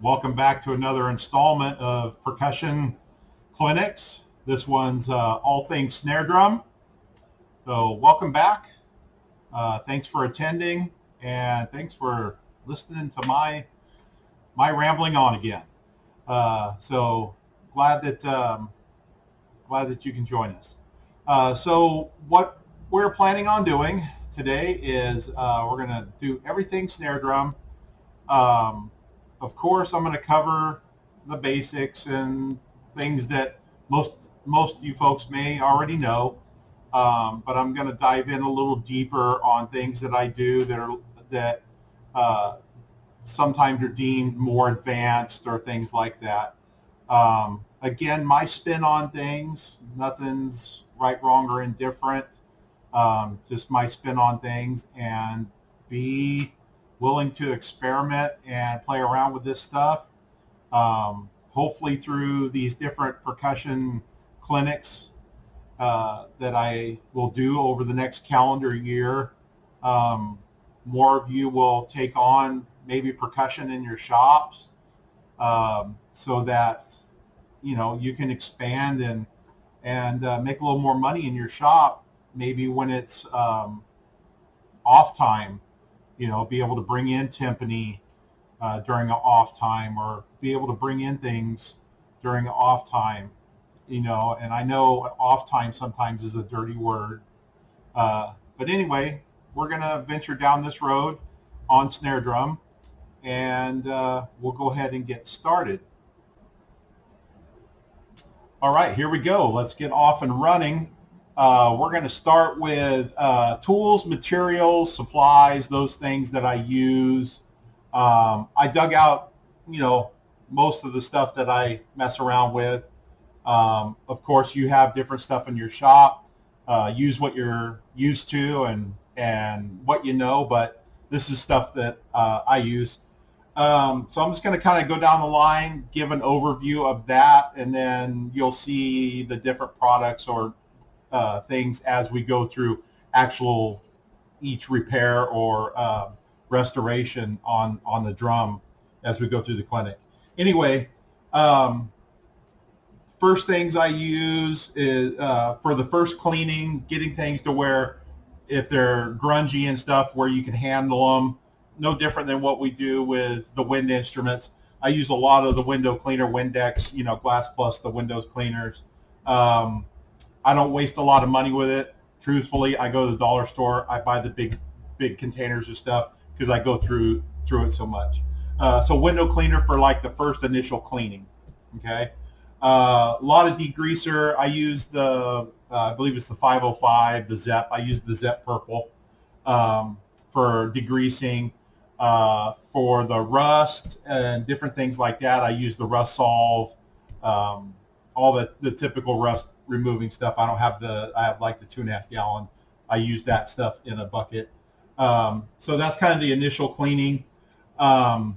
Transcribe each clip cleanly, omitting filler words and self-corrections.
Welcome back to another installment of Percussion Clinics. This one's all things snare drum. So welcome back. Thanks for attending, and thanks for listening to my rambling on again. So glad that you can join us. So what we're planning on doing today is we're going to do everything snare drum. Of course, I'm going to cover the basics and things that most of you folks may already know, but I'm going to dive in a little deeper on things that I do that sometimes are deemed more advanced or things like that. Again, my spin on things, nothing's right, wrong, or indifferent. Just my spin on things, and be willing to experiment and play around with this stuff. Hopefully through these different percussion clinics that I will do over the next calendar year, more of you will take on maybe percussion in your shops, so that you can expand and make a little more money in your shop, maybe when it's off time. Be able to bring in timpani during an off time, or be able to bring in things during an off time. And I know off time sometimes is a dirty word. But anyway, we're going to venture down this road on snare drum, and we'll go ahead and get started. All right, here we go. Let's get off and running. We're going to start with tools, materials, supplies, those things that I use. I dug out, most of the stuff that I mess around with. Of course, you have different stuff in your shop. Use what you're used to and what you know, but this is stuff that I use. So I'm just going to kind of go down the line, give an overview of that, and then you'll see the different products or things as we go through each repair or restoration on the drum as we go through the clinic. Anyway, first things I use is for the first cleaning, getting things to where if they're grungy and stuff, where you can handle them. No different than what we do with the wind instruments. I use a lot of the window cleaner, Windex, Glass Plus, the windows cleaners. I don't waste a lot of money with it. Truthfully, I go to the dollar store. I buy the big containers of stuff because I go through it so much. So window cleaner for like the first initial cleaning. Okay. A lot of degreaser. I use I believe it's the 505, the ZEP. I use the ZEP Purple for degreasing. For the rust and different things like that, I use the Rust Solve. All the typical rust removing stuff. I have like the 2.5 gallon. I use that stuff in a bucket. So that's kind of the initial cleaning. I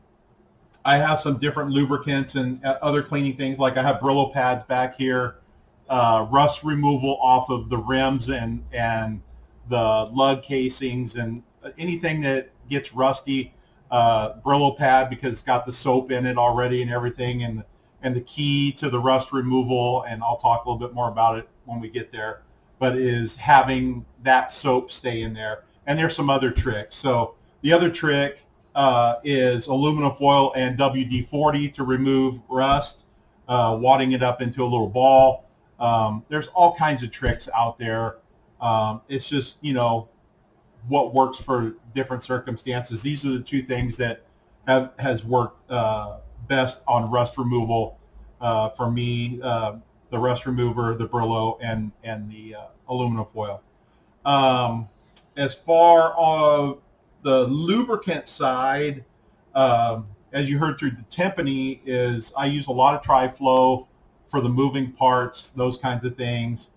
have some different lubricants and other cleaning things. Like I have Brillo pads back here, rust removal off of the rims and the lug casings, and anything that gets rusty, Brillo pad, because it's got the soap in it already and everything, and the key to the rust removal, and I'll talk a little bit more about it when we get there, but is having that soap stay in there. And there's some other tricks. So the other trick is aluminum foil and WD-40 to remove rust, wadding it up into a little ball. There's all kinds of tricks out there. It's just, what works for different circumstances. These are the two things that has worked best on rust removal for me, the rust remover, the Brillo, and the aluminum foil. As far as the lubricant side, as you heard through the timpani, is I use a lot of Tri-Flow for the moving parts, those kinds of things.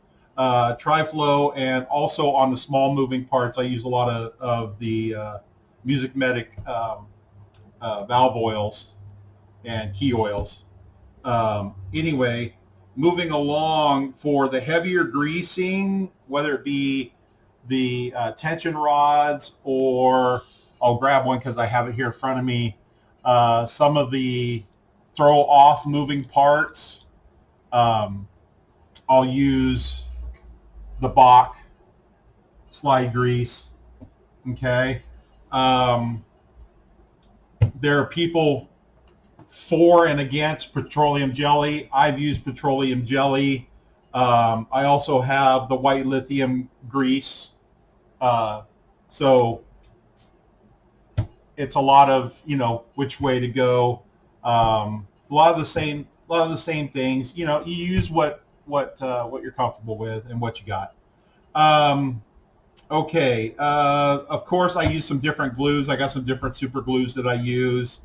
Tri-Flow, and also on the small moving parts, I use a lot of the Music Medic valve oils and key oils. Anyway, moving along, for the heavier greasing, whether it be the tension rods, or I'll grab one because I have it here in front of me, some of the throw off moving parts, I'll use the Bach slide grease. Okay. There are people for and against petroleum jelly. I've used petroleum jelly. I also have the white lithium grease. So it's a lot of, you know, which way to go. A lot of the same things. You know, you use what you're comfortable with and what you got. Okay. Of course, I use some different glues. I got some different super glues that I use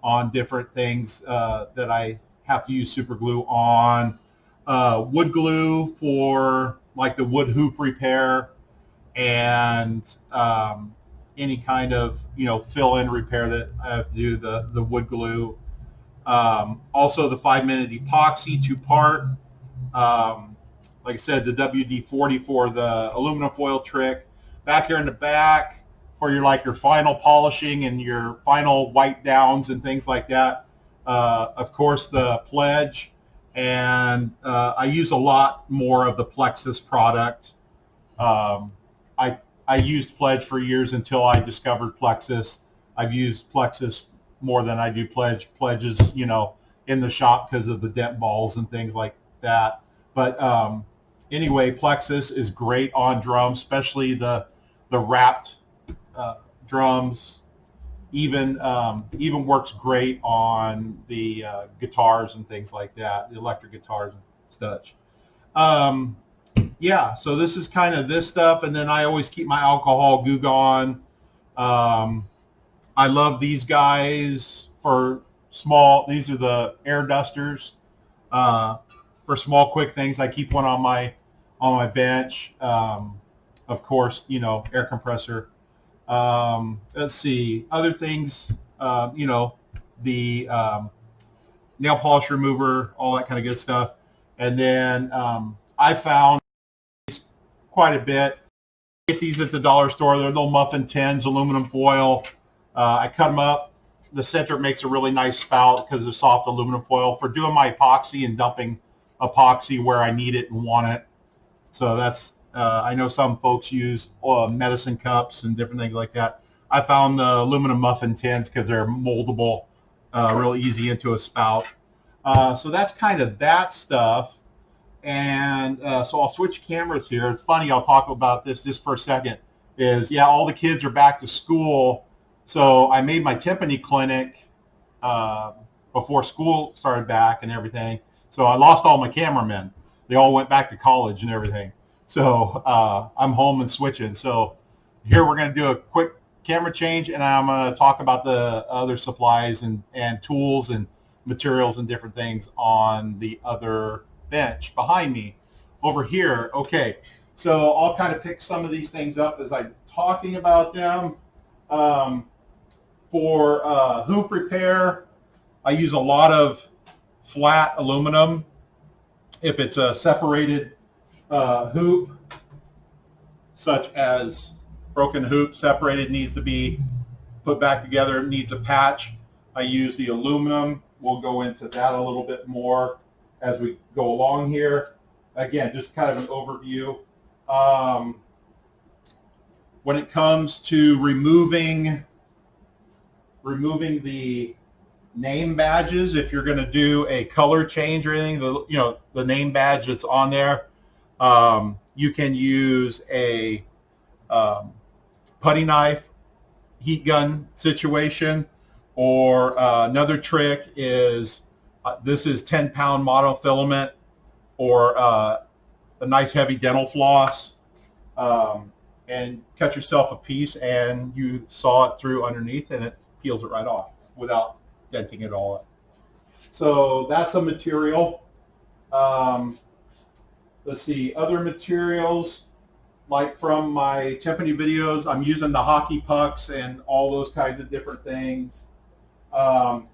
on different things that I have to use super glue on. Wood glue for like the wood hoop repair and any kind of, you know, fill-in repair that I have to do, the wood glue. Also the 5-minute epoxy 2-part. Like I said, the WD-40 for the aluminum foil trick. Back here in the back for your final polishing and your final wipe downs and things like that. Of course, the Pledge, and I use a lot more of the Plexus product. I used Pledge for years until I discovered Plexus. I've used Plexus more than I do Pledge. Pledge is, you know, in the shop because of the dent balls and things like that. But anyway, Plexus is great on drums, especially the wrapped drums. Even works great on the guitars and things like that, the electric guitars and such. Yeah, so this is kind of this stuff, and then I always keep my alcohol goo gone. I love these guys for small. These are the air dusters for small, quick things. I keep one on my bench. Of course, you know, air compressor. Let's see, other things. You know, the nail polish remover, all that kind of good stuff. And then I found quite a bit. Get these at the dollar store. They're little muffin tins, aluminum foil. I cut them up. The center makes a really nice spout because of soft aluminum foil for doing my epoxy and dumping epoxy where I need it and want it. So that's, I know some folks use medicine cups and different things like that. I found the aluminum muffin tins because they're moldable, real easy into a spout. So that's kind of that stuff. And so I'll switch cameras here. It's funny, I'll talk about this just for a second, is, yeah, all the kids are back to school. So I made my timpani clinic before school started back and everything. So I lost all my cameramen. They all went back to college and everything. So I'm home and switching. So here we're going to do a quick camera change, and I'm going to talk about the other supplies and tools and materials and different things on the other bench behind me over here. Okay, so I'll kind of pick some of these things up as I'm talking about them. For hoop repair, I use a lot of flat aluminum. If it's a separated hoop, such as broken hoop, separated, needs to be put back together, needs a patch, I use the aluminum. We'll go into that a little bit more as we go along here. Again, just kind of an overview. When it comes to removing the name badges, if you're going to do a color change or anything, the name badge that's on there, you can use a putty knife, heat gun situation, or another trick is this is 10-pound monofilament, or a nice heavy dental floss, and cut yourself a piece and you saw it through underneath and it peels it right off without denting it all up. So that's a material. Let's see, other materials, like from my timpani videos, I'm using the hockey pucks and all those kinds of different things.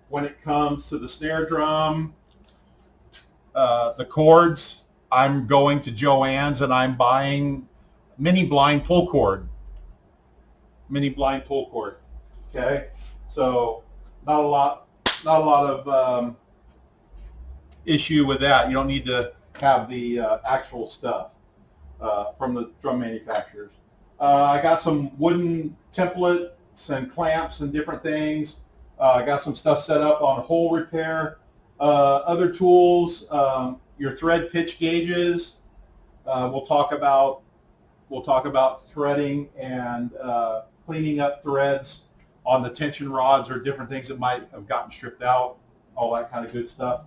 When it comes to the snare drum, the cords, I'm going to Joann's and I'm buying mini blind pull cord. Okay, so not a lot of issue with that. You don't need to have the actual stuff from the drum manufacturers. I got some wooden templates and clamps and different things. I got some stuff set up on hole repair. Other tools, your thread pitch gauges. We'll talk about threading and cleaning up threads on the tension rods or different things that might have gotten stripped out, all that kind of good stuff.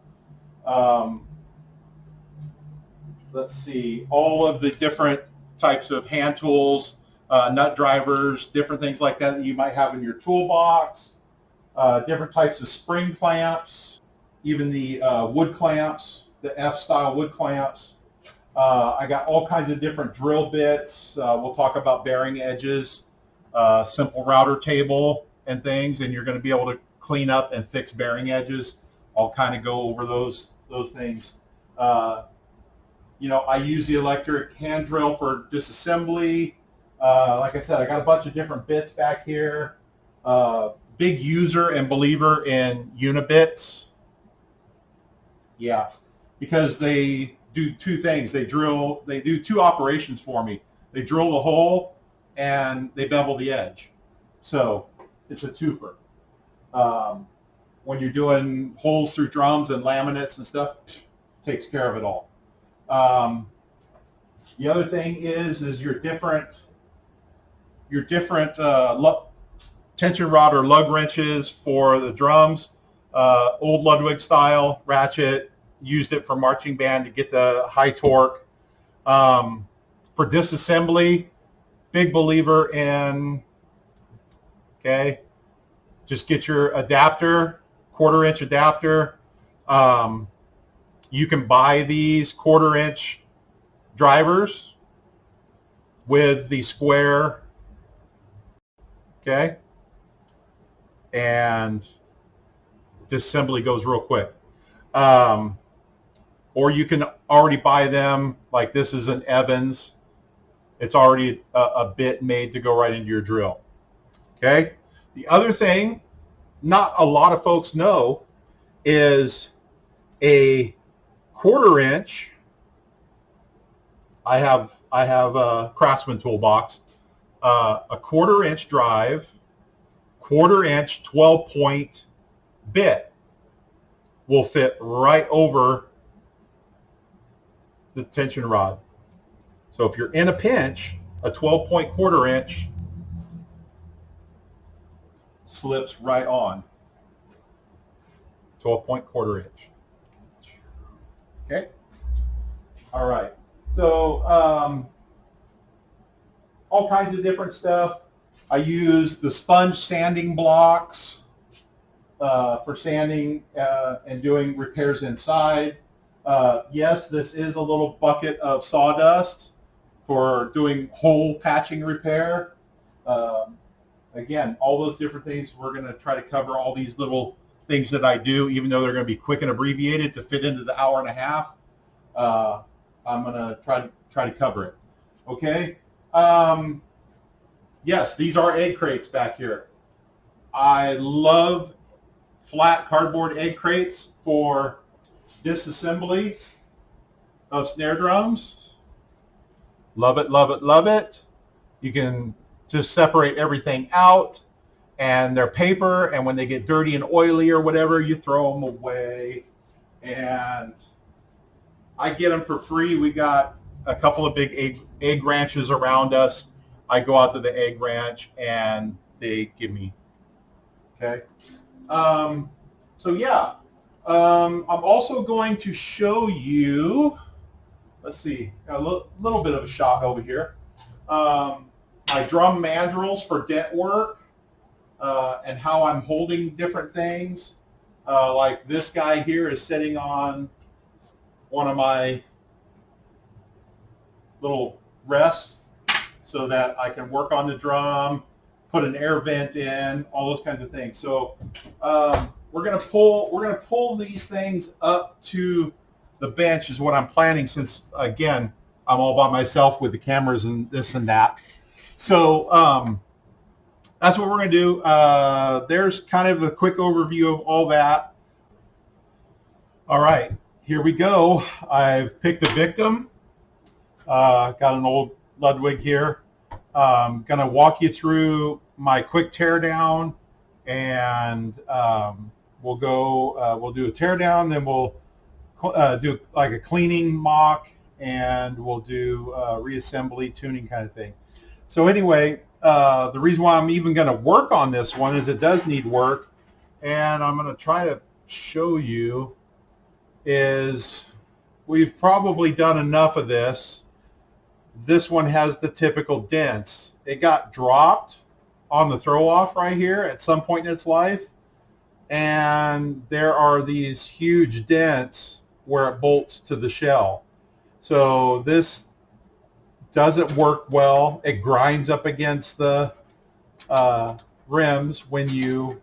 Let's see, all of the different types of hand tools, nut drivers, different things like that you might have in your toolbox, different types of spring clamps, even the wood clamps, the F-style wood clamps. I got all kinds of different drill bits. We'll talk about bearing edges, simple router table and things, and you're going to be able to clean up and fix bearing edges. I'll kind of go over those things. You know, I use the electric hand drill for disassembly. Like I said, I got a bunch of different bits back here. Big user and believer in unibits. Yeah, because they do two things. They do two operations for me. They drill the hole and they bevel the edge. So it's a twofer. When you're doing holes through drums and laminates and stuff, takes care of it all. The other thing is your different tension rod or lug wrenches for the drums. Old Ludwig style ratchet, used it for marching band to get the high torque. For disassembly, big believer in, okay, just get your adapter, 1/4-inch adapter. You can buy these 1/4-inch drivers with the square, okay, and disassembly goes real quick. Or you can already buy them, like this is an Evans. It's already a bit made to go right into your drill. Okay. The other thing not a lot of folks know is a 1/4-inch. I have a Craftsman toolbox, a 1/4-inch drive, 1/4-inch 12-point bit will fit right over the tension rod. So if you're in a pinch, a 12-point 1/4-inch slips right on. 12-point 1/4-inch. Okay. All right. So all kinds of different stuff. I use the sponge sanding blocks for sanding and doing repairs inside. Yes, this is a little bucket of sawdust for doing hole patching repair. Again, all those different things, we're going to try to cover all these little things that I do, even though they're going to be quick and abbreviated to fit into the hour and a half. I'm going to try to cover it. Okay. Yes, these are egg crates back here. I love flat cardboard egg crates for disassembly of snare drums. Love it, love it, love it. You can just separate everything out, and they're paper, and when they get dirty and oily or whatever, you throw them away. And I get them for free. We got a couple of big egg ranches around us. I go out to the egg ranch and they give me. Okay. So yeah, I'm also going to show you, let's see, a little bit of a shot over here. My drum mandrels for dent work and how I'm holding different things. Like this guy here is sitting on one of my little rests so that I can work on the drum, put an air vent in, all those kinds of things. So we're gonna pull these things up to the bench is what I'm planning, since again I'm all by myself with the cameras and this and that. So that's what we're gonna do. There's kind of a quick overview of all that. All right, here we go. I've picked a victim. Got an old Ludwig here. I'm going to walk you through my quick teardown, and we'll do a teardown, then we'll do like a cleaning mock, and we'll do reassembly tuning kind of thing. So anyway, the reason why I'm even going to work on this one is it does need work, and I'm going to try to show you is we've probably done enough of this. This one has the typical dents. It got dropped on the throw off right here at some point in its life, and there are these huge dents where it bolts to the shell. So this doesn't work well. It grinds up against the rims when you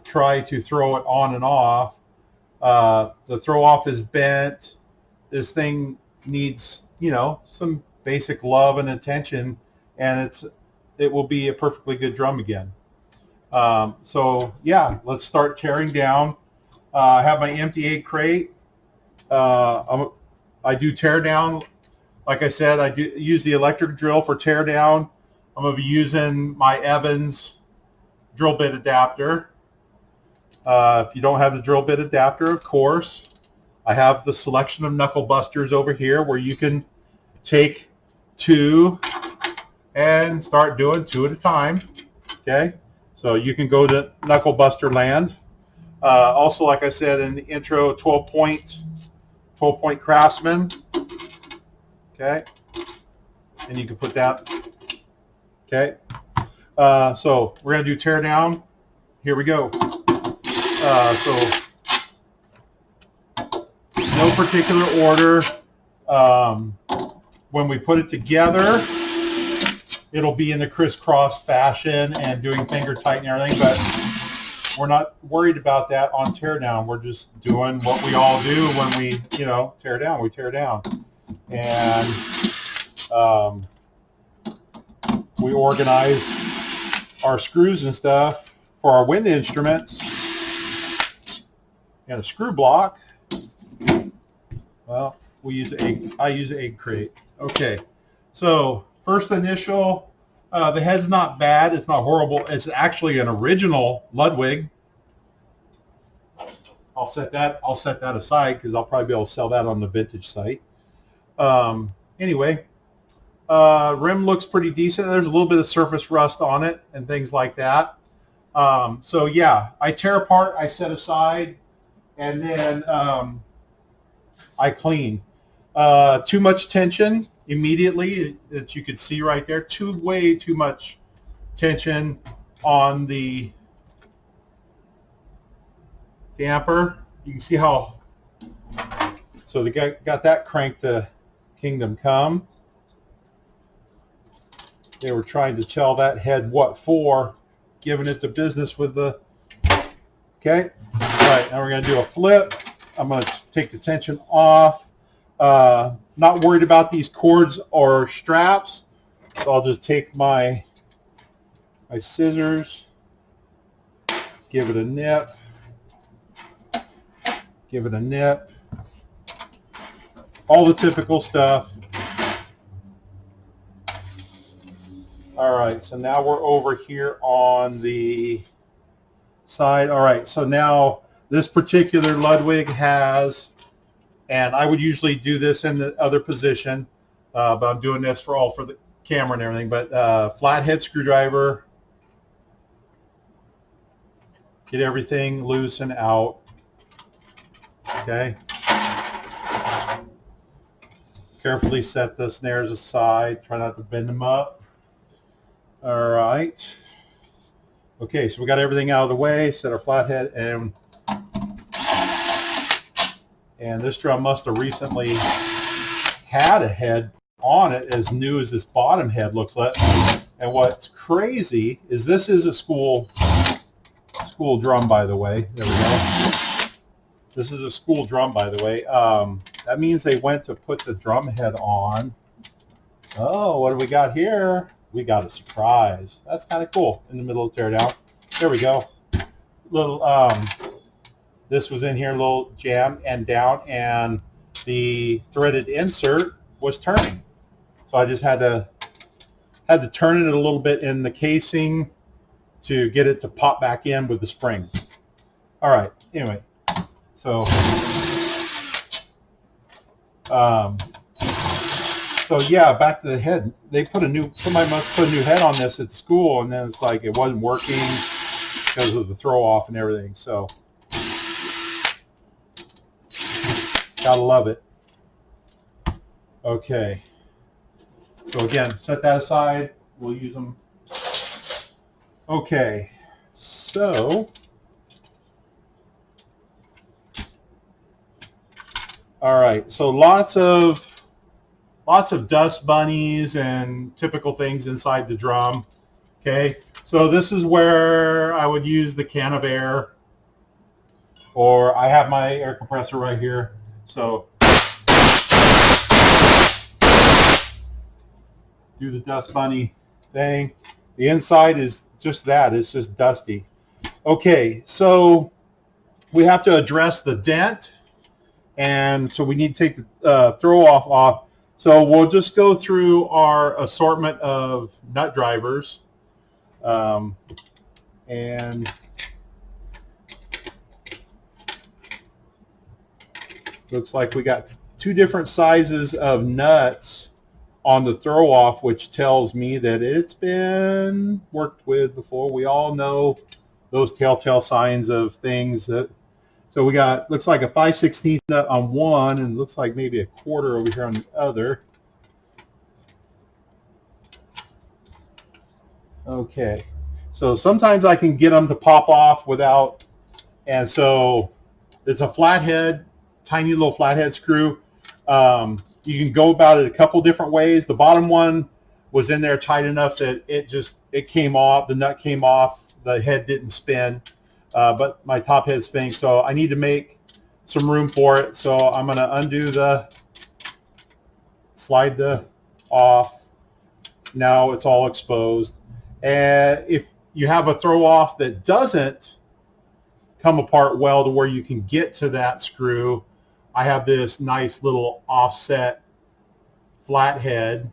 try to throw it on and off. The throw off is bent. This thing needs, you know, some basic love and attention, and it will be a perfectly good drum again. So yeah, let's start tearing down. I have my empty egg crate. I do tear down. Like I said, I do use the electric drill for tear down. I'm going to be using my Evans drill bit adapter. If you don't have the drill bit adapter, of course, I have the selection of knuckle busters over here where you can take two and start doing two at a time. Okay, so you can go to knuckle buster land. Also, like I said in the intro, 12 point Craftsman. Okay, and you can put that. Okay, so we're going to do tear down. Here we go. So no particular order. When we put it together, it'll be in the crisscross fashion and doing finger tight and everything, but we're not worried about that on teardown. We're just doing what we all do when we, you know, tear down. We tear down. And we organize our screws and stuff for our wind instruments and a screw block. Well, I use an egg crate. Okay, so first initial, the head's not bad. It's not horrible. It's actually an original Ludwig. I'll set that aside because I'll probably be able to sell that on the vintage site. Anyway, rim looks pretty decent. There's a little bit of surface rust on it and things like that. So yeah, I tear apart, I set aside, and then I clean. Too much tension immediately, that you could see right there. Way too much tension on the damper. You can see how, so they got that cranked to Kingdom Come. They were trying to tell that head what for, giving it the business with the, okay. All right, now we're going to do a flip. I'm going to take the tension off. Not worried about these cords or straps, so I'll just take my scissors, give it a nip, all the typical stuff. All right, so now we're over here on the side. All right, so now this particular Ludwig has, and I would usually do this in the other position, but I'm doing this for the camera and everything, but flathead screwdriver, get everything loose and out. Okay. Carefully set the snares aside, try not to bend them up. All right. Okay, so we got everything out of the way, set our flathead, and this drum must have recently had a head on it as new as this bottom head looks like. And what's crazy is this is a school drum, by the way. There we go. This is a school drum, by the way. That means they went to put the drum head on. Oh, what do we got here? We got a surprise. That's kind of cool in the middle of teardown. There we go. Little this was in here, a little jam and down, and the threaded insert was turning. So I just had to turn it a little bit in the casing to get it to pop back in with the spring. All right, anyway, so so yeah, back to the head. They put somebody must put a new head on this at school, and then it's like it wasn't working because of the throw off and everything. So gotta love it. Okay. So again, set that aside. We'll use them. Okay. So all right. So lots of dust bunnies and typical things inside the drum. Okay, so this is where I would use the can of air, or I have my air compressor right here. So do the dust bunny thing. The inside is just that, it's just dusty. Okay, so we have to address the dent, and so we need to take the throw off. So we'll just go through our assortment of nut drivers, and looks like we got 2 different sizes of nuts on the throw off, which tells me that it's been worked with before. We all know those telltale signs of things. So we got, looks like a 5/16 nut on one, and looks like maybe a 1/4 over here on the other. Okay, so sometimes I can get them to pop off without, and so it's a flathead, tiny little flathead screw. You can go about it a couple different ways. The bottom one was in there tight enough that it came off, the nut came off, the head didn't spin. But my top head's spinning, so I need to make some room for it. So I'm going to undo slide the off. Now it's all exposed. And if you have a throw off that doesn't come apart well to where you can get to that screw, I have this nice little offset flathead,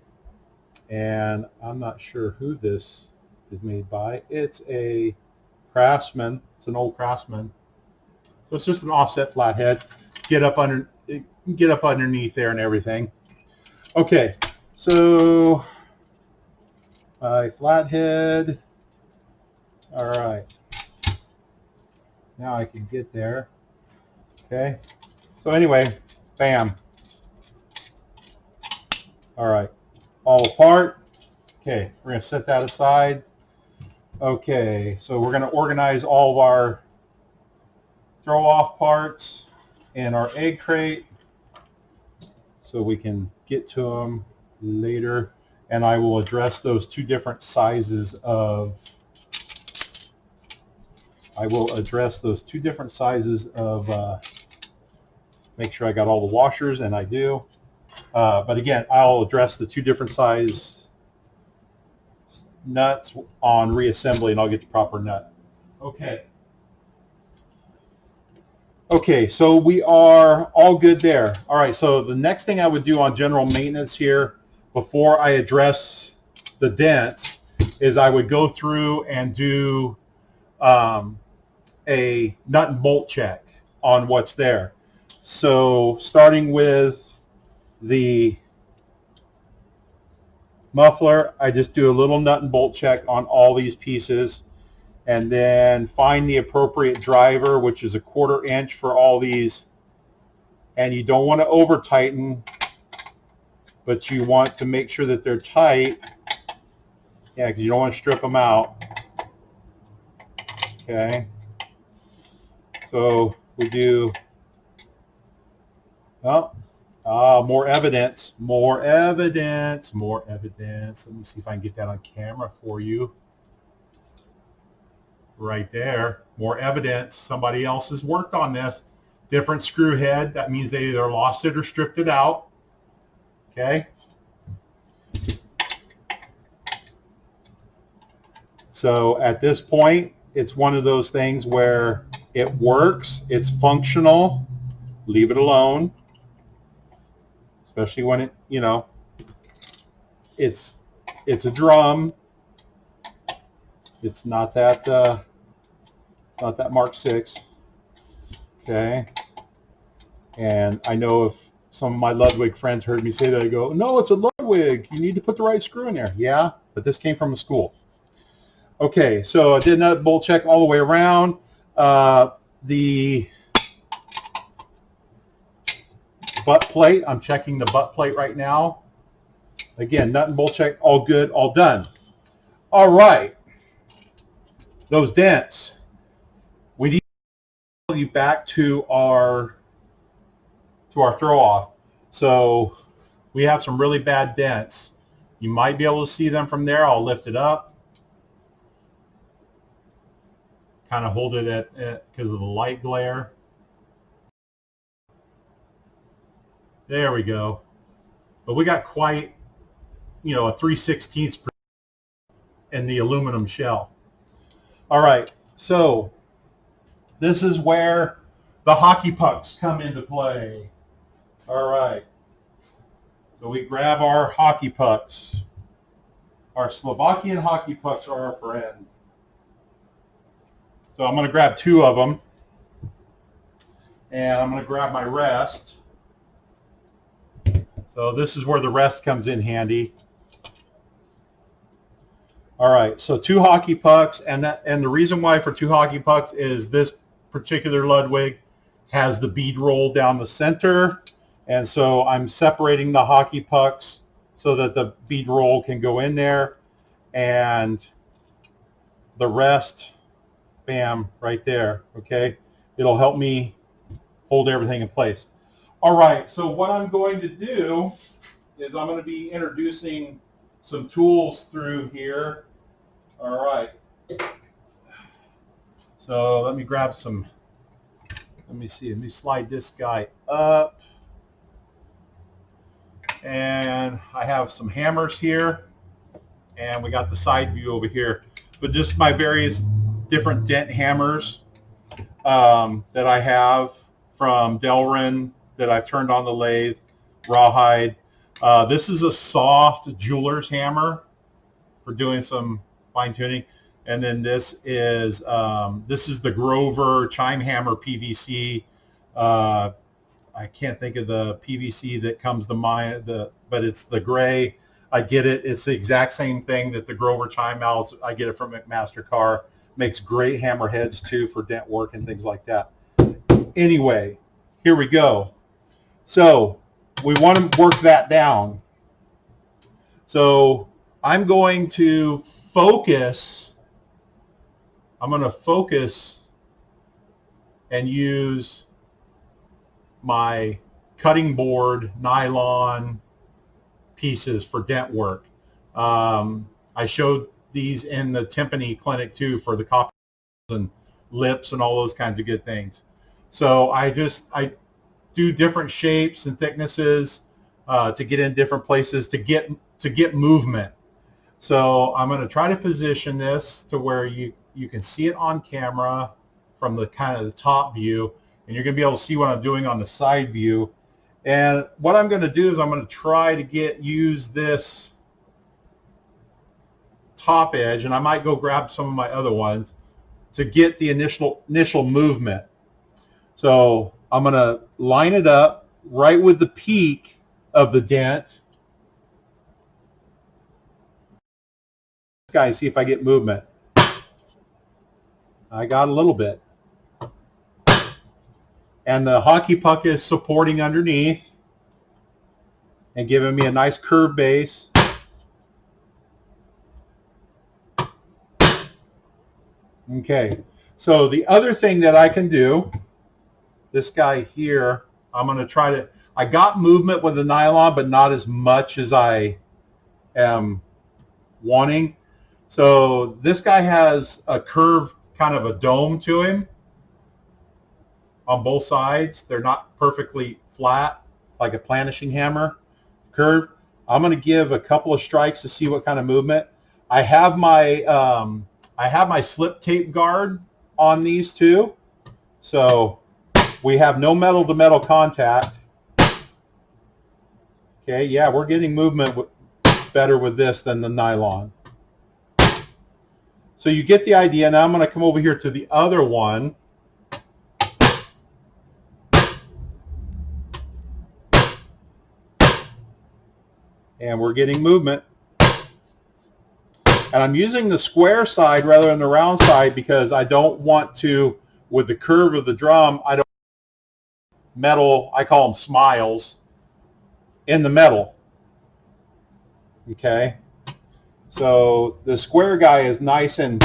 and I'm not sure who this is made by. It's a Craftsman. It's an old Craftsman. So it's just an offset flathead. Get up underneath there and everything. Okay, so my flathead. All right. Now I can get there. Okay. So anyway, bam. All right. All apart. Okay, we're going to set that aside. Okay, so we're going to organize all of our throw-off parts in our egg crate so we can get to them later. And I will address those 2 different sizes of, make sure I got all the washers, and I do. But again, I'll address the 2 different size nuts on reassembly, and I'll get the proper nut. Okay. Okay, so we are all good there. All right, so the next thing I would do on general maintenance here before I address the dents is I would go through and do a nut and bolt check on what's there. So starting with the muffler, I just do a little nut and bolt check on all these pieces, and then find the appropriate driver, which is a 1/4 inch for all these. And you don't want to over tighten, but you want to make sure that they're tight. Yeah, because you don't want to strip them out. Okay. So we do, more evidence, more evidence, more evidence. Let me see if I can get that on camera for you. Right there, more evidence. Somebody else has worked on this. Different screw head. That means they either lost it or stripped it out. Okay. So at this point, it's one of those things where It works. It's functional. Leave it alone. Especially when it, you know, it's a drum. It's not that Mark 6. Okay. And I know if some of my Ludwig friends heard me say that, I go, no, it's a Ludwig. You need to put the right screw in there. Yeah, but this came from a school. Okay, so I did nut bolt check all the way around. The butt plate, I'm checking the butt plate right now. Again, nut and bolt check, all good, all done. All right, those dents. We need to you back to our throw off. So we have some really bad dents. You might be able to see them from there. I'll lift it up. Kind of hold it at because of the light glare. There we go. But we got quite, you know, a 3/16 in the aluminum shell. All right, so this is where the hockey pucks come into play. All right, so we grab our hockey pucks. Our Slovakian hockey pucks are our friend. So I'm going to grab 2 of them, and I'm going to grab my rest. So this is where the rest comes in handy. All right, so 2 hockey pucks, and the reason why for 2 hockey pucks is this particular Ludwig has the bead roll down the center, and so I'm separating the hockey pucks so that the bead roll can go in there, and the rest, bam, right there, okay? It'll help me hold everything in place. All right, so what I'm going to do is I'm going to be introducing some tools through here. All right. So let me grab some, let me see, let me slide this guy up. And I have some hammers here, and we got the side view over here. But just my various different dent hammers that I have from Delrin that I've turned on the lathe, rawhide. This is a soft jeweler's hammer for doing some fine tuning, and then this is the Grover chime hammer PVC. I can't think of the PVC that comes to mind, but it's the gray. I get it. It's the exact same thing that the Grover chime mouths. I get it from McMaster Car. Makes great hammer heads too for dent work and things like that. Anyway, here we go. So we want to work that down. So I'm going to focus. I'm going to focus and use my cutting board nylon pieces for dent work. I showed these in the timpani clinic too for the coppers and lips and all those kinds of good things. So I do different shapes and thicknesses to get in different places to get movement. So I'm going to try to position this to where you can see it on camera from the kind of the top view, and you're going to be able to see what I'm doing on the side view. And what I'm going to do is I'm going to try to use this top edge, and I might go grab some of my other ones to get the initial movement. So I'm going to line it up right with the peak of the dent. Guys, see if I get movement. I got a little bit. And the hockey puck is supporting underneath and giving me a nice curved base. Okay, so the other thing that I can do, this guy here, I'm going to try to, I got movement with the nylon, but not as much as I am wanting. So this guy has a curved kind of a dome to him on both sides. They're not perfectly flat like a planishing hammer curved. I'm going to give a couple of strikes to see what kind of movement. I have my slip tape guard on these two, So we have no metal to metal contact. Okay, yeah, we're getting movement better with this than the nylon. So you get the idea. Now I'm going to come over here to the other one. And we're getting movement. And I'm using the square side rather than the round side because I don't want to, with the curve of the drum, I don't metal, I call them smiles, in the metal. Okay? So the square guy is nice and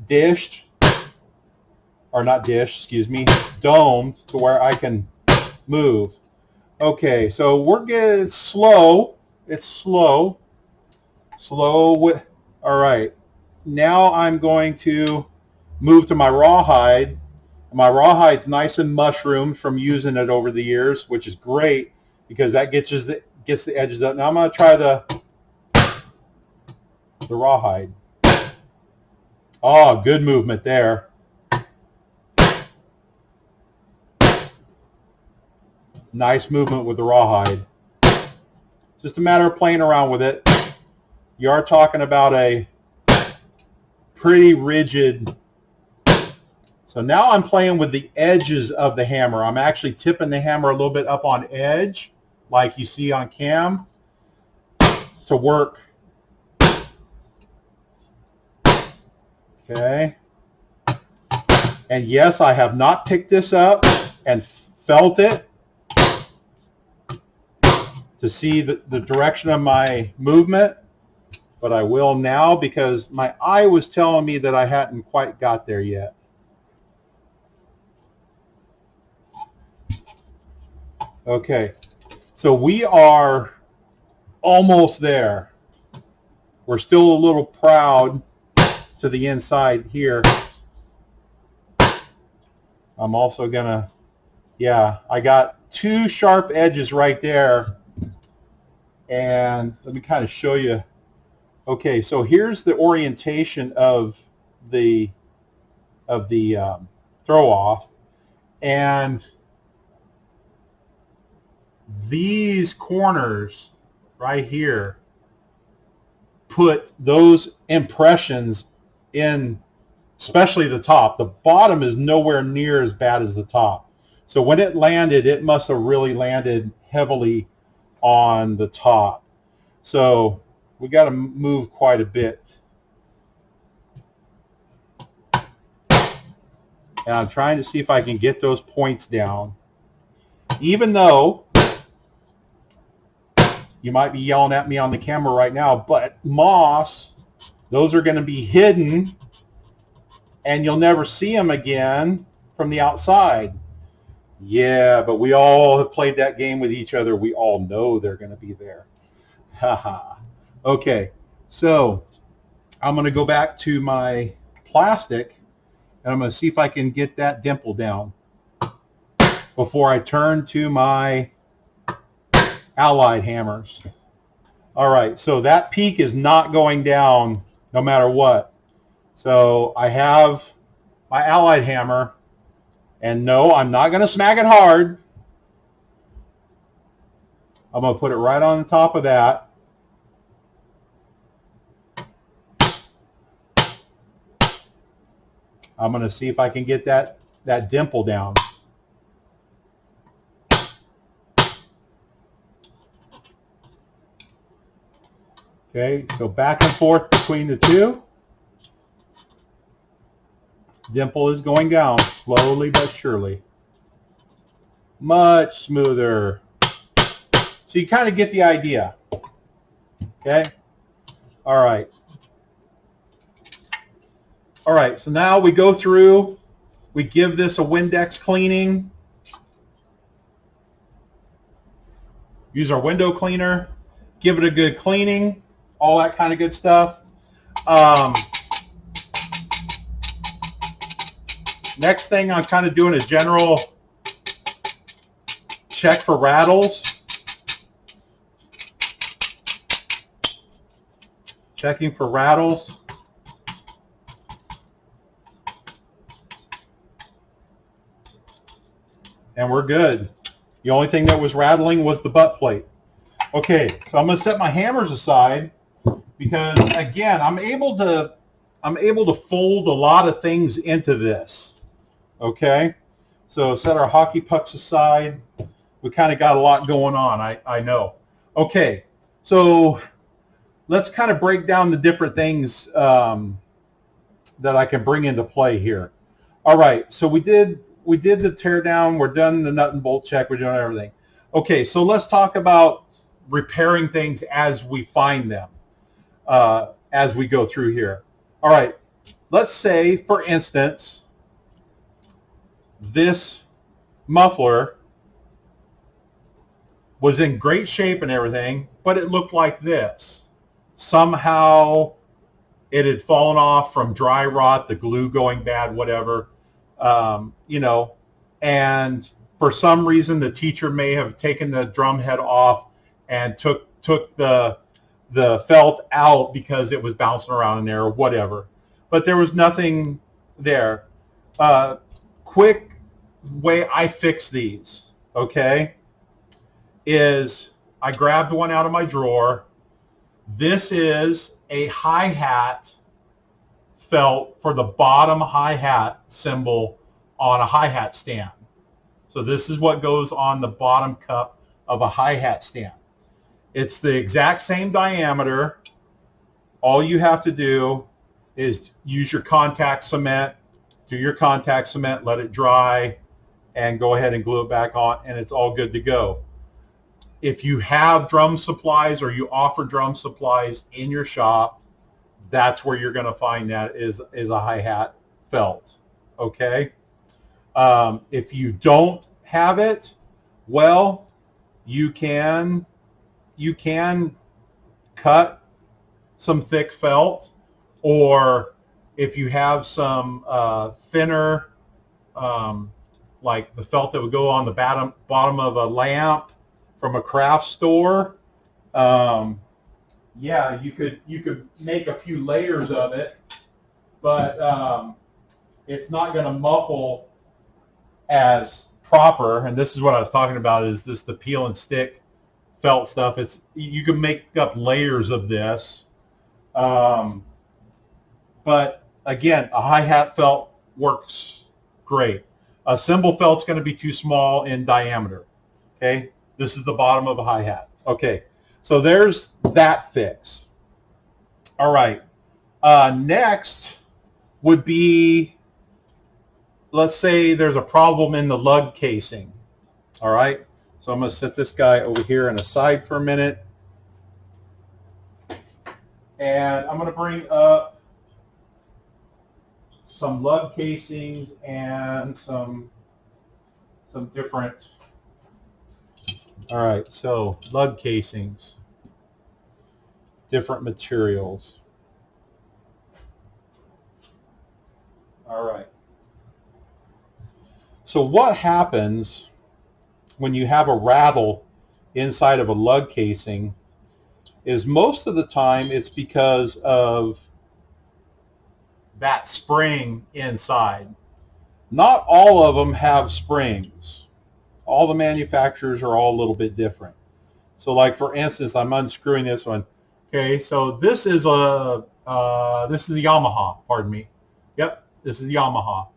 dished, or not dished, excuse me, domed to where I can move. Okay, so we're getting slow. It's slow. Slow. All right. Now I'm going to move to my rawhide. My rawhide's nice and mushroomed from using it over the years, which is great because that gets the edges up. Now I'm going to try the rawhide. Oh, good movement there. Nice movement with the rawhide. Just a matter of playing around with it. You are talking about a pretty rigid. So now I'm playing with the edges of the hammer. I'm actually tipping the hammer a little bit up on edge, like you see on cam, to work. Okay. And yes, I have not picked this up and felt it to see the direction of my movement, but I will now because my eye was telling me that I hadn't quite got there yet. Okay, so we are almost there. We're still a little proud to the inside here. I'm also gonna, yeah, I got two sharp edges right there. And let me kind of show you. Okay, so here's the orientation of the throw off, and these corners right here put those impressions in, especially the top. The bottom is nowhere near as bad as the top. So when it landed, it must have really landed heavily on the top. So we got to move quite a bit. And I'm trying to see if I can get those points down. Even though you might be yelling at me on the camera right now, but moss, those are going to be hidden and you'll never see them again from the outside. Yeah, but we all have played that game with each other. We all know they're going to be there. Haha. Okay, so I'm going to go back to my plastic and I'm going to see if I can get that dimple down before I turn to my allied hammers. All right, so that peak is not going down no matter what. So I have my allied hammer, and no, I'm not going to smack it hard. I'm going to put it right on the top of that. I'm going to see if I can get that dimple down. Okay, so back and forth between the two. Dimple is going down slowly but surely. Much smoother. So you kind of get the idea. Okay? All right. All right, so now we go through, we give this a Windex cleaning. Use our window cleaner, give it a good cleaning, all that kind of good stuff. Next thing, I'm kind of doing a general check for rattles. Checking for rattles. and we're good. The only thing that was rattling was the butt plate. Okay, so I'm going to set my hammers aside because, again, I'm able to fold a lot of things into this. Okay, so set our hockey pucks aside. We kind of got a lot going on, I know. Okay, so let's kind of break down the different things that I can bring into play here. All right, so we did the tear down. We're done the nut and bolt check. We're doing everything. Okay, so let's talk about repairing things as we find them, as we go through here. All right, let's say, for instance, this muffler was in great shape and everything, but it looked like this. Somehow it had fallen off from dry rot, the glue going bad, whatever, you know, and for some reason the teacher may have taken the drum head off and took the felt out because it was bouncing around in there or whatever. But there was nothing there. Quick way I fix these, okay, is I grabbed one out of my drawer. This is a hi-hat felt for the bottom hi-hat cymbal on a hi-hat stand. So this is what goes on the bottom cup of a hi-hat stand. It's the exact same diameter. All you have to do is use your contact cement, do your contact cement, let it dry, and go ahead and glue it back on, and it's all good to go. If you have drum supplies or you offer drum supplies in your shop, that's where you're going to find that is a hi-hat felt, okay? If you don't have it, well, you can cut some thick felt, or if you have some thinner, like the felt that would go on the bottom of a lamp from a craft store, yeah, you could make a few layers of it, but it's not going to muffle as proper. And this is what I was talking about, is this the peel and stick felt stuff. It's, you can make up layers of this, but again, a hi-hat felt works great. A cymbal felt's going to be too small in diameter. Okay, this is the bottom of a hi-hat. Okay, so there's that fix. All right, next would be, let's say there's a problem in the lug casing. All right, so I'm going to set this guy over here and aside for a minute, and I'm going to bring up some lug casings and some different. All right, so lug casings, different materials. All right. So what happens when you have a rattle inside of a lug casing is most of the time it's because of that spring inside. Not all of them have springs. All the manufacturers are all a little bit different. So like for instance, I'm unscrewing this one. Okay, so this is a Yamaha, pardon me. Yep, this is Yamaha.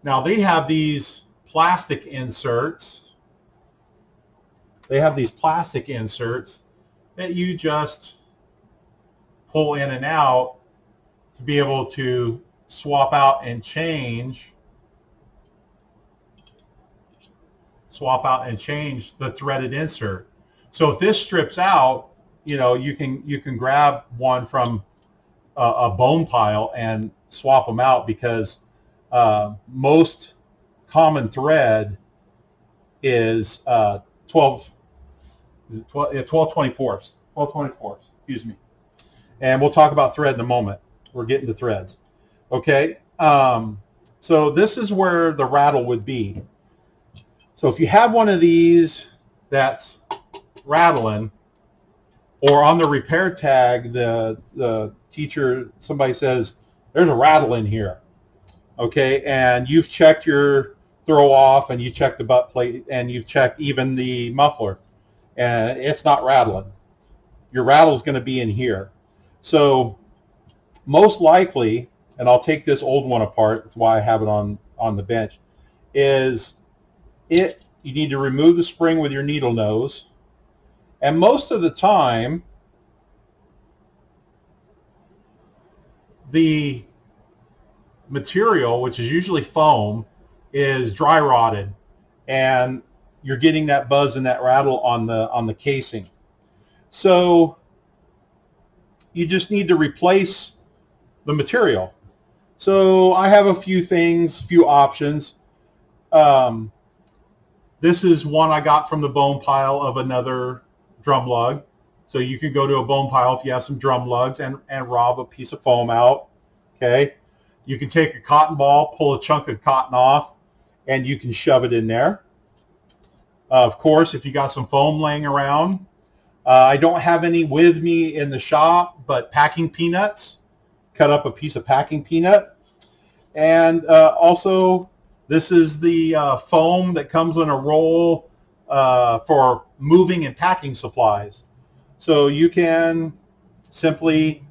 Now they have these plastic inserts. They have these plastic inserts that you just pull in and out to be able to swap out and change the threaded insert. So if this strips out, you know, you can grab one from a bone pile and swap them out, because most common thread is 12/24, excuse me. And we'll talk about thread in a moment. We're getting to threads. Okay, so this is where the rattle would be. So if you have one of these that's rattling, or on the repair tag, the teacher, somebody says, there's a rattle in here. Okay, and you've checked your throw off, and you check the butt plate, and you've checked even the muffler, and it's not rattling. Your rattle is going to be in here. So most likely, and I'll take this old one apart, that's why I have it on the bench, is you need to remove the spring with your needle nose, and most of the time the material, which is usually foam, is dry rotted, and you're getting that buzz and that rattle on the casing. So you just need to replace the material. So I have a few options. This is one I got from the bone pile of another drum lug. So you could go to a bone pile if you have some drum lugs and rob a piece of foam out. Okay. You can take a cotton ball, pull a chunk of cotton off, and you can shove it in there. Of course, if you got some foam laying around, I don't have any with me in the shop, but packing peanuts, cut up a piece of packing peanut. And also, this is the foam that comes in a roll for moving and packing supplies. So you can simply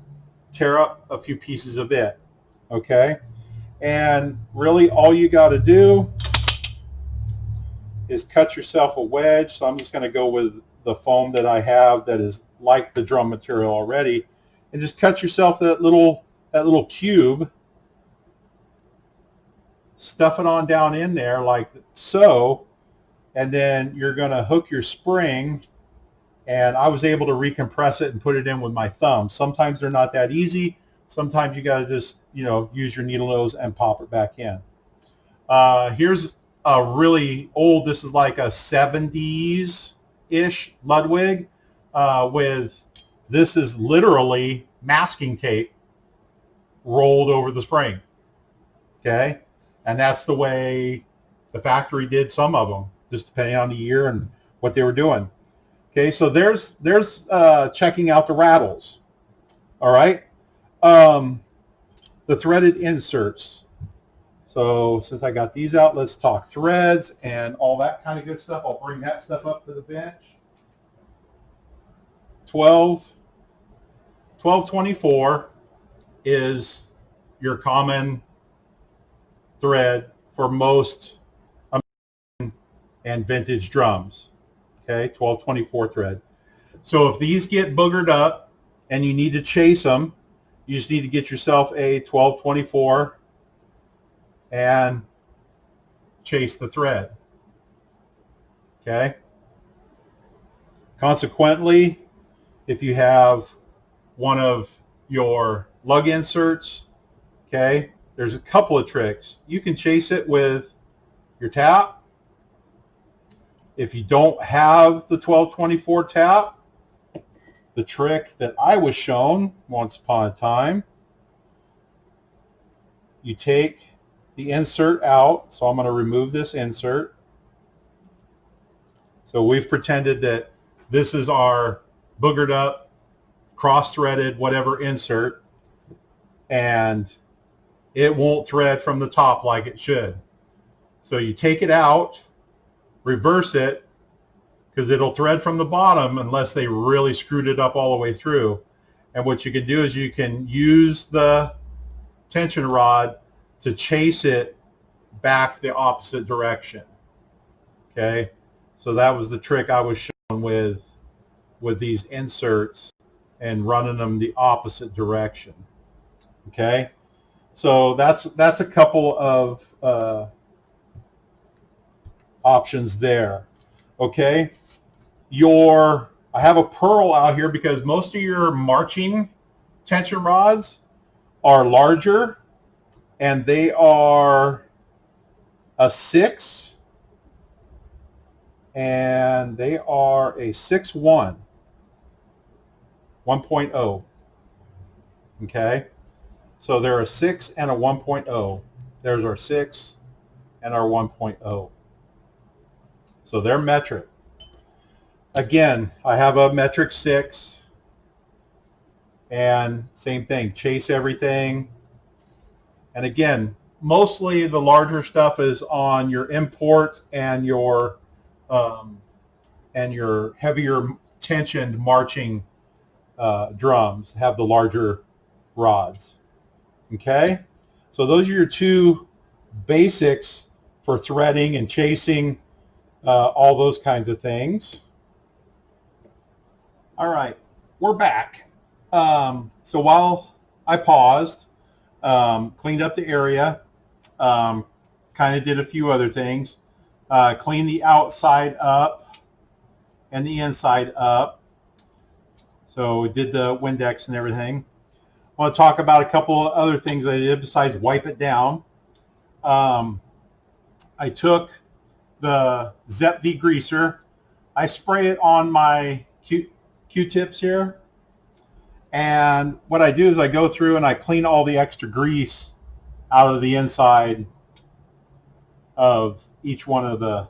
tear up a few pieces of it, okay? And really all you got to do is cut yourself a wedge. So I'm just going to go with the foam that I have that is like the drum material already, and just cut yourself that little cube, stuff it on down in there like so, and then you're going to hook your spring, and I was able to recompress it and put it in with my thumb. Sometimes they're not that easy. Sometimes you got to just, use your needle nose and pop it back in. Here's a really old, this is like a 70s-ish Ludwig this is literally masking tape rolled over the spring, okay? And that's the way the factory did some of them, just depending on the year and what they were doing. Okay, so there's checking out the rattles. All right, the threaded inserts. So since I got these out, let's talk threads and all that kind of good stuff. I'll bring that stuff up to the bench. 1224 is your common thread for most American and vintage drums. Okay, 1224 thread. So if these get boogered up and you need to chase them, you just need to get yourself a 1224 and chase the thread. Okay. Consequently, if you have one of your lug inserts, okay, there's a couple of tricks. You can chase it with your tap. If you don't have the 1224 tap, the trick that I was shown once upon a time, you take the insert out. So I'm going to remove this insert. So we've pretended that this is our boogered up, cross-threaded, whatever insert, and it won't thread from the top like it should. So you take it out, reverse it, because it'll thread from the bottom unless they really screwed it up all the way through. And what you can do is you can use the tension rod to chase it back the opposite direction. Okay, so that was the trick I was shown with these inserts and running them the opposite direction. Okay, so that's a couple of options there. Okay, I have a pearl out here because most of your marching tension rods are larger, and they are a 6, and they are a 6.1, 1.0. Okay, so they're a 6 and a 1.0. There's our 6 and our 1.0. So they're metric. Again, I have a metric 6, and same thing, chase everything. And again, mostly the larger stuff is on your imports and your heavier tensioned marching drums have the larger rods. Okay, so those are your two basics for threading and chasing, all those kinds of things. All right, we're back. So while I paused, cleaned up the area, kind of did a few other things, cleaned the outside up and the inside up. So we did the Windex and everything. I want to talk about a couple of other things I did besides wipe it down. I took the Zep degreaser. I spray it on my Q-tips here. And what I do is I go through and I clean all the extra grease out of the inside of each one of the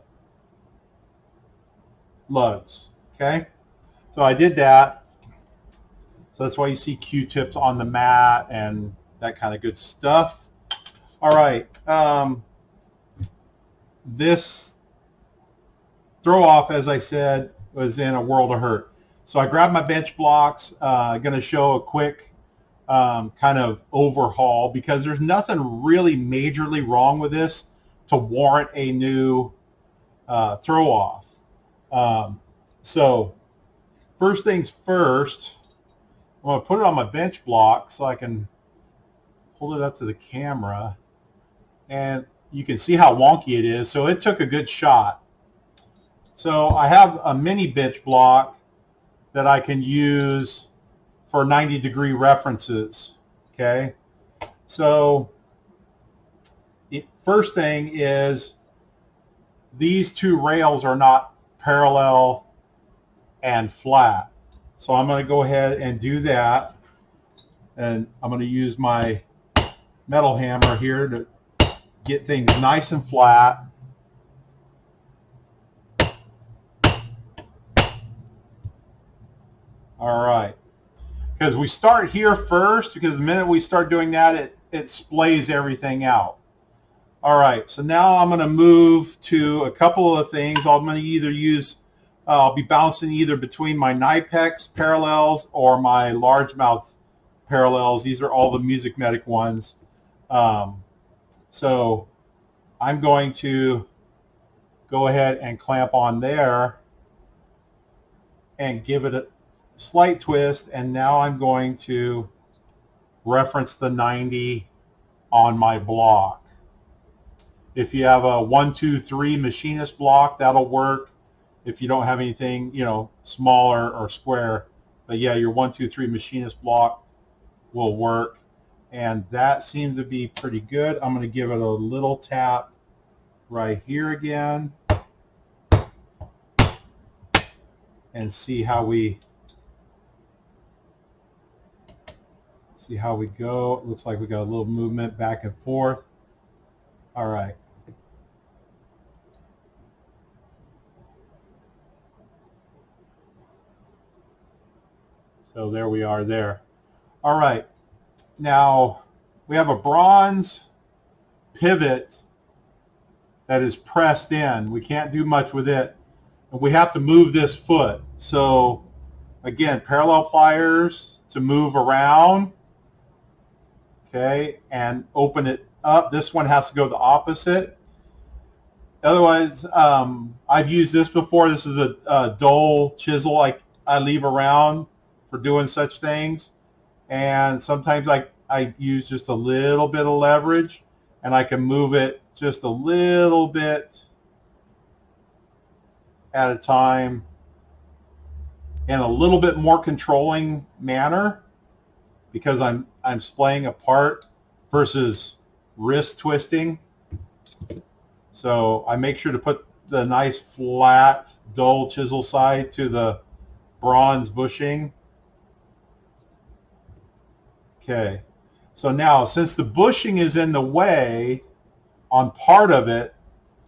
lugs. Okay? So I did that. So that's why you see Q-tips on the mat and that kind of good stuff. All right. This throw off, as I said, was in a world of hurt. So I grabbed my bench blocks. Going to show a quick kind of overhaul because there's nothing really majorly wrong with this to warrant a new throw off. So first things first, I'm going to put it on my bench block so I can hold it up to the camera. And you can see how wonky it is. So it took a good shot. So I have a mini bench block that I can use for 90-degree references. Okay. So first thing is these two rails are not parallel and flat. So I'm going to go ahead and do that. And I'm going to use my metal hammer here to get things nice and flat. All right. Because we start here first, because the minute we start doing that, it splays everything out. All right. So now I'm going to move to a couple of things. I'm going to either use, I'll be bouncing either between my Knipex parallels or my largemouth parallels. These are all the Music Medic ones. So I'm going to go ahead and clamp on there and give it a slight twist. And now I'm going to reference the 90 on my block. If you have a 1, 2, 3 machinist block, that'll work. If you don't have anything, you know, smaller or square, but yeah, your 1, 2, 3 machinist block will work. And that seemed to be pretty good. I'm going to give it a little tap right here again and see how we go. It looks like we got a little movement back and forth. All right. So there we are there. All right. Now we have a bronze pivot that is pressed in. We can't do much with it. And we have to move this foot. So again, parallel pliers to move around. Okay, and open it up. This one has to go the opposite. Otherwise, I've used this before. This is a dull chisel I leave around for doing such things. And sometimes I use just a little bit of leverage, and I can move it just a little bit at a time in a little bit more controlling manner because I'm splaying apart versus wrist twisting. So I make sure to put the nice flat dull chisel side to the bronze bushing. Okay, so now since the bushing is in the way on part of it,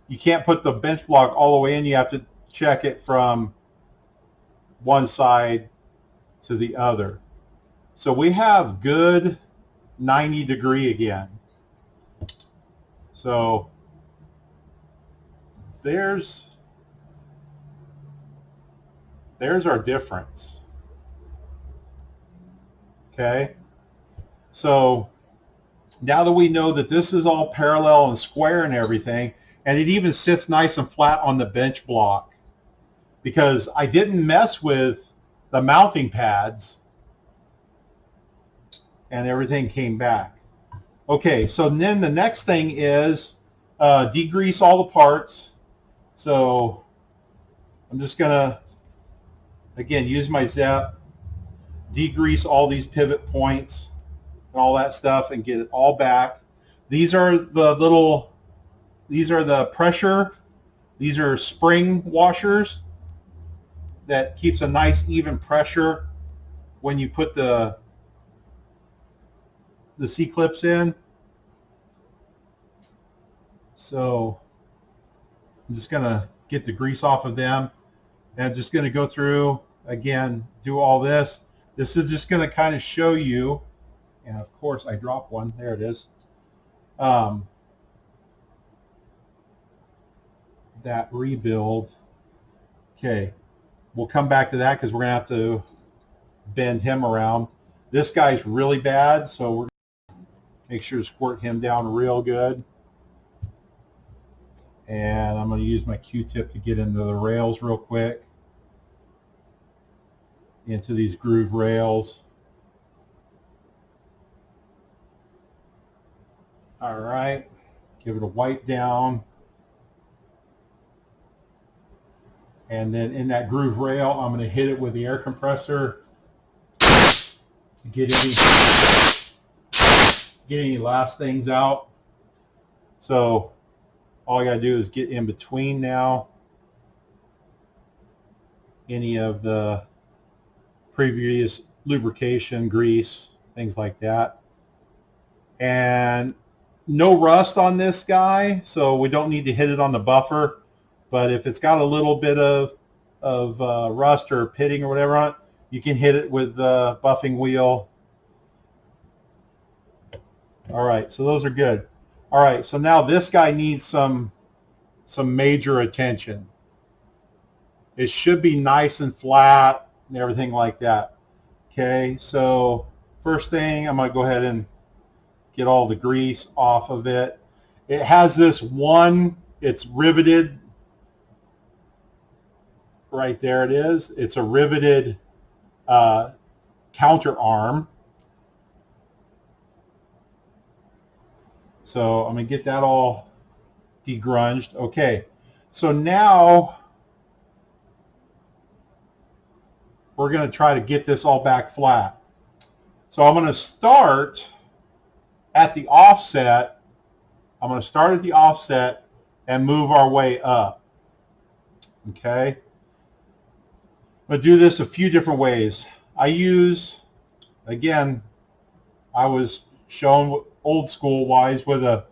you can't put the bench block all the way in. You have to check it from one side to the other. So we have good 90 degree again. So there's our difference. Okay, so now that we know that this is all parallel and square and everything, and it even sits nice and flat on the bench block, because I didn't mess with the mounting pads, and everything came back. Okay, so then the next thing is degrease all the parts. So I'm just gonna, again, use my Zep, degrease all these pivot points and all that stuff and get it all back. These are the pressure, these are spring washers that keeps a nice even pressure when you put the C-clips in. So I'm just gonna get the grease off of them, and I'm just gonna go through again, do all this. This is just gonna kind of show you, and of course I dropped one, there it is. That rebuild. Okay, we'll come back to that because we're gonna have to bend him around. This guy's really bad, so we're gonna make sure to squirt him down real good. And I'm going to use my Q-tip to get into the rails real quick, into these groove rails. All right, give it a wipe down. And then in that groove rail, I'm going to hit it with the air compressor to get any last things out. So all I got to do is get in between now any of the previous lubrication, grease, things like that. And no rust on this guy, so we don't need to hit it on the buffer. But if it's got a little bit of rust or pitting or whatever on it, you can hit it with the buffing wheel. All right, so those are good. All right, so now this guy needs some major attention. It should be nice and flat and everything like that. Okay, so first thing, I'm going to go ahead and get all the grease off of it. It has this one, it's riveted. Right there it is. It's a riveted counter arm. So I'm going to get that all degrunged. Okay, so now we're going to try to get this all back flat. So I'm going to start at the offset. I'm going to start at the offset and move our way up. Okay. I'm going to do this a few different ways. I use, again, I was shown old school wise with a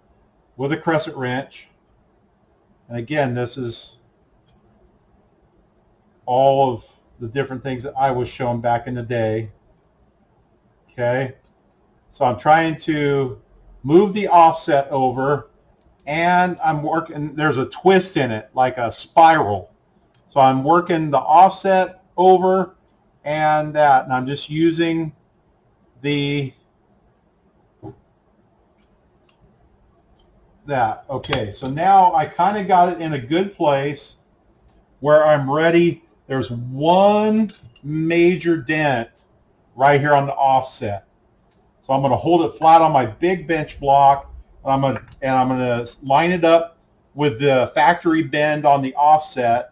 crescent wrench. And again, this is all of the different things that I was shown back in the day. Okay. So I'm trying to move the offset over, and I'm working, there's a twist in it, like a spiral. So I'm working the offset over and that, and I'm just using that. Okay, so now I kind of got it in a good place where I'm ready. There's one major dent right here on the offset. So I'm going to hold it flat on my big bench block, and I'm going to line it up with the factory bend on the offset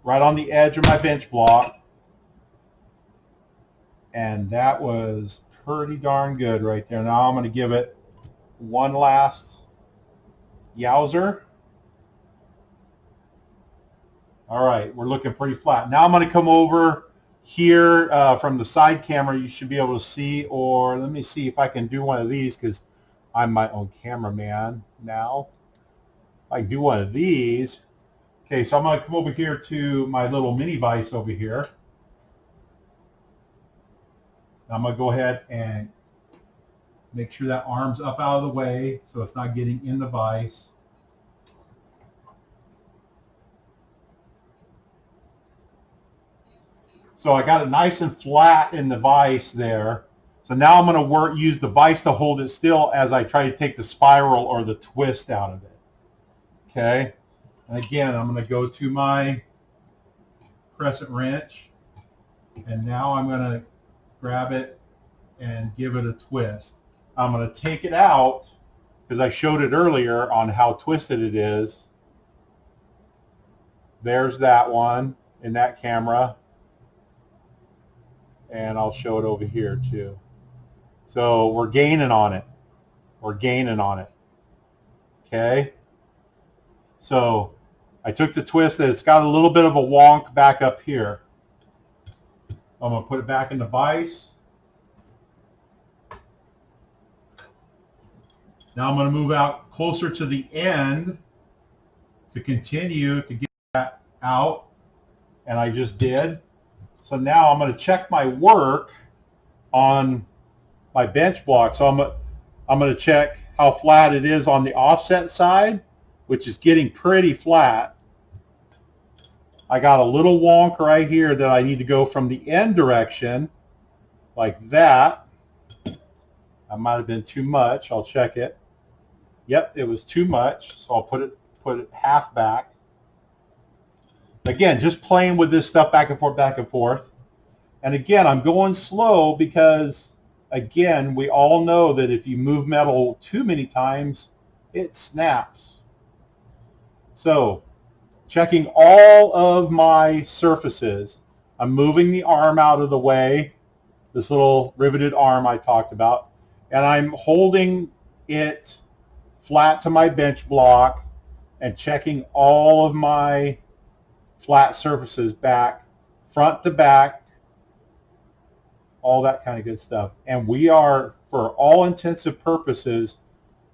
right on the edge of my bench block. And that was pretty darn good right there. Now I'm going to give it one last yowzer. All right, we're looking pretty flat. Now I'm going to come over here from the side camera. You should be able to see, or let me see if I can do one of these, because I'm my own cameraman now. If I do one of these. Okay, so I'm going to come over here to my little mini vise over here. I'm going to go ahead and Make sure that arm's up out of the way so it's not getting in the vise. So I got it nice and flat in the vise there. So now I'm going to use the vise to hold it still as I try to take the spiral or the twist out of it. Okay. And again, I'm going to go to my crescent wrench, and now I'm going to grab it and give it a twist. I'm going to take it out because I showed it earlier on how twisted it is. There's that one in that camera. And I'll show it over here too. So we're gaining on it. We're gaining on it. Okay. So I took the twist, and it's got a little bit of a wonk back up here. I'm going to put it back in the vise. Now I'm going to move out closer to the end to continue to get that out, and I just did. So now I'm going to check my work on my bench block. So I'm going to check how flat it is on the offset side, which is getting pretty flat. I got a little wonk right here that I need to go from the end direction like that. That might have been too much. I'll check it. Yep, it was too much, so I'll put it half back. Again, just playing with this stuff back and forth, back and forth. And again, I'm going slow because, again, we all know that if you move metal too many times, it snaps. So, checking all of my surfaces. I'm moving the arm out of the way, this little riveted arm I talked about, and I'm holding it flat to my bench block and checking all of my flat surfaces back, front to back, all that kind of good stuff. And we are, for all intensive purposes,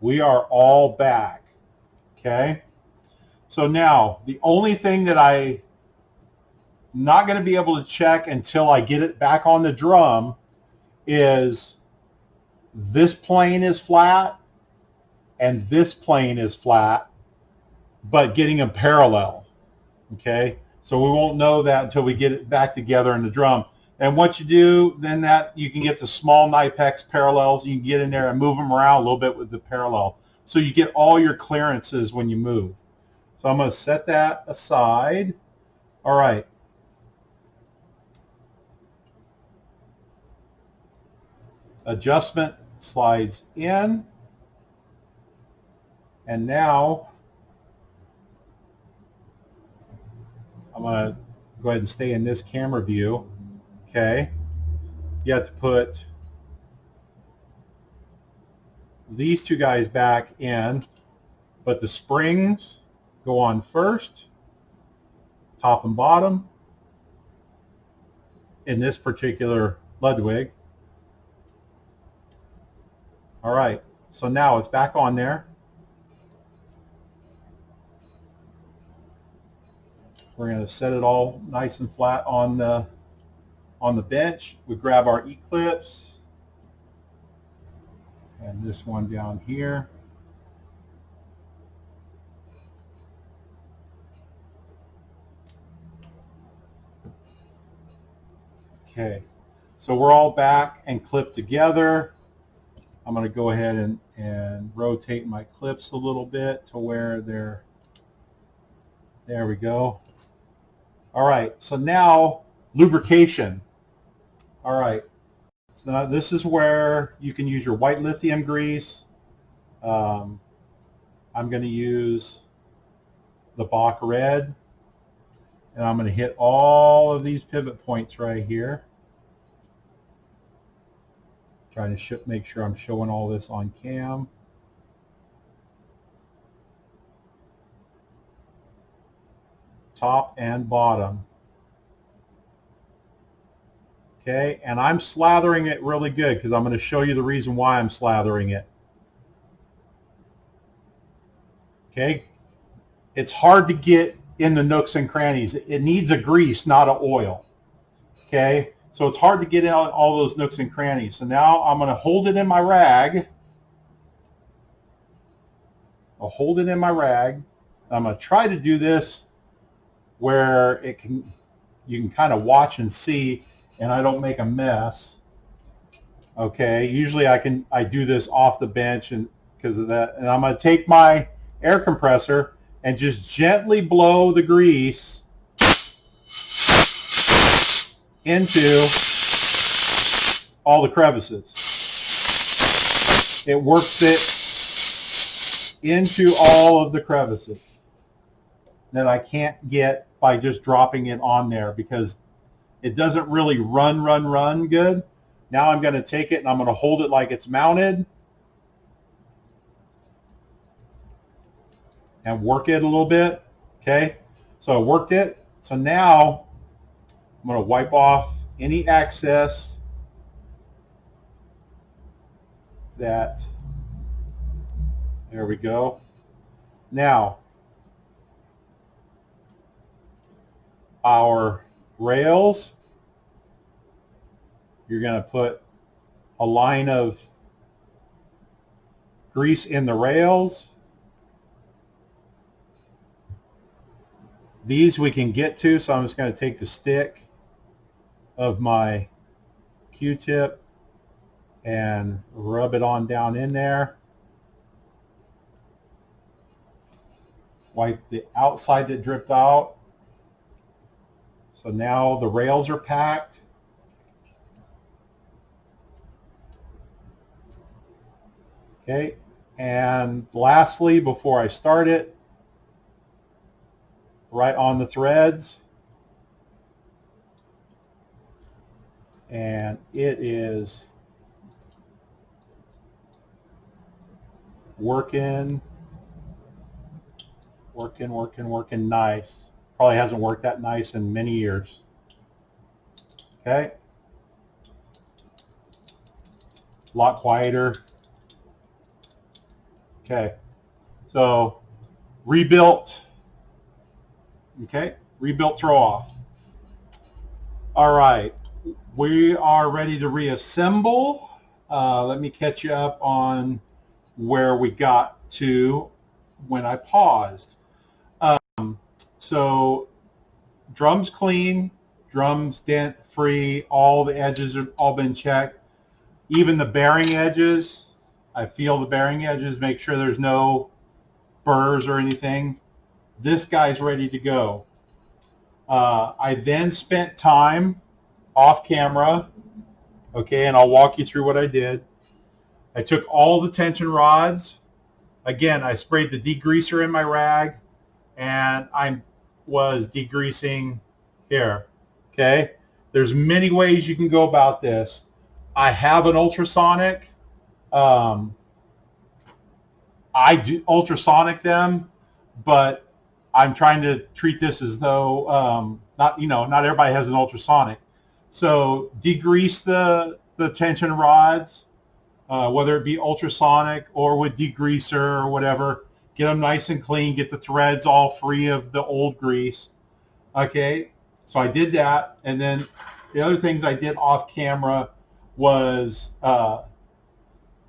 we are all back. Okay? So now, the only thing that I'm not going to be able to check until I get it back on the drum is this plane is flat and this plane is flat, but getting them parallel. Okay, so we won't know that until we get it back together in the drum. And once you do, then that you can get the small Knipex parallels. You can get in there and move them around a little bit with the parallel, so you get all your clearances when you move. So I'm going to set that aside. All right. Adjustment slides in. And now I'm going to go ahead and stay in this camera view. Okay. You have to put these two guys back in, but the springs go on first, top and bottom, in this particular Ludwig. All right. So now it's back on there. We're going to set it all nice and flat on the bench. We grab our E-clips and this one down here. Okay, so we're all back and clipped together. I'm going to go ahead and rotate my clips a little bit to where they're, there we go. All right, so now lubrication. All right, so now this is where you can use your white lithium grease. I'm going to use the Bach Red, and I'm going to hit all of these pivot points right here. Trying to make sure I'm showing all this on cam. Top and bottom. Okay, and I'm slathering it really good because I'm going to show you the reason why I'm slathering it. Okay, it's hard to get in the nooks and crannies. It needs a grease, not an oil. Okay, So it's hard to get out all those nooks and crannies. So now I'm going to hold it in my rag. I'll hold it in my rag. I'm going to try to do this where you can kind of watch and see, and I don't make a mess. Okay, usually I do this off the bench and because of that. And I'm going to take my air compressor and just gently blow the grease into all the crevices. It works it into all of the crevices that I can't get by just dropping it on there because it doesn't really run good. Now I'm going to take it and I'm going to hold it like it's mounted and work it a little bit. Okay, so I worked it. So now I'm going to wipe off any excess that, there we go. Now, our rails, you're going to put a line of grease in the rails. These we can get to, so I'm just going to take the stick of my Q-tip and rub it on down in there. Wipe the outside that dripped out. So now the rails are packed. Okay, and lastly, before I start it, right on the threads, and it is working nice. Probably hasn't worked that nice in many years. Okay, a lot quieter. Okay, so rebuilt. Okay, rebuilt throw off. All right, we are ready to reassemble. Let me catch you up on where we got to when I paused. So drums clean, drums dent free, all the edges have all been checked. Even the bearing edges, I feel the bearing edges, make sure there's no burrs or anything. This guy's ready to go. I then spent time off camera, okay, and I'll walk you through what I did. I took all the tension rods. Again, I sprayed the degreaser in my rag, and I was degreasing here, okay? There's many ways you can go about this. I have an ultrasonic. I do ultrasonic them, but I'm trying to treat this as though not everybody has an ultrasonic. So degrease the tension rods, whether it be ultrasonic or with degreaser or whatever. Get them nice and clean. Get the threads all free of the old grease. Okay, so I did that, and then the other things I did off camera was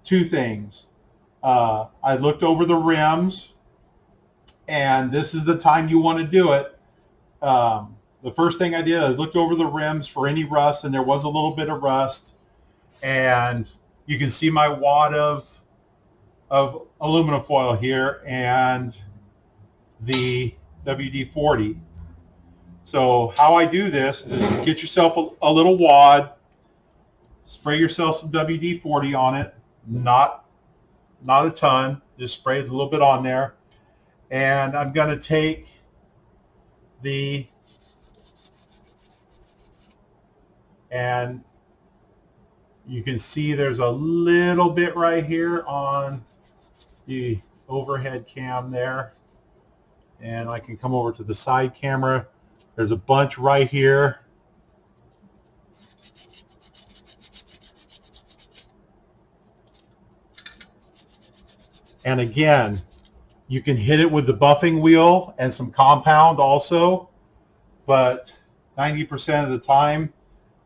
two things. I looked over the rims, and this is the time you want to do it. The first thing I did, I looked over the rims for any rust, and there was a little bit of rust. And you can see my wad of aluminum foil here and the WD-40. So how I do this is get yourself a little wad, spray yourself some WD-40 on it, not a ton, just spray it a little bit on there. And I'm going to take and you can see there's a little bit right here on the overhead cam there. And I can come over to the side camera. There's a bunch right here. And again, you can hit it with the buffing wheel and some compound also, but 90% of the time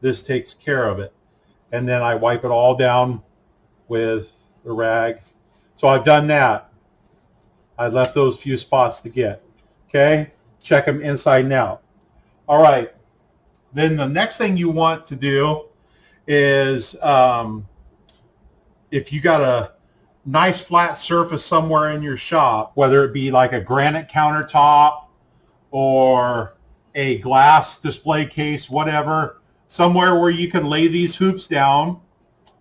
this takes care of it. And then I wipe it all down with the rag. So I've done that. I left those few spots to get. Okay, check them inside and out. All right, then the next thing you want to do is if you got a nice flat surface somewhere in your shop, whether it be like a granite countertop or a glass display case, whatever, somewhere where you can lay these hoops down.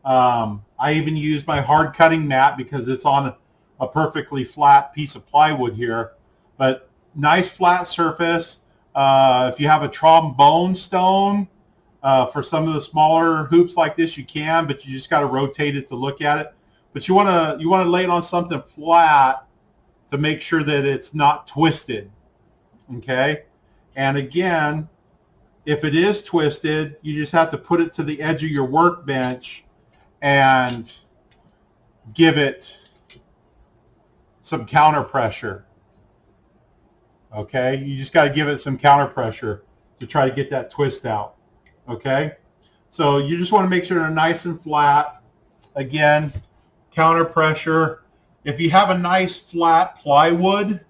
I even use my hard cutting mat because it's on a perfectly flat piece of plywood here. But nice flat surface. If you have a trombone stone, for some of the smaller hoops like this, you can, but you just got to rotate it to look at it. But you want to lay it on something flat to make sure that it's not twisted. Okay, and again, if it is twisted, you just have to put it to the edge of your workbench and give it some counter pressure. Okay, you just got to give it some counter pressure to try to get that twist out. Okay, so you just want to make sure they're nice and flat. Again, counter pressure. If you have a nice flat plywood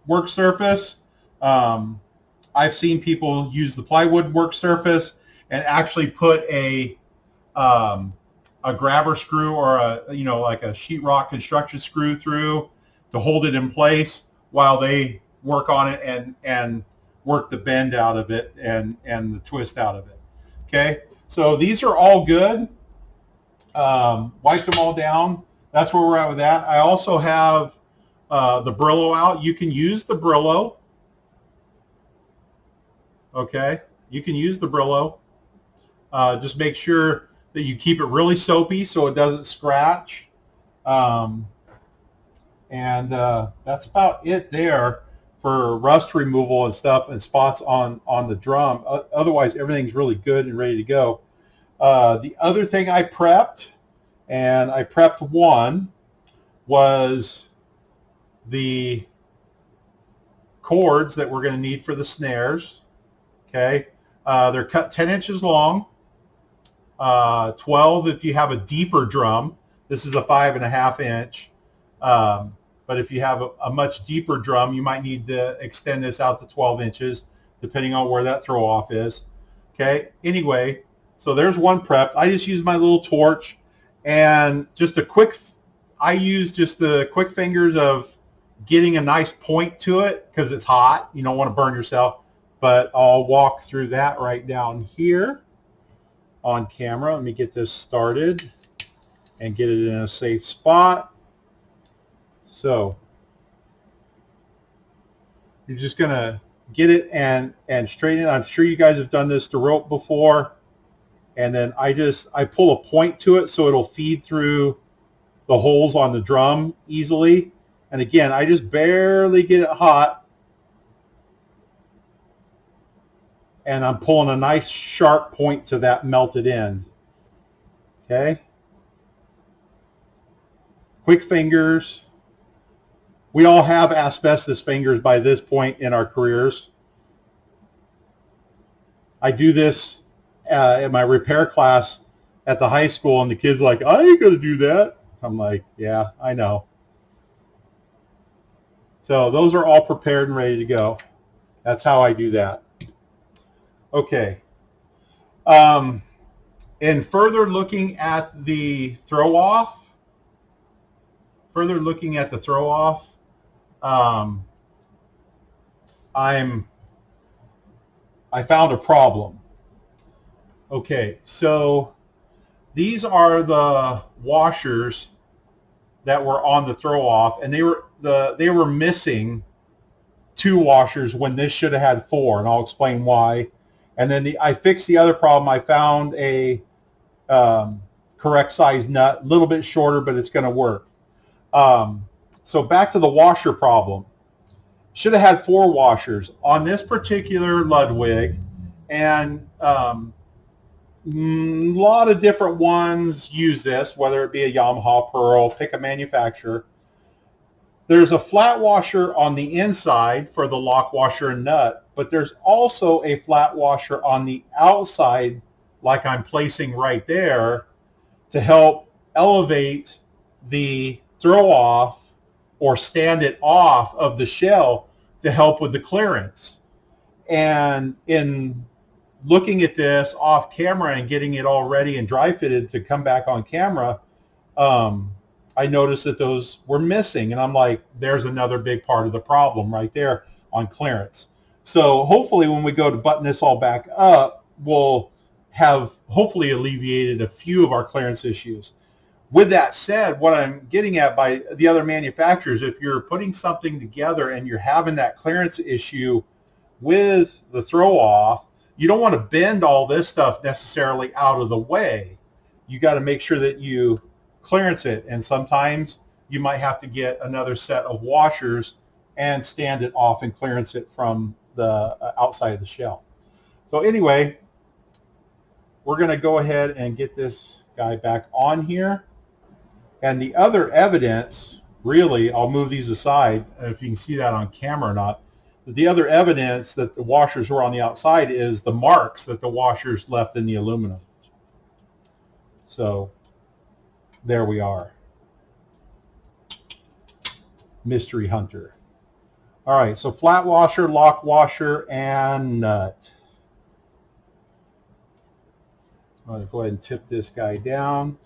work surface, I've seen people use the plywood work surface and actually put a grabber screw or like a sheetrock construction screw through to hold it in place while they work on it and work the bend out of it and the twist out of it. Okay, so these are all good. Wiped them all down. That's where we're at with that. I also have the Brillo out. You can use the Brillo. Okay, you can use the Brillo. Just make sure that you keep it really soapy so it doesn't scratch. And that's about it there for rust removal and stuff and spots on the drum. Otherwise, everything's really good and ready to go. The other thing I prepped, and I prepped one, was the cords that we're going to need for the snares. Okay, they're cut 10 inches long, 12 if you have a deeper drum. This is a 5.5 inch. But if you have a much deeper drum, you might need to extend this out to 12 inches, depending on where that throw off is. Okay, anyway, so there's one prep. I just use my little torch and just I use just the quick fingers of getting a nice point to it because it's hot. You don't want to burn yourself, but I'll walk through that right down here on camera. Let me get this started and get it in a safe spot. So you're just going to get it and straighten it. I'm sure you guys have done this to rope before. And then I pull a point to it so it'll feed through the holes on the drum easily. And again, I just barely get it hot. And I'm pulling a nice sharp point to that melted end. Okay. Quick fingers. We all have asbestos fingers by this point in our careers. I do this in my repair class at the high school, and the kids are like, I ain't going to do that. I'm like, yeah, I know. So those are all prepared and ready to go. That's how I do that. Okay. In further looking at the throw off, I found a problem. Okay, so these are the washers that were on the throw off, and they were missing 2 washers when this should have had 4, and I'll explain why. And then I fixed the other problem. I found a correct size nut, a little bit shorter, but it's going to work. So back to the washer problem. Should have had 4 washers on this particular Ludwig, and a lot of different ones use this, whether it be a Yamaha, Pearl, pick a manufacturer. There's a flat washer on the inside for the lock washer and nut, but there's also a flat washer on the outside, like I'm placing right there, to help elevate the throw off or stand it off of the shell to help with the clearance. And in looking at this off camera and getting it all ready and dry fitted to come back on camera, I noticed that those were missing, and I'm like, there's another big part of the problem right there on clearance. So hopefully when we go to button this all back up, we'll have hopefully alleviated a few of our clearance issues. With that said, what I'm getting at by the other manufacturers, if you're putting something together and you're having that clearance issue with the throw off, you don't want to bend all this stuff necessarily out of the way. You got to make sure that you clearance it, and sometimes you might have to get another set of washers and stand it off and clearance it from the outside of the shell. So anyway, we're going to go ahead and get this guy back on here. And the other evidence, really, I'll move these aside if you can see that on camera or not. But the other evidence that the washers were on the outside is the marks that the washers left in the aluminum. So there we are. Mystery hunter. All right, so flat washer, lock washer, and nut. I'm going to go ahead and tip this guy down.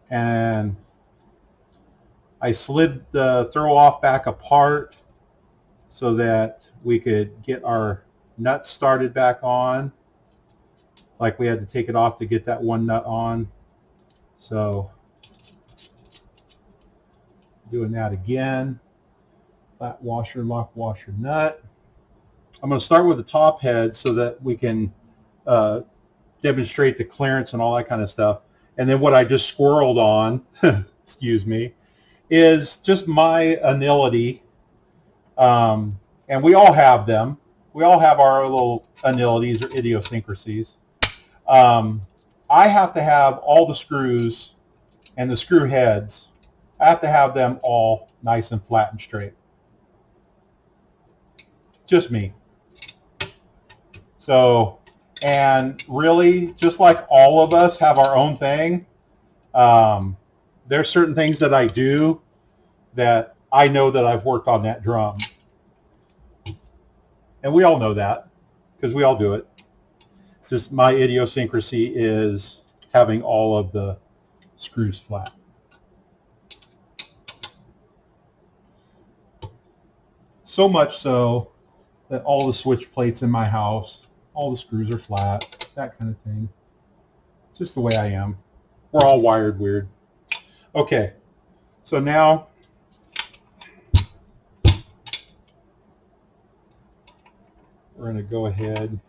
And I slid the throw off back apart so that we could get our nuts started back on. Like we had to take it off to get that one nut on. So doing that again. Flat washer, lock washer, nut. I'm going to start with the top head so that we can demonstrate the clearance and all that kind of stuff. And then what I just squirreled on, excuse me, is just my anility. And we all have them. We all have our little anilities or idiosyncrasies. I have to have all the screws and the screw heads. I have to have them all nice and flat and straight. Just me. So, and really, just like all of us have our own thing, there's certain things that I do that I know that I've worked on that drum. And we all know that because we all do it. Just my idiosyncrasy is having all of the screws flat. So much so that all the switch plates in my house, all the screws are flat, that kind of thing. It's just the way I am. We're all wired weird. Okay, so now we're going to go ahead,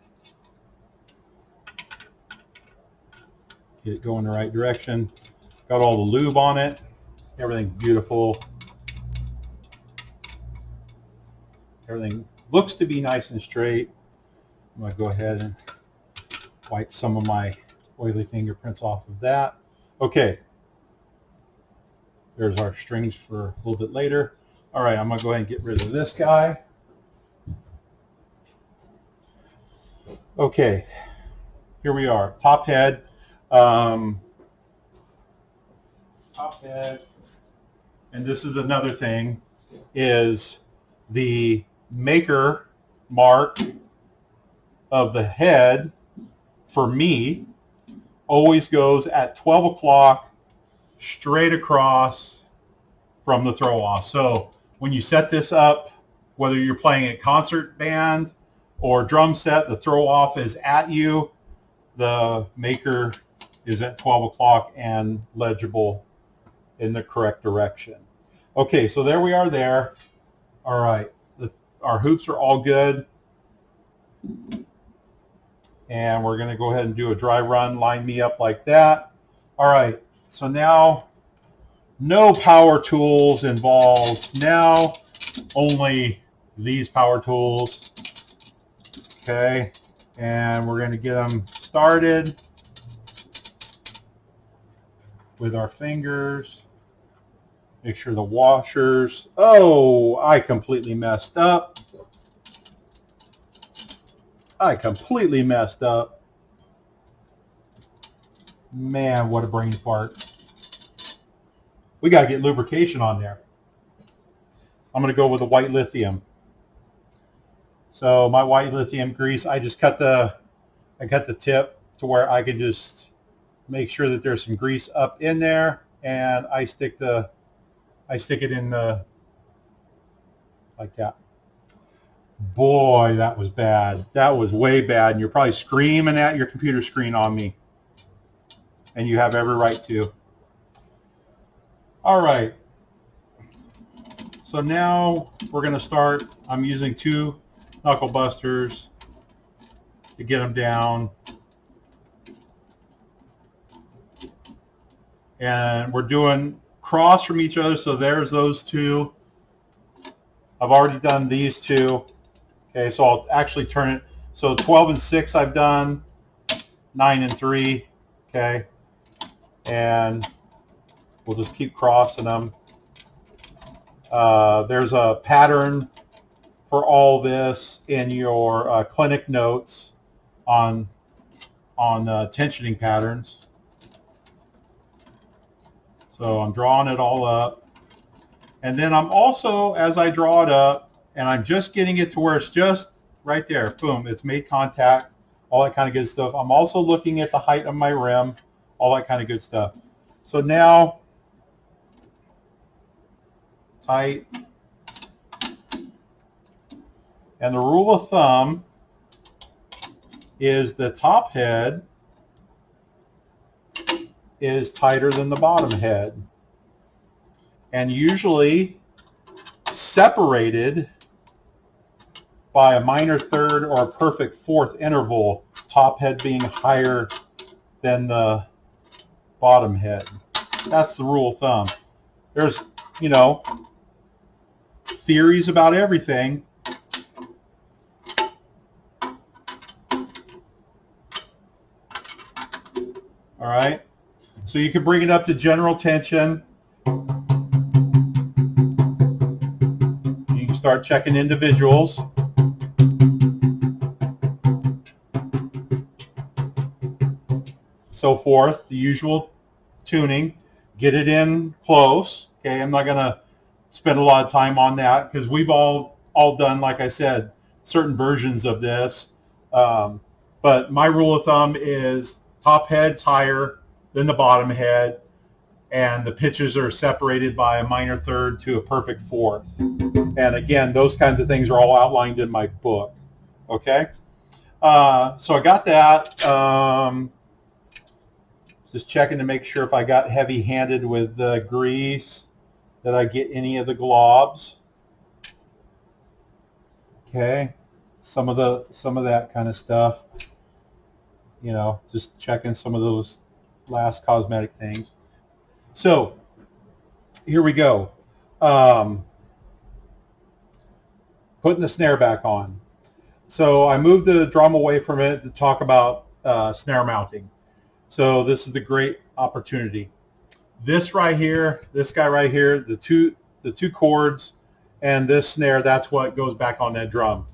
get it going the right direction. Got all the lube on it. Everything beautiful. Everything looks to be nice and straight. I'm going to go ahead and wipe some of my oily fingerprints off of that. Okay. There's our strings for a little bit later. All right, I'm going to go ahead and get rid of this guy. Okay, here we are. Top head. Top head. And this is another thing, is the maker mark of the head for me always goes at 12 o'clock straight across from the throw off. So when you set this up, whether you're playing a concert band or drum set, the throw off is at you, the maker is at 12 o'clock and legible in the correct direction. Okay, so there we are there. All right, our hoops are all good. And we're going to go ahead and do a dry run, line me up like that. All right, so now no power tools involved. Now only these power tools. Okay, and we're going to get them started. with our fingers. Make sure the washers, oh, I completely messed up. I completely messed up. Man, what a brain fart. We got to get lubrication on there. I'm going to go with the white lithium. So my white lithium grease, I just cut the tip to where I can just make sure that there's some grease up in there, and I stick it in the, like that. Boy, that was bad. That was way bad, and you're probably screaming at your computer screen on me, and you have every right to. All right. So now we're going to start. I'm using 2 knuckle busters to get them down. And we're doing cross from each other. So there's those 2. I've already done these 2. Okay, so I'll actually turn it. So 12 and 6 I've done, 9 and 3, okay? And we'll just keep crossing them. There's a pattern for all this in your clinic notes on tensioning patterns. So I'm drawing it all up. And then I'm also, as I draw it up, and I'm just getting it to where it's just right there. Boom, it's made contact, all that kind of good stuff. I'm also looking at the height of my rim, all that kind of good stuff. So now, tight. And the rule of thumb is the top head is tighter than the bottom head. And usually separated by a minor third or a perfect fourth interval, top head being higher than the bottom head. That's the rule of thumb. There's, you know, theories about everything. All right. So you can bring it up to general tension. You can start checking individuals. So forth, the usual tuning. Get it in close. Okay, I'm not going to spend a lot of time on that because we've all done, like I said, certain versions of this. But my rule of thumb is top head's higher than the bottom head, and the pitches are separated by a minor third to a perfect fourth. And again, those kinds of things are all outlined in my book. Okay, so I got that. Just checking to make sure if I got heavy-handed with the grease that I get any of the globs. Okay, some of that kind of stuff. You know, just checking some of those last cosmetic things. So here we go. Putting the snare back on. So I moved the drum away from it to talk about snare mounting. So this is the great opportunity. This right here, this guy right here, the two cords and this snare, that's what goes back on that drum.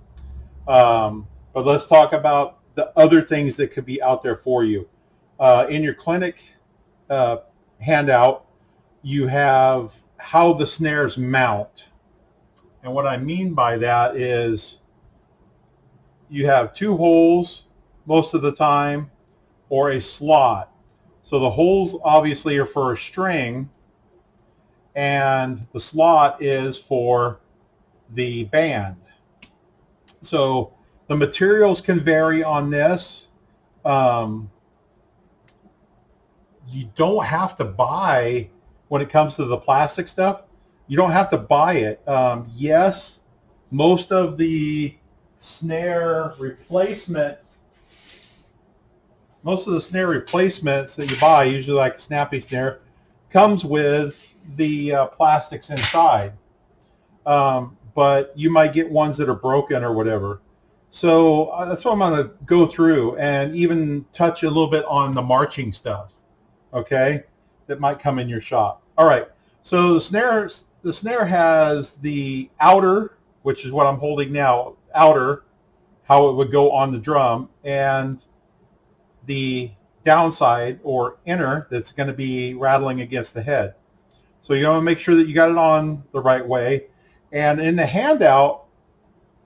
But let's talk about the other things that could be out there for you. In your clinic handout, you have how the snares mount. And what I mean by that is you have 2 holes most of the time, or a slot. So the holes obviously are for a string, and the slot is for the band. So the materials can vary on this. You don't have to buy, when it comes to the plastic stuff, you don't have to buy it. Yes, most of the snare replacements that you buy, usually like a snappy snare, comes with the plastics inside. But you might get ones that are broken or whatever. So that's what I'm going to go through and even touch a little bit on the marching stuff. Okay? that might come in your shop. All right, so the snare has the outer, which is what I'm holding now, outer, how it would go on the drum, and the downside or inner that's going to be rattling against the head. So you want to make sure that you got it on the right way. And in the handout,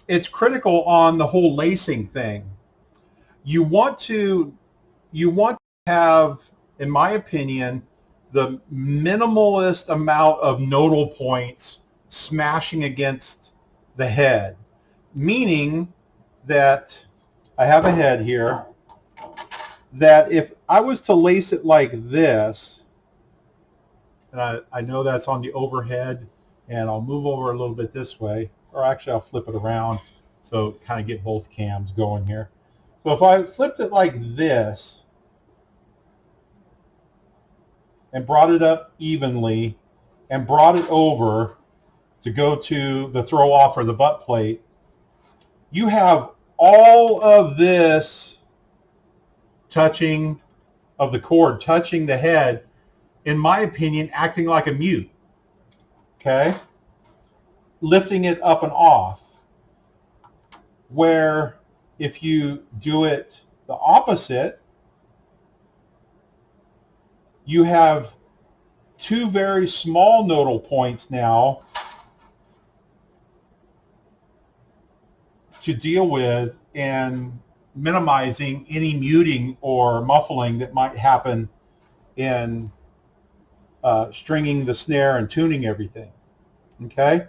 it's critical on the whole lacing thing. You want to have, in my opinion, the minimalist amount of nodal points smashing against the head, meaning that I have a head here, that if I was to lace it like this, and I know that's on the overhead, and I'll move over a little bit this way, or actually I'll flip it around so kind of get both cams going here. So if I flipped it like this and brought it up evenly and brought it over to go to the throw off or the butt plate, you have all of this touching of the cord, touching the head, in my opinion, acting like a mute, okay? Lifting it up and off. Where if you do it the opposite, you have two very small nodal points now to deal with and minimizing any muting or muffling that might happen in stringing the snare and tuning everything. Okay,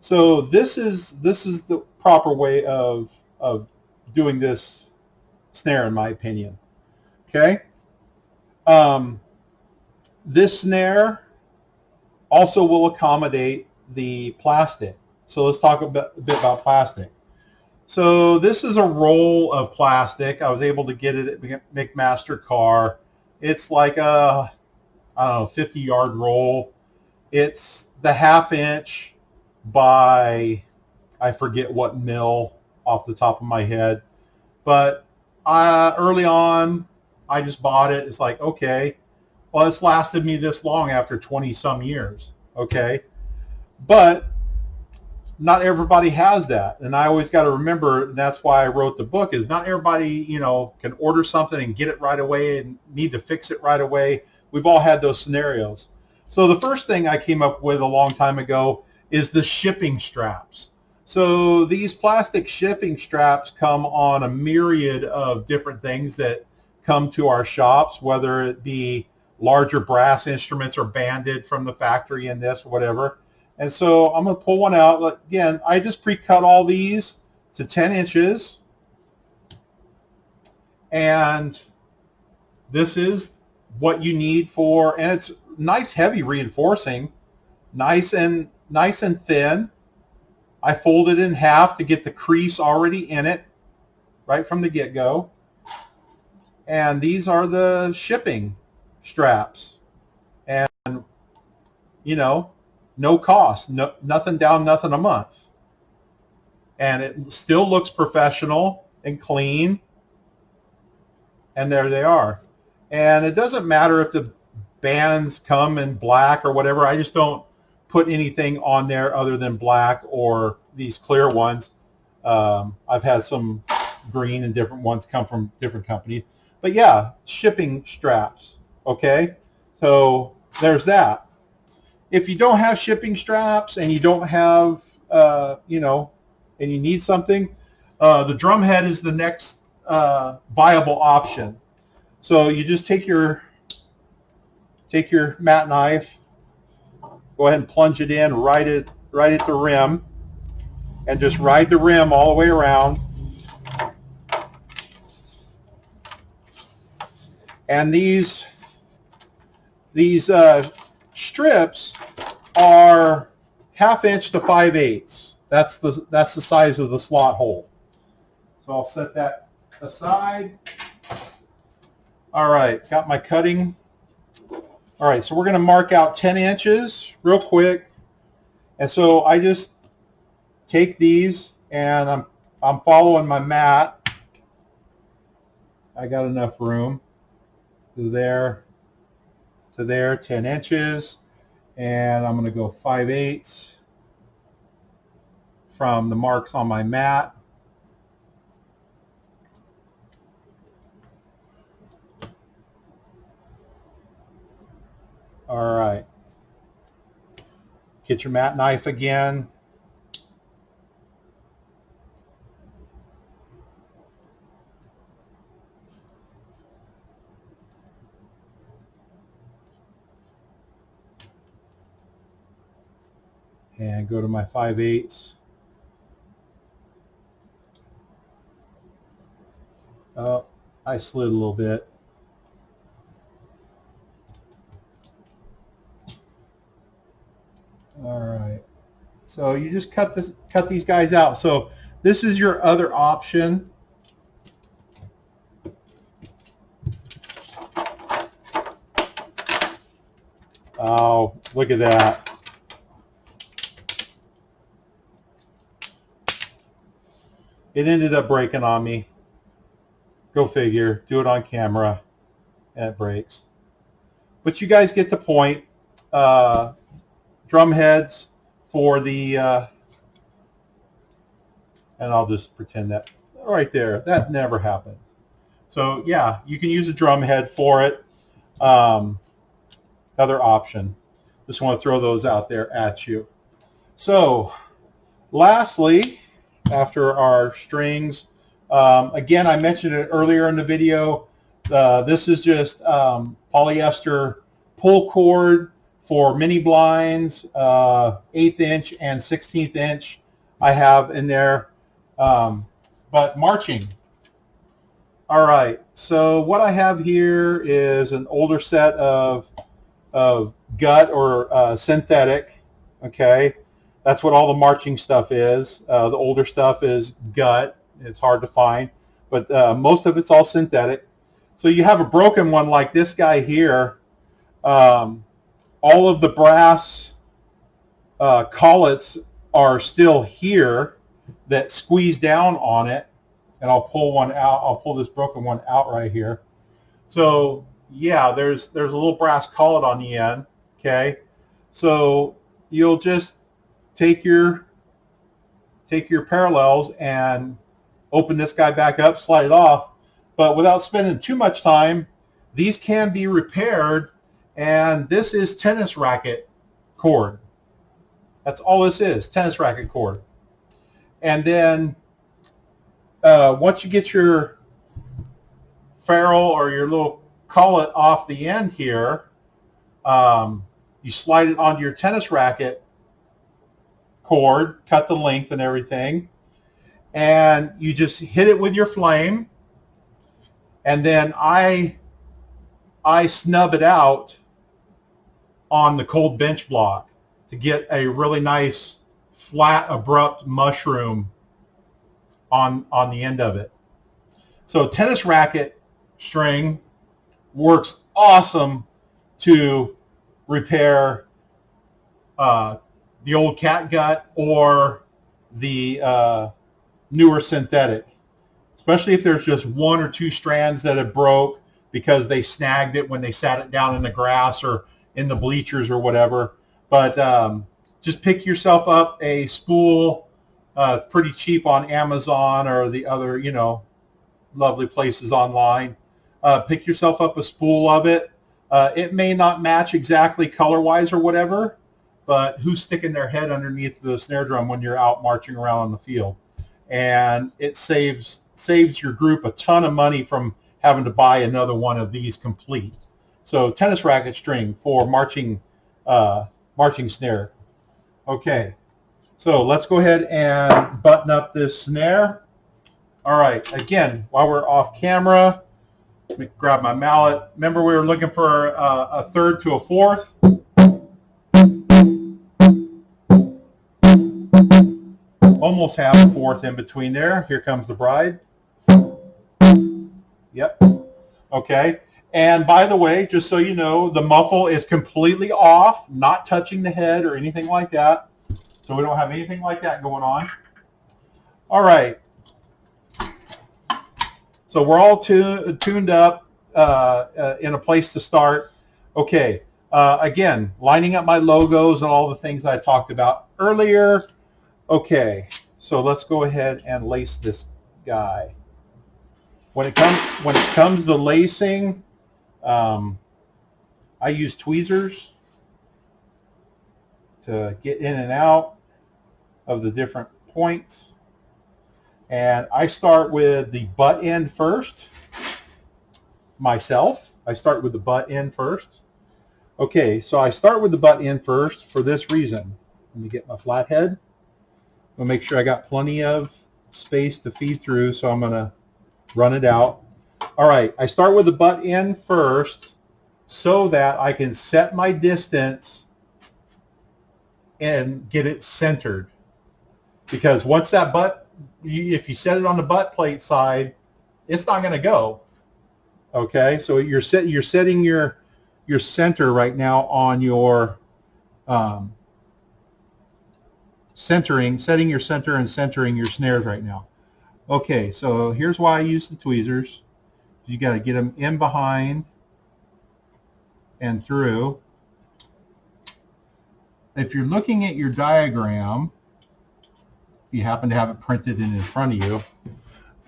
so this is the proper way of doing this snare, in my opinion. Okay, this snare also will accommodate the plastic. So let's talk a bit about plastic. So this is a roll of plastic. I was able to get it at McMaster Car. It's like a, I don't know, 50-yard roll. It's the 1/2 inch by, I forget what mil off the top of my head. But early on, I just bought it. It's like, okay, well, it's lasted me this long after 20-some years. Okay, but not everybody has that, and I always got to remember, and that's why I wrote the book, is not everybody, you know, can order something and get it right away and need to fix it right away. We've all had those scenarios. So the first thing I came up with a long time ago is the shipping straps. So these plastic shipping straps come on a myriad of different things that come to our shops, whether it be larger brass instruments or banded from the factory in this or whatever. And so I'm going to pull one out. Again, I just pre-cut all these to 10 inches. And this is what you need for, and it's nice heavy reinforcing, nice and thin. I fold it in half to get the crease already in it right from the get-go. And these are the shipping straps. And, you know, no cost, nothing down, nothing a month. And it still looks professional and clean. And there they are. And it doesn't matter if the bands come in black or whatever. I just don't put anything on there other than black or these clear ones. I've had some green and different ones come from different companies. But yeah, shipping straps. Okay, so there's that. If you don't have shipping straps and you don't have, you know, and you need something, the drum head is the next viable option. So you just take your mat knife, go ahead and plunge it in right at the rim, and just ride the rim all the way around. And these strips are 1/2 inch to 5/8. That's the size of the slot hole. So I'll set that aside. All right, got my cutting. All right, so we're going to mark out 10 inches real quick. And so I just take these and I'm following my mat. I got enough room there to there, 10 inches. And I'm going to go 5/8 from the marks on my mat. All right. Get your mat knife again. And go to my 5/8. Oh, I slid a little bit. All right. So you just cut these guys out. So this is your other option. Oh, look at that. It ended up breaking on me. Go figure. Do it on camera. And it breaks. But you guys get the point. Drum heads for the, and I'll just pretend that right there, that never happened. So yeah, you can use a drum head for it. Other option. Just want to throw those out there at you. So lastly, after our strings, again, I mentioned it earlier in the video, this is just polyester pull cord for mini blinds, 1/8 inch and 1/16 inch I have in there, but marching. All right, so what I have here is an older set of gut or synthetic, okay? That's what all the marching stuff is. The older stuff is gut. It's hard to find, but most of it's all synthetic. So you have a broken one like this guy here. All of the brass collets are still here that squeeze down on it, and I'll pull one out. I'll pull this broken one out right here. So yeah, there's a little brass collet on the end. Okay, so you'll just take your parallels and open this guy back up, slide it off, but without spending too much time, these can be repaired. And this is tennis racket cord. That's all this is, tennis racket cord. And then once you get your ferrule or your little collet off the end here, you slide it onto your tennis racket cord, cut the length and everything, and you just hit it with your flame. And then I snub it out on the cold bench block to get a really nice flat abrupt mushroom on the end of it. So tennis racket string works awesome to repair the old cat gut or the newer synthetic, especially if there's just one or two strands that have broke because they snagged it when they sat it down in the grass or in the bleachers or whatever. But just pick yourself up a spool, pretty cheap on Amazon or the other, you know, lovely places online. Pick yourself up a spool of it. It may not match exactly color-wise or whatever, but who's sticking their head underneath the snare drum when you're out marching around on the field? And it saves your group a ton of money from having to buy another one of these complete. So tennis racket string for marching snare. Okay, so let's go ahead and button up this snare. All right, again, while we're off camera, let me grab my mallet. Remember we were looking for a third to a fourth. Almost half a fourth in between there. Here comes the bride. Yep. Okay. And by the way, just so you know, the muffle is completely off, not touching the head or anything like that. So we don't have anything like that going on. All right. So we're all tuned up in a place to start. Okay. Again, lining up my logos and all the things I talked about earlier. Okay, so let's go ahead and lace this guy. When it comes to lacing, I use tweezers to get in and out of the different points. And I start with the butt end first. Myself, I start with the butt end first. Okay, so I start with the butt end first for this reason. Let me get my flathead. I'll make sure I got plenty of space to feed through, so I'm going to run it out. All right, I start with the butt end first so that I can set my distance and get it centered. Because once that butt, if you set it on the butt plate side, it's not going to go. Okay, so you're setting your center right now on your setting your center and centering your snares right now. Okay, so here's why I use the tweezers. You got to get them in behind and through. If you're looking at your diagram, if you happen to have it printed in front of you,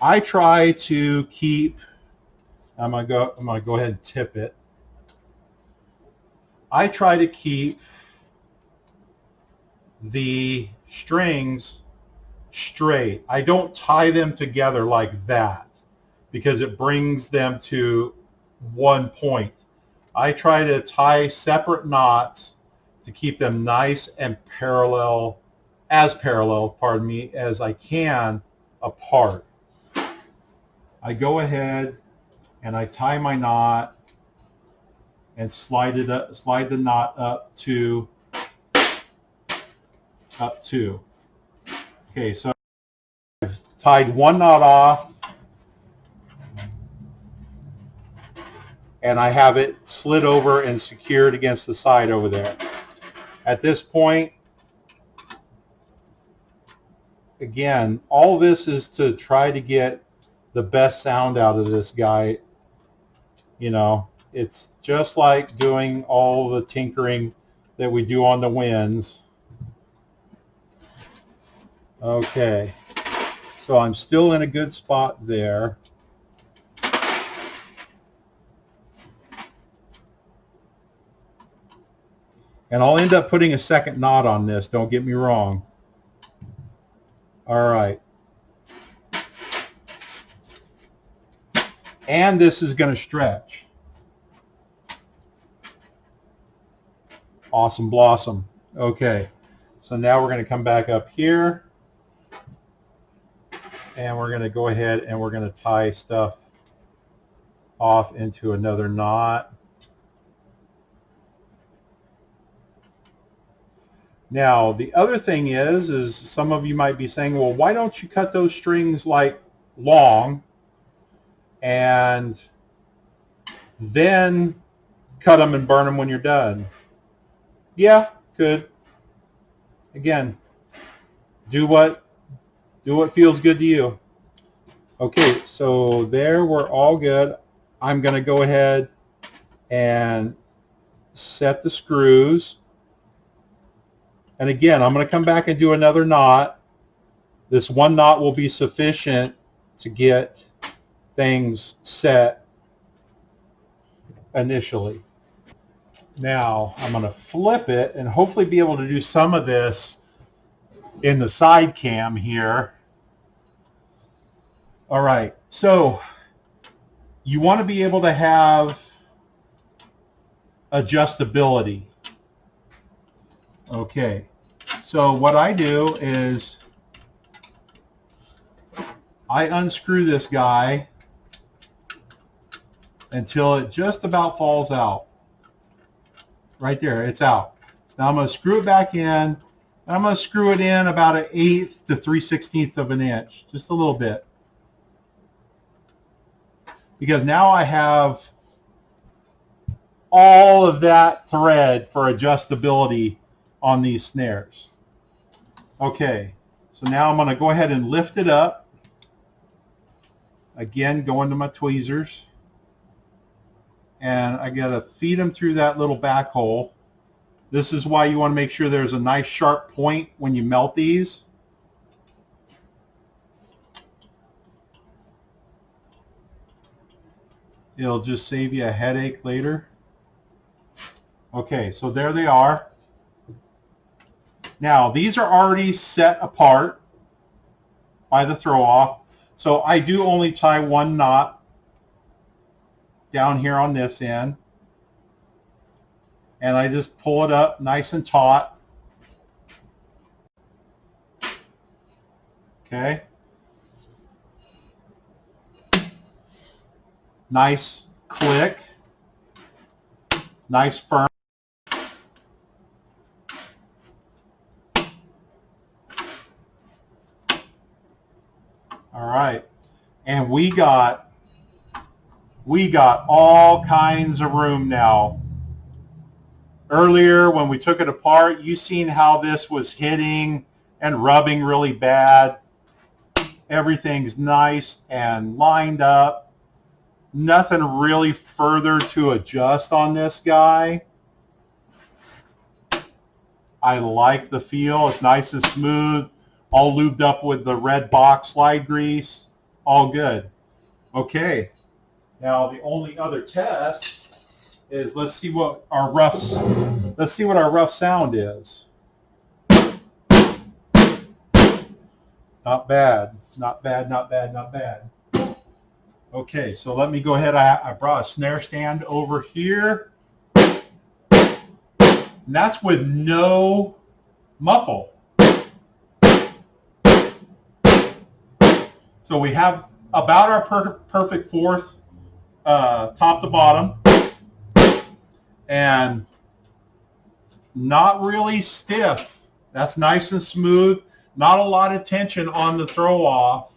I try to keep, I'm gonna go ahead and tip it. I try to keep the strings straight. I don't tie them together like that because it brings them to one point. I try to tie separate knots to keep them nice and parallel, pardon me, as I can apart. I go ahead and I tie my knot and slide the knot up to. Okay, so I've tied one knot off and I have it slid over and secured against the side over there. At this point, again, all this is to try to get the best sound out of this guy. You know, it's just like doing all the tinkering that we do on the winds. Okay, so I'm still in a good spot there. And I'll end up putting a second knot on this, don't get me wrong. All right. And this is going to stretch. Awesome blossom. Okay, so now we're going to come back up here. And we're going to go ahead and we're going to tie stuff off into another knot. Now, the other thing is some of you might be saying, well, why don't you cut those strings like long and then cut them and burn them when you're done? Yeah, could. Again, do what feels good to you. Okay, so there we're all good. I'm going to go ahead and set the screws. And again, I'm going to come back and do another knot. This one knot will be sufficient to get things set initially. Now I'm going to flip it and hopefully be able to do some of this in the side cam here. All right, so you want to be able to have adjustability. Okay, so what I do is I unscrew this guy until it just about falls out. Right there, it's out. So now I'm going to screw it back in, and I'm going to screw it in about 1/8 to 3/16 of an inch, just a little bit. Because now I have all of that thread for adjustability on these snares. Okay, so now I'm going to go ahead and lift it up. Again, go into my tweezers. and I got to feed them through that little back hole. This is why you want to make sure there's a nice sharp point when you melt these. It'll just save you a headache later. Okay, so there they are. Now, these are already set apart by the throw off. So I do only tie one knot down here on this end. And I just pull it up nice and taut. Okay. Nice click. Nice firm. All right. And we got all kinds of room now. Earlier when we took it apart, you seen how this was hitting and rubbing really bad. Everything's nice and lined up. Nothing really further to adjust on this guy. I like the feel. It's nice and smooth. All lubed up with the red box slide grease. All good. Okay. Now the only other test is let's see what our rough sound is. Not bad. Not bad, not bad, not bad. Okay, so let me go ahead. I brought a snare stand over here. And that's with no muffle. So we have about our perfect fourth top to bottom. And not really stiff. That's nice and smooth. Not a lot of tension on the throw off.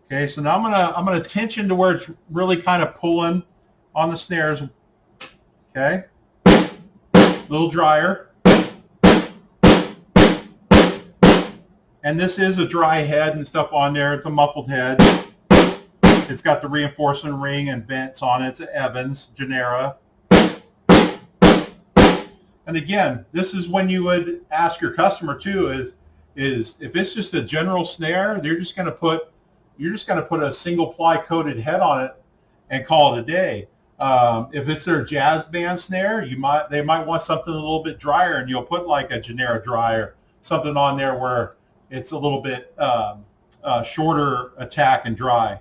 Okay, so now I'm gonna tension to where it's really kind of pulling on the snares. Okay, a little drier. And this is a dry head and stuff on there. It's a muffled head. It's got the reinforcement ring and vents on it. It's an Evans Genera. And again, this is when you would ask your customer too, is if it's just a general snare, you're just gonna put a single ply coated head on it and call it a day. If it's their jazz band snare, they might want something a little bit drier, and you'll put like a Genera dryer, something on there where it's a little bit shorter attack and dry.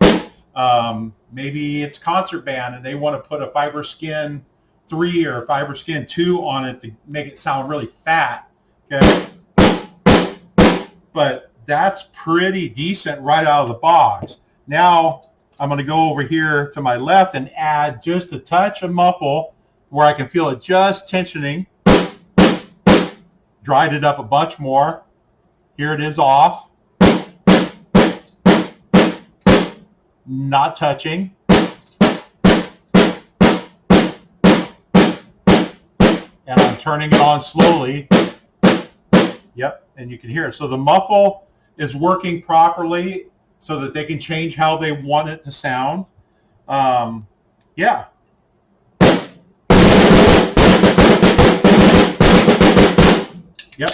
Maybe it's concert band and they want to put a Fiber Skin 3 or Fiber Skin 2 on it to make it sound really fat. Okay, but that's pretty decent right out of the box. Now I'm going to go over here to my left and add just a touch of muffle where I can feel it just tensioning. Dried it up a bunch more. Here it is off. Not touching. And I'm turning it on slowly. Yep, and you can hear it. So the muffle is working properly so that they can change how they want it to sound. Yeah. Yep.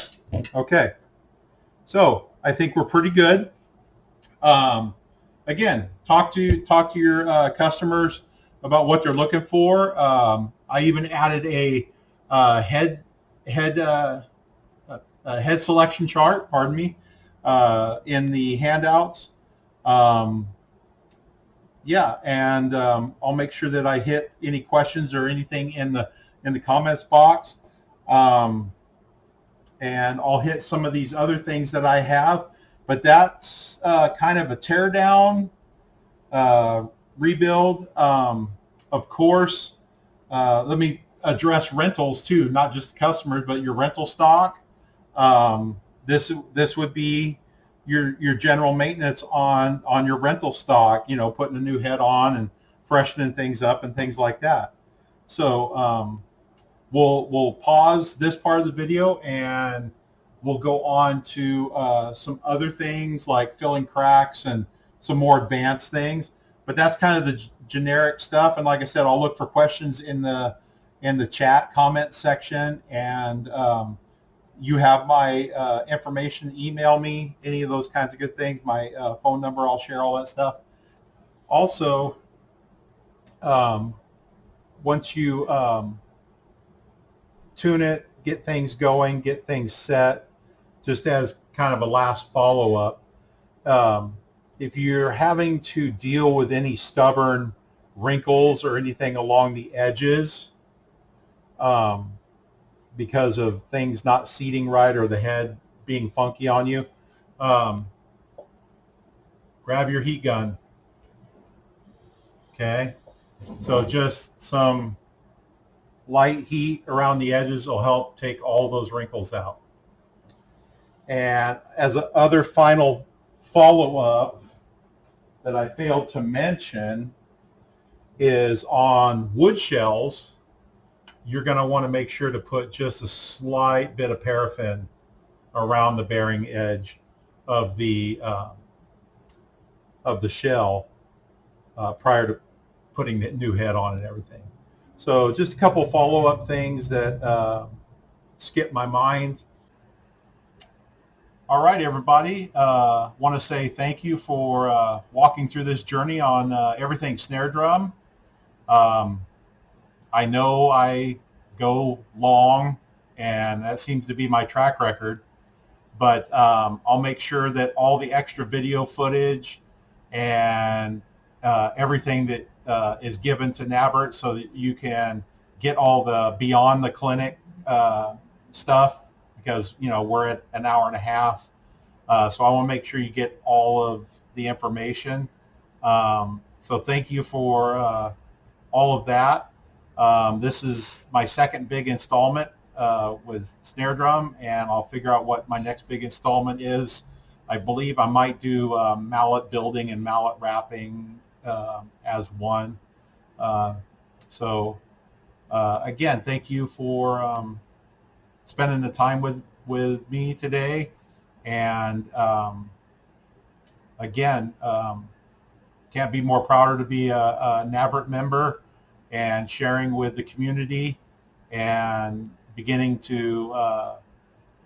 Okay. So I think we're pretty good. Again, talk to your customers about what they're looking for. I even added a head selection chart. Pardon me. In the handouts. Yeah, and I'll make sure that I hit any questions or anything in the comments box. And I'll hit some of these other things that I have, but that's kind of a teardown rebuild. Of course, let me address rentals too, not just customers, but your rental stock. This would be your general maintenance on your rental stock, you know, putting a new head on and freshening things up and things like that. So we'll pause this part of the video and we'll go on to some other things like filling cracks and some more advanced things. But that's kind of generic stuff. And like I said, I'll look for questions in the chat comment section. And you have my information. Email me any of those kinds of good things. My phone number. I'll share all that stuff. Also, once you tune it, get things going, get things set, just as kind of a last follow-up, if you're having to deal with any stubborn wrinkles or anything along the edges because of things not seating right or the head being funky on you, grab your heat gun. Okay, so just some light heat around the edges will help take all those wrinkles out. And as a other final follow-up that I failed to mention is on wood shells, you're going to want to make sure to put just a slight bit of paraffin around the bearing edge of the shell prior to putting the new head on and everything. So just a couple follow-up things that skipped my mind. All right, everybody. Want to say thank you for walking through this journey on everything snare drum. I know I go long, and that seems to be my track record, but I'll make sure that all the extra video footage and everything that is given to NAPBIRT so that you can get all the beyond the clinic stuff, because we're at an hour and a half, so I want to make sure you get all of the information. So thank you for all of that. This is my second big installment with snare drum, and I'll figure out what my next big installment is. I believe I might do mallet building and mallet wrapping as one. Again, thank you for spending the time with me today. And again, can't be more prouder to be a NAPBIRT member and sharing with the community and beginning to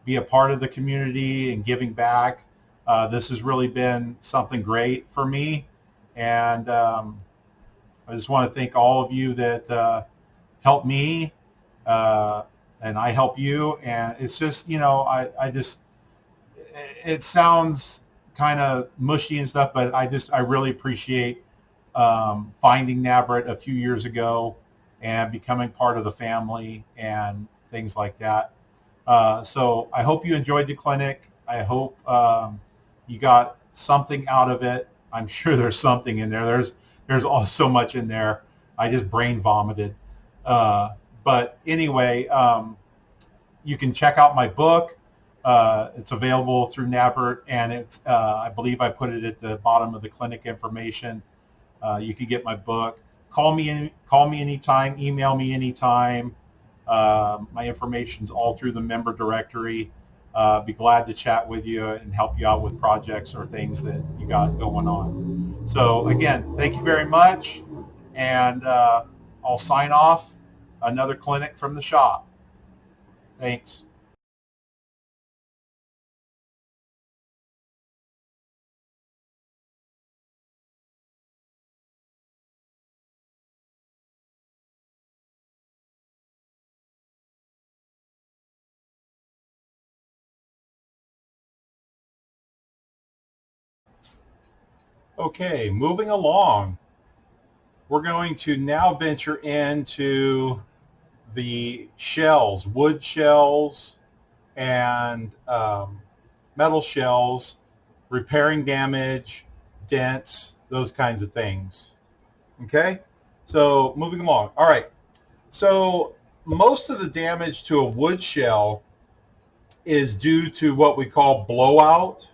be a part of the community and giving back. This has really been something great for me. And I just want to thank all of you that help me, and I help you. And it's just, it sounds kind of mushy and stuff, but I really appreciate finding NAPBIRT a few years ago and becoming part of the family and things like that. So I hope you enjoyed the clinic. I hope you got something out of it. I'm sure there's something in there. There's all so much in there. I just brain vomited. But anyway, you can check out my book. It's available through NAPBIRT, and it's I believe I put it at the bottom of the clinic information. You can get my book. Call me anytime. Email me anytime. My information's all through the member directory. Be glad to chat with you and help you out with projects or things that you got going on. So again, thank you very much, and I'll sign off. Another clinic from the shop. Thanks. Okay, moving along. We're going to now venture into the shells, wood shells and metal shells, repairing damage, dents, those kinds of things. Okay, so moving along. All right, so most of the damage to a wood shell is due to what we call blowout.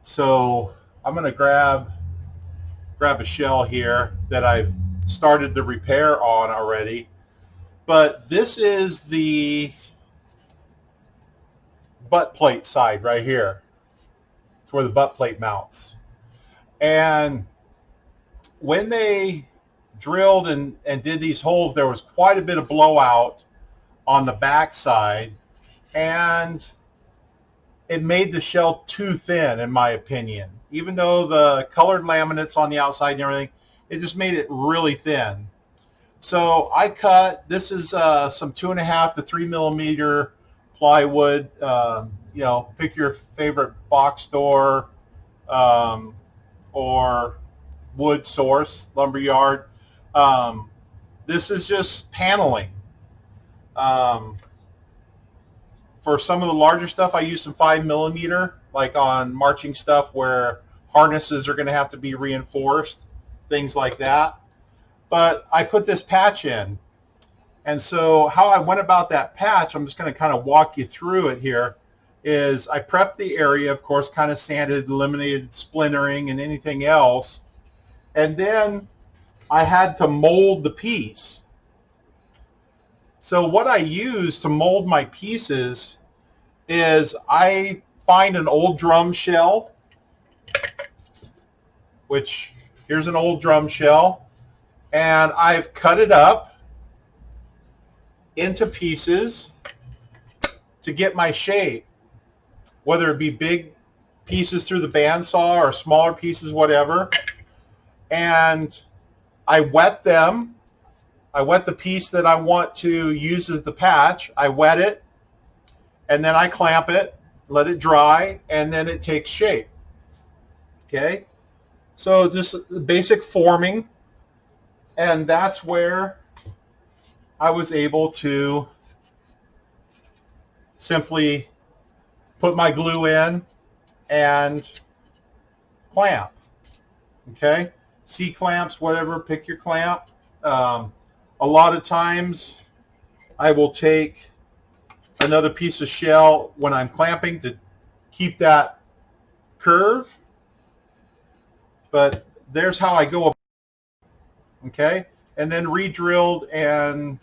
So I'm going to grab a shell here that I've started the repair on already. But this is the butt plate side right here. It's where the butt plate mounts. And when they drilled and did these holes, there was quite a bit of blowout on the back side, and it made the shell too thin, in my opinion. Even though the colored laminate's on the outside and everything, it just made it really thin. So I cut, this is some 2.5 to 3 millimeter plywood. You know, pick your favorite box store or wood source, lumberyard. This is just paneling. For some of the larger stuff, I use some 5 millimeter, like on marching stuff where harnesses are going to have to be reinforced, things like that. But I put this patch in. And so how I went about that patch, I'm just going to kind of walk you through it here, is I prepped the area, of course, kind of sanded, eliminated splintering and anything else. And then I had to mold the piece. So what I use to mold my pieces is I find an old drum shell, which here's an old drum shell, and I've cut it up into pieces to get my shape, whether it be big pieces through the bandsaw or smaller pieces, whatever. And I wet them. I wet the piece that I want to use as the patch. I wet it, and then I clamp it, let it dry, and then it takes shape. Okay? So just the basic forming, and that's where I was able to simply put my glue in and clamp. Okay? C-clamps, whatever, pick your clamp. A lot of times I will take another piece of shell when I'm clamping to keep that curve. But there's how I go. Okay? And then re-drilled and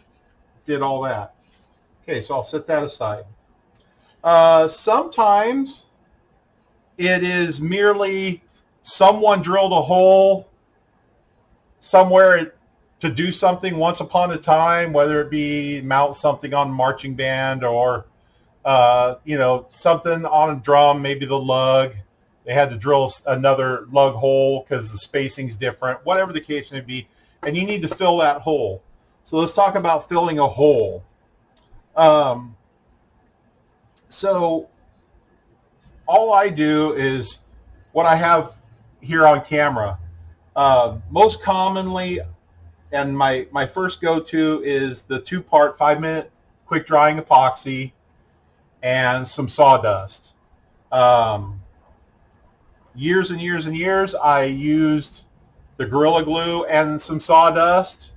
did all that. Okay, so I'll set that aside. Sometimes it is merely someone drilled a hole somewhere to do something once upon a time, whether it be mount something on marching band or you know, something on a drum, maybe the lug. They had to drill another lug hole because the spacing's different, whatever the case may be, and you need to fill that hole. So let's talk about filling a hole. So all I do is what I have here on camera. Most commonly, and my first go-to is the 2-part 5-minute quick drying epoxy and some sawdust. Years and years and years I used the Gorilla Glue and some sawdust,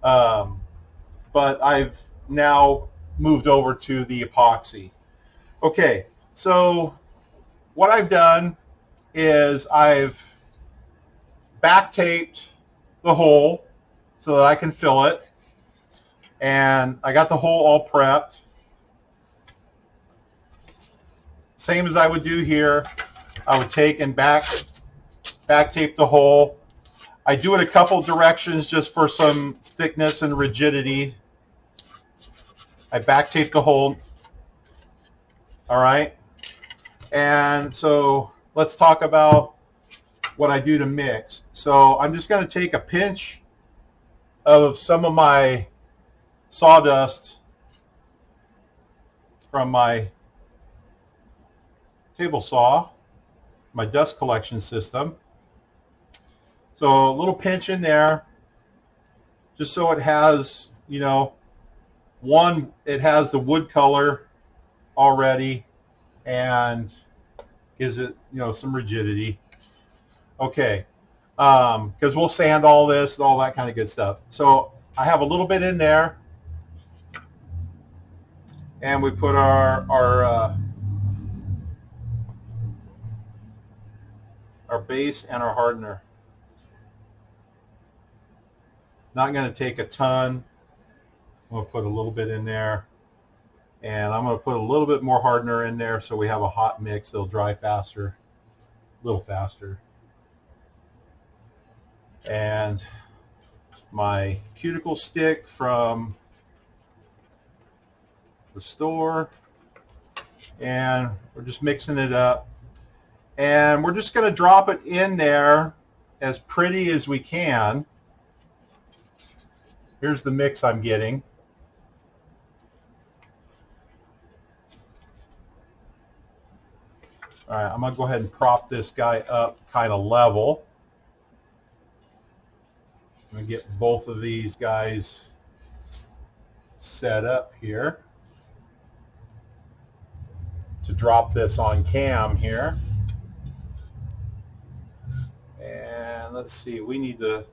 but I've now moved over to the epoxy. Okay, so what I've done is I've back taped the hole so that I can fill it, and I got the hole all prepped. Same as I would do here, I would take and back tape the hole. I do it a couple directions just for some thickness and rigidity. I back tape the hole. All right, and so let's talk about what I do to mix. So I'm just going to take a pinch of some of my sawdust from my table saw, my dust collection system. So a little pinch in there, just so it has, you know, one, it has the wood color already and gives it, you know, some rigidity. Okay, because we'll sand all this and all that kind of good stuff. So I have a little bit in there, and we put our base and our hardener. Not going to take a ton. I'm going to put a little bit in there, and I'm going to put a little bit more hardener in there so we have a hot mix. It'll dry faster, a little faster. and my cuticle stick from the store, and we're just mixing it up, and we're just going to drop it in there as pretty as we can. Here's the mix I'm getting. All right, I'm going to go ahead and prop this guy up kind of level. I'm going to get both of these guys set up here to drop this on cam here. And let's see, we need to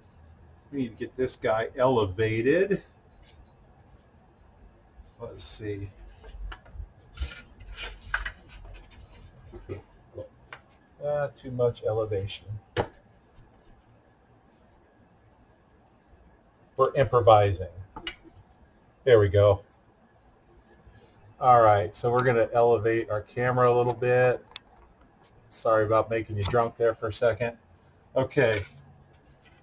get this guy elevated. Let's see. Too much elevation. We're improvising. There we go. All right, so we're going to elevate our camera a little bit. Sorry about making you drunk there for a second. Okay,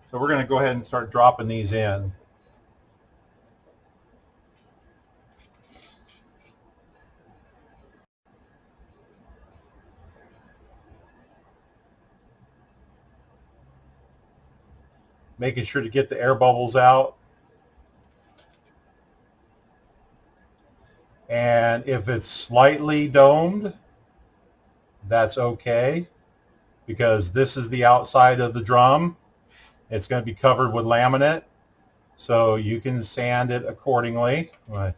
so we're going to go ahead and start dropping these in. Making sure to get the air bubbles out. And if it's slightly domed, that's okay, because this is the outside of the drum. It's going to be covered with laminate, so you can sand it accordingly. I'm going to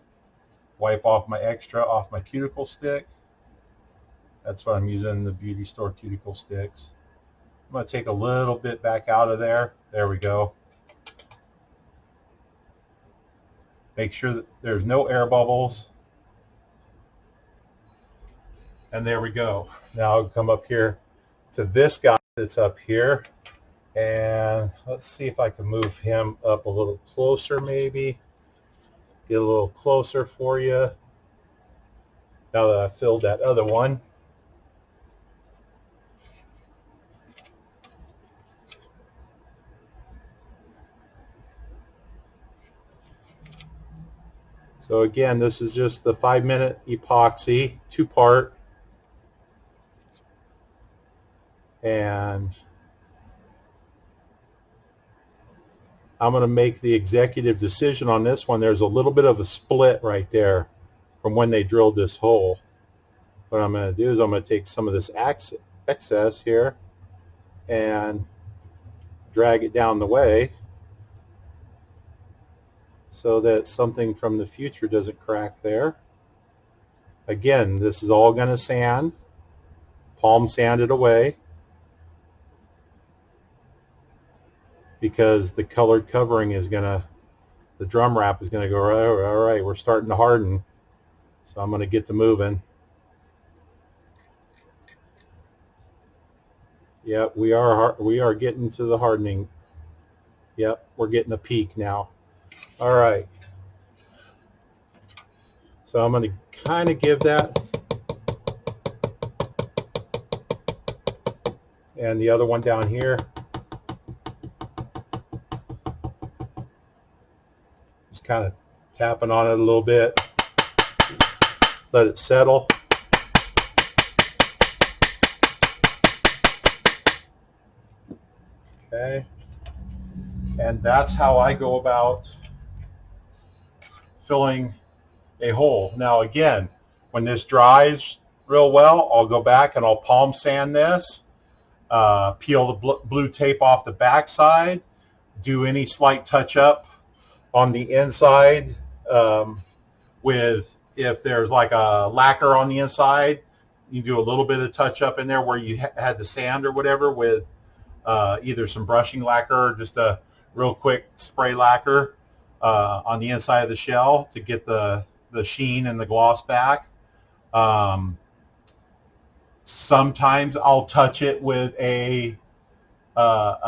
wipe off my extra off my cuticle stick. That's what I'm using, the beauty store cuticle sticks. I'm going to take a little bit back out of there. There we go. Make sure that there's no air bubbles. And there we go. Now I'll come up here to this guy that's up here. And let's see if I can move him up a little closer maybe. Get a little closer for you. Now that I've filled that other one. So again, this is just the 5-minute epoxy, 2-part. And I'm going to make the executive decision on this one. There's a little bit of a split right there from when they drilled this hole. What I'm going to do is I'm going to take some of this excess here and drag it down the way so that something from the future doesn't crack there. Again, this is all going to sand, palm sand it away, because the colored covering is going to, the drum wrap is going to go, all right, we're starting to harden. So I'm going to get to moving. Yep, we are getting to the hardening. Yep, we're getting a peak now. All right. So I'm going to kind of give that. And the other one down here. Just kind of tapping on it a little bit. Let it settle. Okay. And that's how I go about filling a hole. Now again, when this dries real well, I'll go back and I'll palm sand this, peel the blue tape off the backside, do any slight touch up on the inside with, if there's like a lacquer on the inside, you do a little bit of touch up in there where you had the sand or whatever with either some brushing lacquer or just a real quick spray lacquer on the inside of the shell to get the sheen and the gloss back. Sometimes I'll touch it with a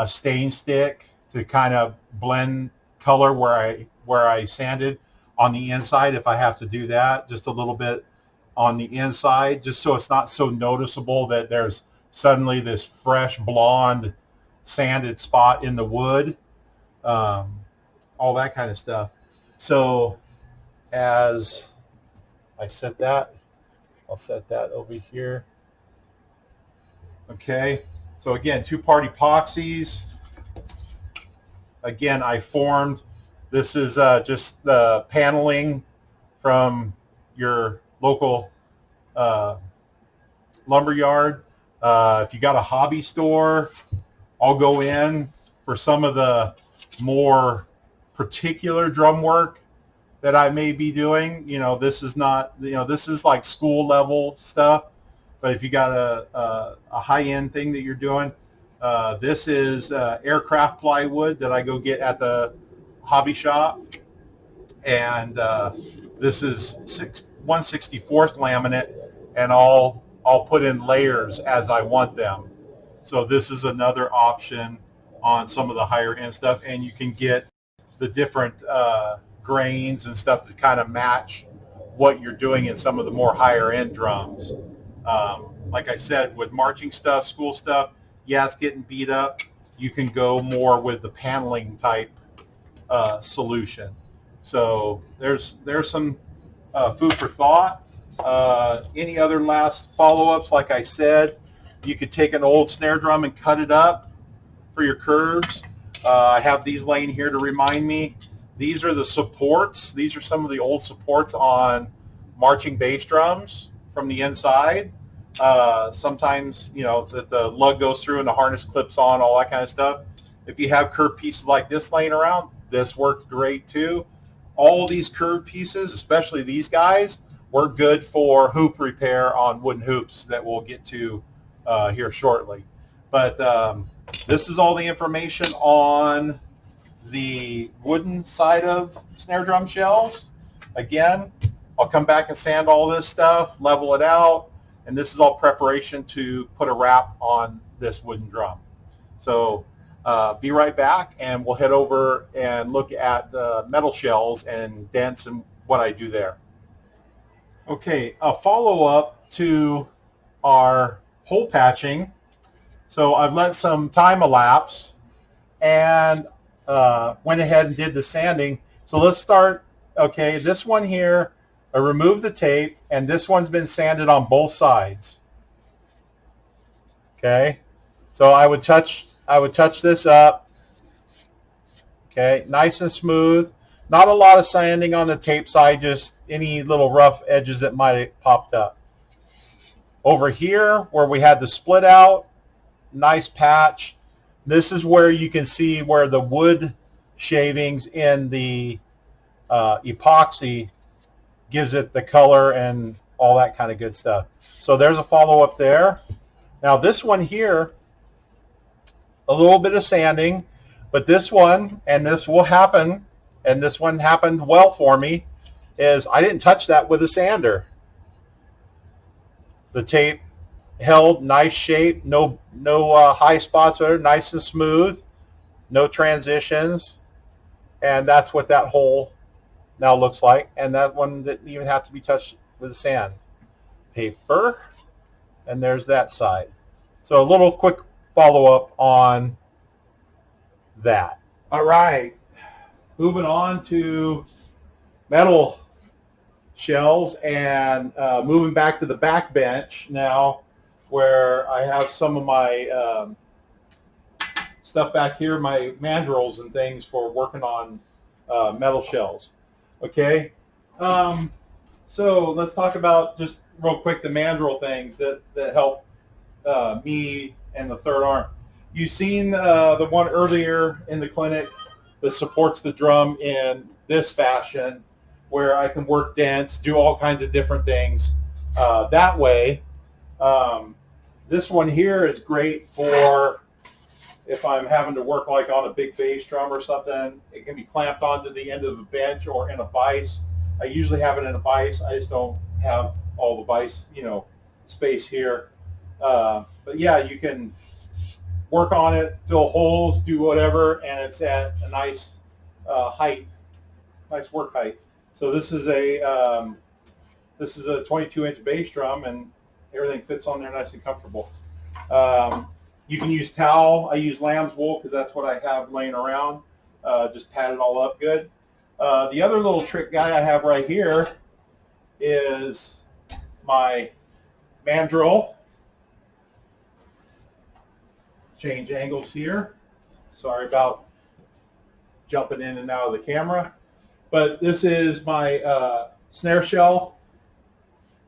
stain stick to kind of blend color where I sanded on the inside, if I have to do that, just a little bit on the inside, just so it's not so noticeable that there's suddenly this fresh blonde sanded spot in the wood, all that kind of stuff. So as I set that, I'll set that over here. Okay, so again, two-part epoxies. Again, I formed, this is just the paneling from your local lumber yard. If you got a hobby store, I'll go in for some of the more particular drum work that I may be doing. You know, this is not, you know, this is like school level stuff. But if you got a high-end thing that you're doing, this is aircraft plywood that I go get at the hobby shop. And this is 1/64 laminate, and I'll put in layers as I want them. So this is another option on some of the higher end stuff, and you can get the different grains and stuff to kind of match what you're doing in some of the more higher end drums. Like I said, with marching stuff, school stuff, yeah, it's getting beat up. You can go more with the paneling type solution. So there's some food for thought. Any other last follow-ups? Like I said, you could take an old snare drum and cut it up for your curves. I have these laying here to remind me. These are the supports. These are some of the old supports on marching bass drums from the inside. Sometimes, you know, that the lug goes through and the harness clips on, all that kind of stuff. If you have curved pieces like this laying around, this works great too. All these curved pieces, especially these guys, work good for hoop repair on wooden hoops that we'll get to here shortly. But this is all the information on the wooden side of snare drum shells. Again, I'll come back and sand all this stuff, level it out, and this is all preparation to put a wrap on this wooden drum. So be right back, and we'll head over and look at metal shells and dents and what I do there. Okay, a follow-up to our hole patching. So I've let some time elapse and went ahead and did the sanding. So let's start. Okay, this one here, I removed the tape, and this one's been sanded on both sides. Okay, so I would touch this up. Okay, nice and smooth. Not a lot of sanding on the tape side, just any little rough edges that might have popped up. Over here, where we had the split out, nice patch. This is where you can see where the wood shavings in the epoxy gives it the color and all that kind of good stuff. So there's a follow-up there. Now this one here, a little bit of sanding, but this one, and this will happen, and this one happened well for me, is I didn't touch that with a sander. The tape held nice shape, no high spots there, nice and smooth, no transitions, and that's what that hole now looks like. And that one didn't even have to be touched with sand paper. And there's that side. So a little quick follow-up on that. All right, moving on to metal shells, and moving back to the back bench now, where I have some of my stuff back here, my mandrels and things for working on metal shells. Okay, so let's talk about just real quick the mandrel things that help me and the third arm. You've seen the one earlier in the clinic that supports the drum in this fashion, where I can work dents, do all kinds of different things that way. This one here is great for if I'm having to work like on a big bass drum or something. It can be clamped onto the end of the bench or in a vise. I usually have it in a vise. I just don't have all the vise, space here. But yeah, you can work on it, fill holes, do whatever, and it's at a nice height, nice work height. So this is a 22-inch bass drum, and everything fits on there nice and comfortable. You can use towel. I use lamb's wool because that's what I have laying around. Just pat it all up good. The other little trick guy I have right here is my Mandrel. Change angles here. Sorry about jumping in and out of the camera. But this is my snare shell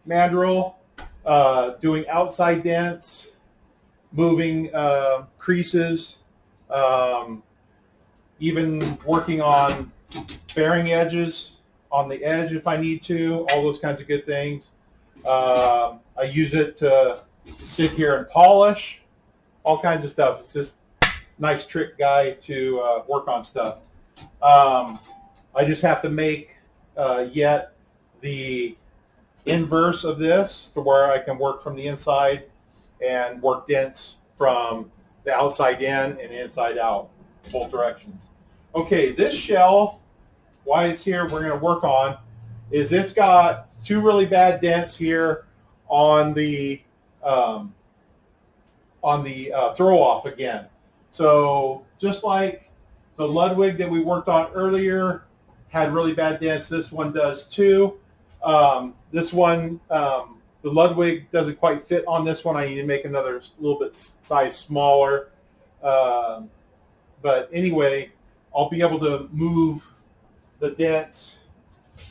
Mandrel, doing outside dents, moving creases, even working on bearing edges on the edge if I need to, all those kinds of good things. I use it to sit here and polish, all kinds of stuff. It's just a nice trick guy to work on stuff. I just have to make yet the inverse of this to where I can work from the inside and work dents from the outside in and inside out, both directions. Okay, this shell, why it's here, we're going to work on, is it's got two really bad dents here on the throw off again. So just like the Ludwig that we worked on earlier had really bad dents, this one does too. This one, the Ludwig doesn't quite fit on this one. I need to make another little bit size smaller. But anyway, I'll be able to move the dents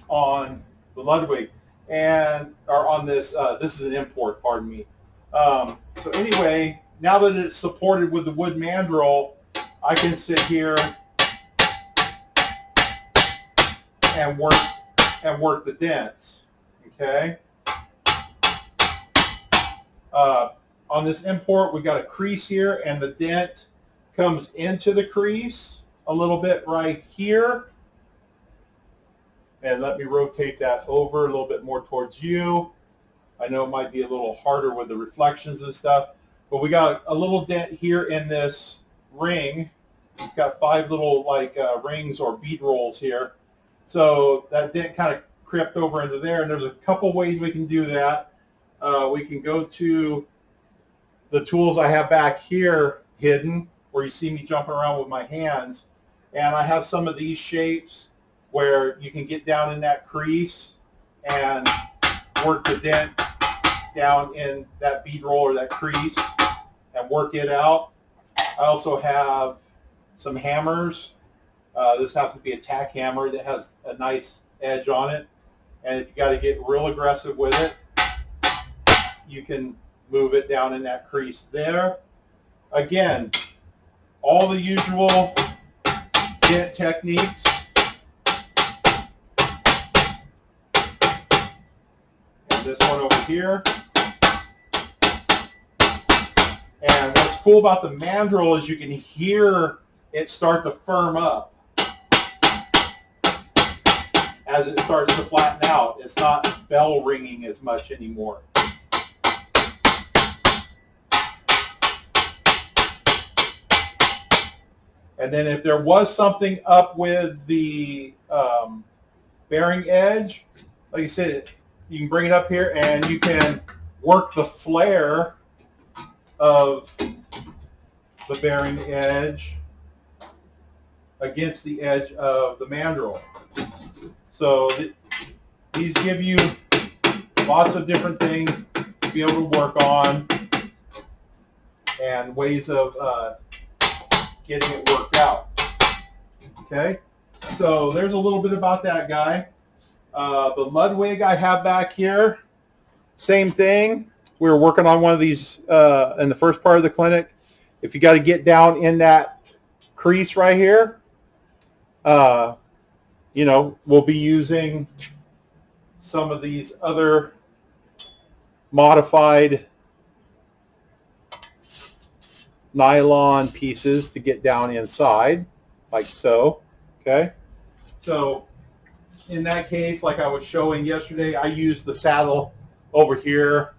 on the Ludwig and or on this. This is an import, pardon me. So anyway, now that it's supported with the wood mandrel, I can sit here and work the dents. Okay. On this import, we got a crease here, and the dent comes into the crease a little bit right here. And let me rotate that over a little bit more towards you. I know it might be a little harder with the reflections and stuff, but we got a little dent here in this ring. It's got 5 little rings or bead rolls here. So that dent kind of crept over into there, and there's a couple ways we can do that. We can go to the tools I have back here hidden, where you see me jumping around with my hands, and I have some of these shapes where you can get down in that crease and work the dent down in that bead roll or that crease and work it out. I also have some hammers. This happens to be a tack hammer that has a nice edge on it, and if you got to get real aggressive with it, you can move it down in that crease there. Again, all the usual dent techniques. And this one over here. And what's cool about the mandrel is you can hear it start to firm up as it starts to flatten out. It's not bell ringing as much anymore. And then if there was something up with the bearing edge, like I said, you can bring it up here and you can work the flare of the bearing edge against the edge of the mandrel. So these give you lots of different things to be able to work on and ways of getting it worked out. Okay, so there's a little bit about that guy. The Ludwig I have back here, same thing. We were working on one of these in the first part of the clinic. If you got to get down in that crease right here, you know, we'll be using some of these other modified nylon pieces to get down inside, like so. Okay, so in that case, like I was showing yesterday, I used the saddle over here,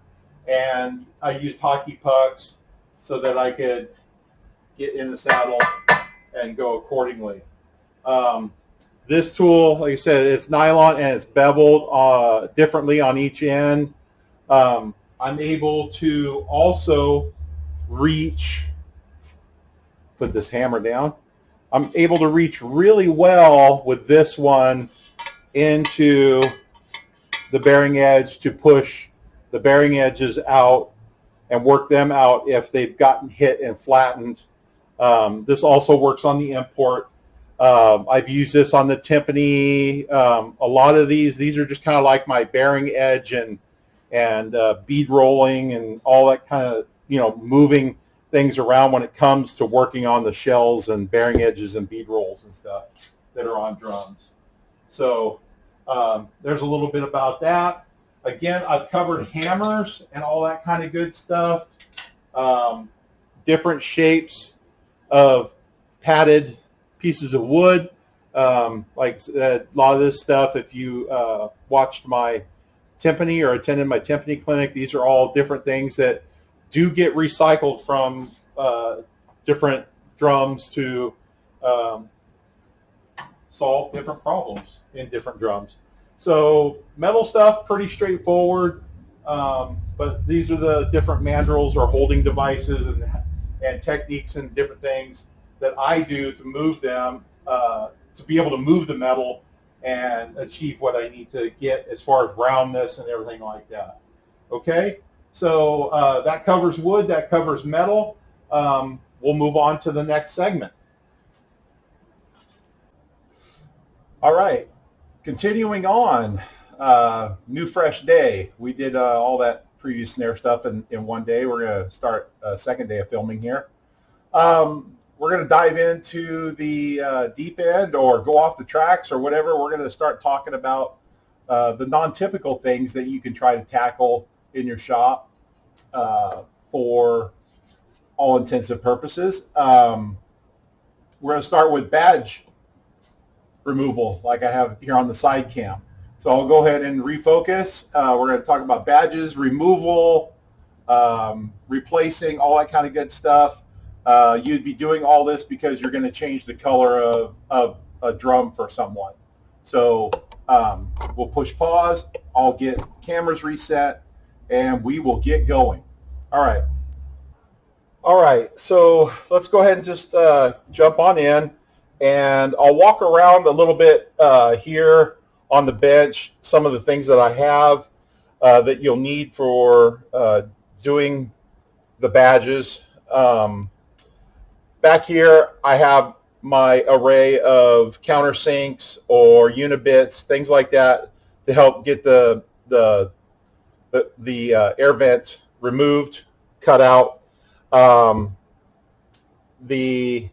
and I used hockey pucks so that I could get in the saddle and go accordingly. This tool, like I said, it's nylon and it's beveled differently on each end. I'm able to also reach put this hammer down. I'm able to reach really well with this one into the bearing edge to push the bearing edges out and work them out if they've gotten hit and flattened. This also works on the import. I've used this on the timpani. A lot of these are just kind of like my bearing edge and bead rolling and all that kind of, moving things around when it comes to working on the shells and bearing edges and bead rolls and stuff that are on drums. So there's a little bit about that. Again, I've covered hammers and all that kind of good stuff. Different shapes of padded pieces of wood. Like a lot of this stuff, if you watched my timpani or attended my timpani clinic, these are all different things that do get recycled from different drums to solve different problems in different drums. So metal stuff, pretty straightforward, but these are the different mandrels or holding devices and techniques and different things that I do to move them, to be able to move the metal and achieve what I need to get as far as roundness and everything like that. Okay, so that covers wood, that covers metal. We'll move on to the next segment. All right, continuing on, new fresh day. We did all that previous snare stuff in one day. We're going to start a second day of filming here. We're going to dive into the deep end or go off the tracks or whatever. We're going to start talking about the non-typical things that you can try to tackle in your shop for all intensive purposes. We're going to start with badge removal like I have here on the side cam. So I'll go ahead and refocus. We're going to talk about badges, removal, replacing, all that kind of good stuff. You'd be doing all this because you're going to change the color of a drum for someone. So we'll push pause. I'll get cameras reset, and we will get going. All right. All right. So let's go ahead and just jump on in, and I'll walk around a little bit here on the bench, some of the things that I have that you'll need for doing the badges. Back here, I have my array of countersinks or unibits, things like that, to help get the air vent removed, cut out. The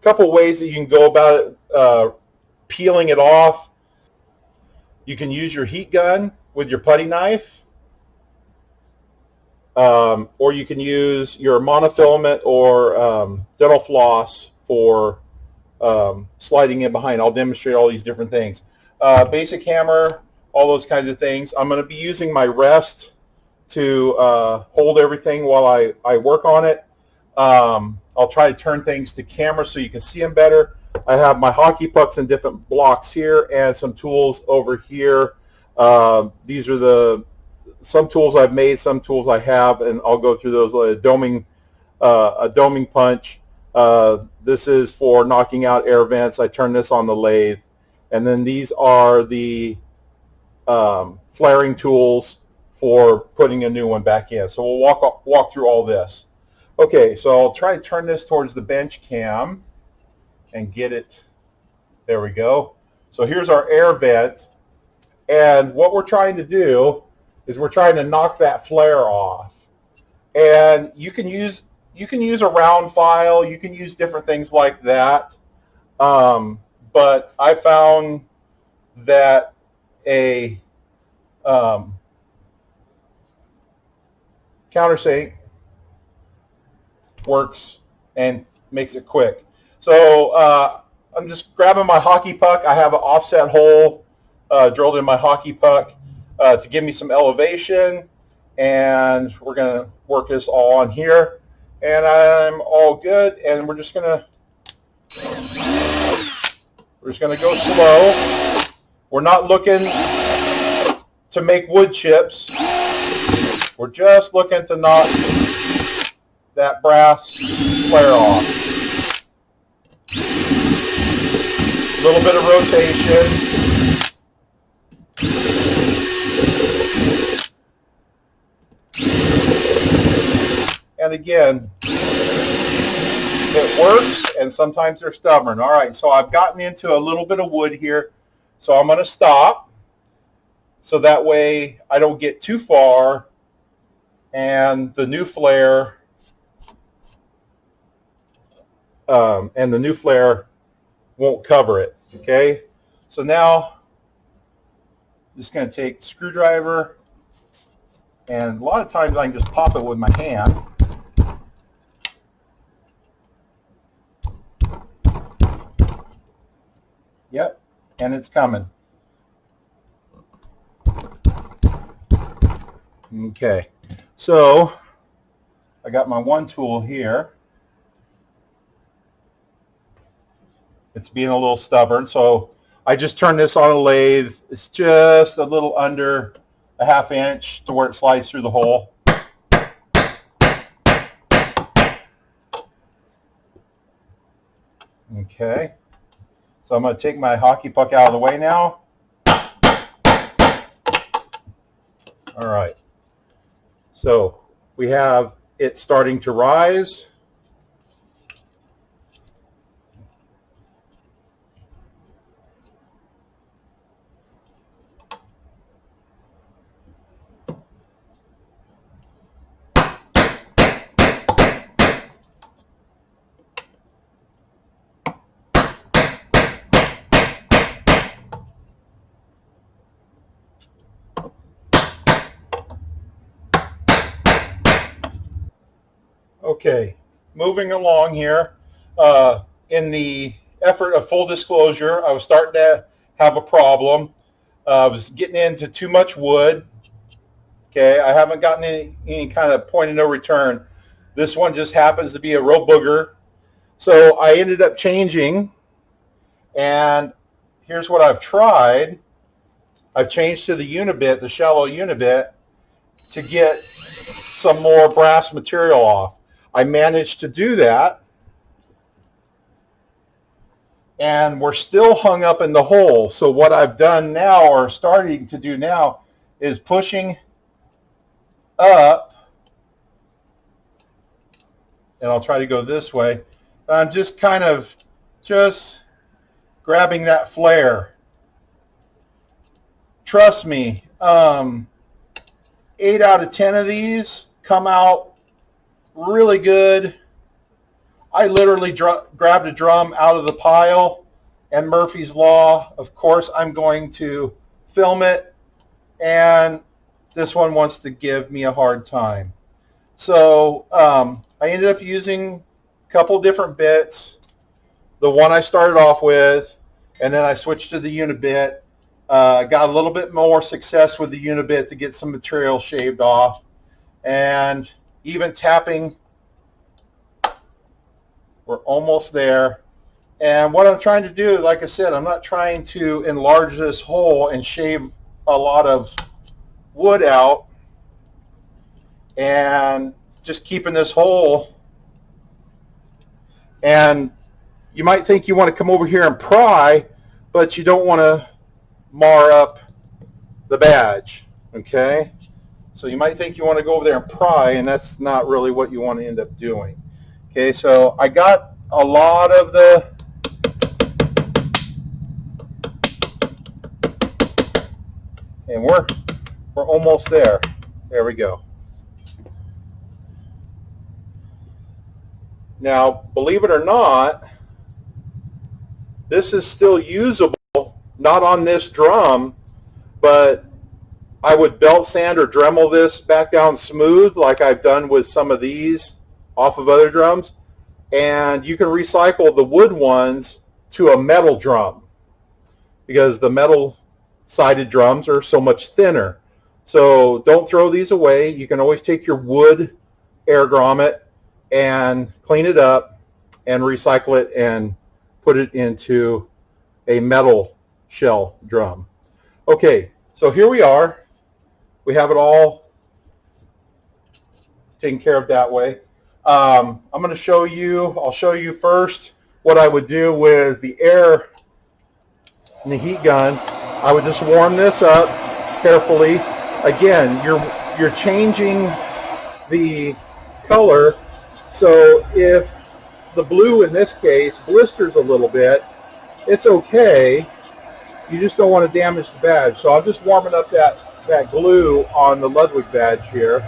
couple ways that you can go about it, peeling it off. You can use your heat gun with your putty knife. Or you can use your monofilament or dental floss for sliding in behind. I'll demonstrate all these different things. Basic hammer, all those kinds of things. I'm going to be using my rest to hold everything while I work on it. I'll try to turn things to camera so you can see them better. I have my hockey pucks in different blocks here and some tools over here. These are some tools I've made, some tools I have, and I'll go through those. A doming punch. This is for knocking out air vents. I turn this on the lathe. And then these are the flaring tools for putting a new one back in. So we'll walk through all this. Okay, so I'll try to turn this towards the bench cam and get it. There we go. So here's our air vent. And what we're trying to do is we're trying to knock that flare off. And you can use a round file, you can use different things like that. But I found that a countersink works and makes it quick. So I'm just grabbing my hockey puck. I have an offset hole drilled in my hockey puck to give me some elevation, and we're going to work this all on here, and I'm all good. And we're just going to go slow. We're not looking to make wood chips. We're just looking to knock that brass flare off. little bit of rotation. And again, it works, and sometimes they're stubborn. All right, so I've gotten into a little bit of wood here, so I'm going to stop so that way I don't get too far and the new flare won't cover it. Okay, so now I'm just going to take the screwdriver, and a lot of times I can just pop it with my hand. Yep, and it's coming. Okay, so I got my one tool here. It's being a little stubborn, so I just turned this on a lathe. It's just a little under a ½ inch to where it slides through the hole. Okay, so I'm going to take my hockey puck out of the way now. All right, so we have it starting to rise. Okay, moving along here. In the effort of full disclosure, I was starting to have a problem. I was getting into too much wood. Okay, I haven't gotten any kind of point of no return. This one just happens to be a real booger. So I ended up changing, and here's what I've tried. I've changed to the unibit, the shallow unibit, to get some more brass material off. I managed to do that, and we're still hung up in the hole. So what I've done now, or starting to do now, is pushing up, and I'll try to go this way. I'm just kind of just grabbing that flare. Trust me, 8 out of 10 of these come out really good. I literally grabbed a drum out of the pile, and Murphy's Law, of course, I'm going to film it, and this one wants to give me a hard time. So I ended up using a couple different bits. The one I started off with, and then I switched to the unibit. Got a little bit more success with the unibit to get some material shaved off, and even tapping, we're almost there. And what I'm trying to do, like I said, I'm not trying to enlarge this hole and shave a lot of wood out, and just keeping this hole. And you might think you want to come over here and pry, but you don't want to mar up the badge, okay? So you might think you want to go over there and pry, and that's not really what you want to end up doing. Okay, so I got a lot of the and we're almost there. There we go. Now, believe it or not, this is still usable, not on this drum, but I would belt sand or Dremel this back down smooth like I've done with some of these off of other drums, and you can recycle the wood ones to a metal drum because the metal sided drums are so much thinner. So don't throw these away. You can always take your wood air grommet and clean it up and recycle it and put it into a metal shell drum. Okay, so here we are. We have it all taken care of that way. I'm going to show you, I'll show you first what I would do with the air in the heat gun, I would just warm this up carefully. Again, you're changing the color, so if the blue in this case blisters a little bit, it's okay. You just don't want to damage the badge. So I'm just warming up that glue on the Ludwig badge here.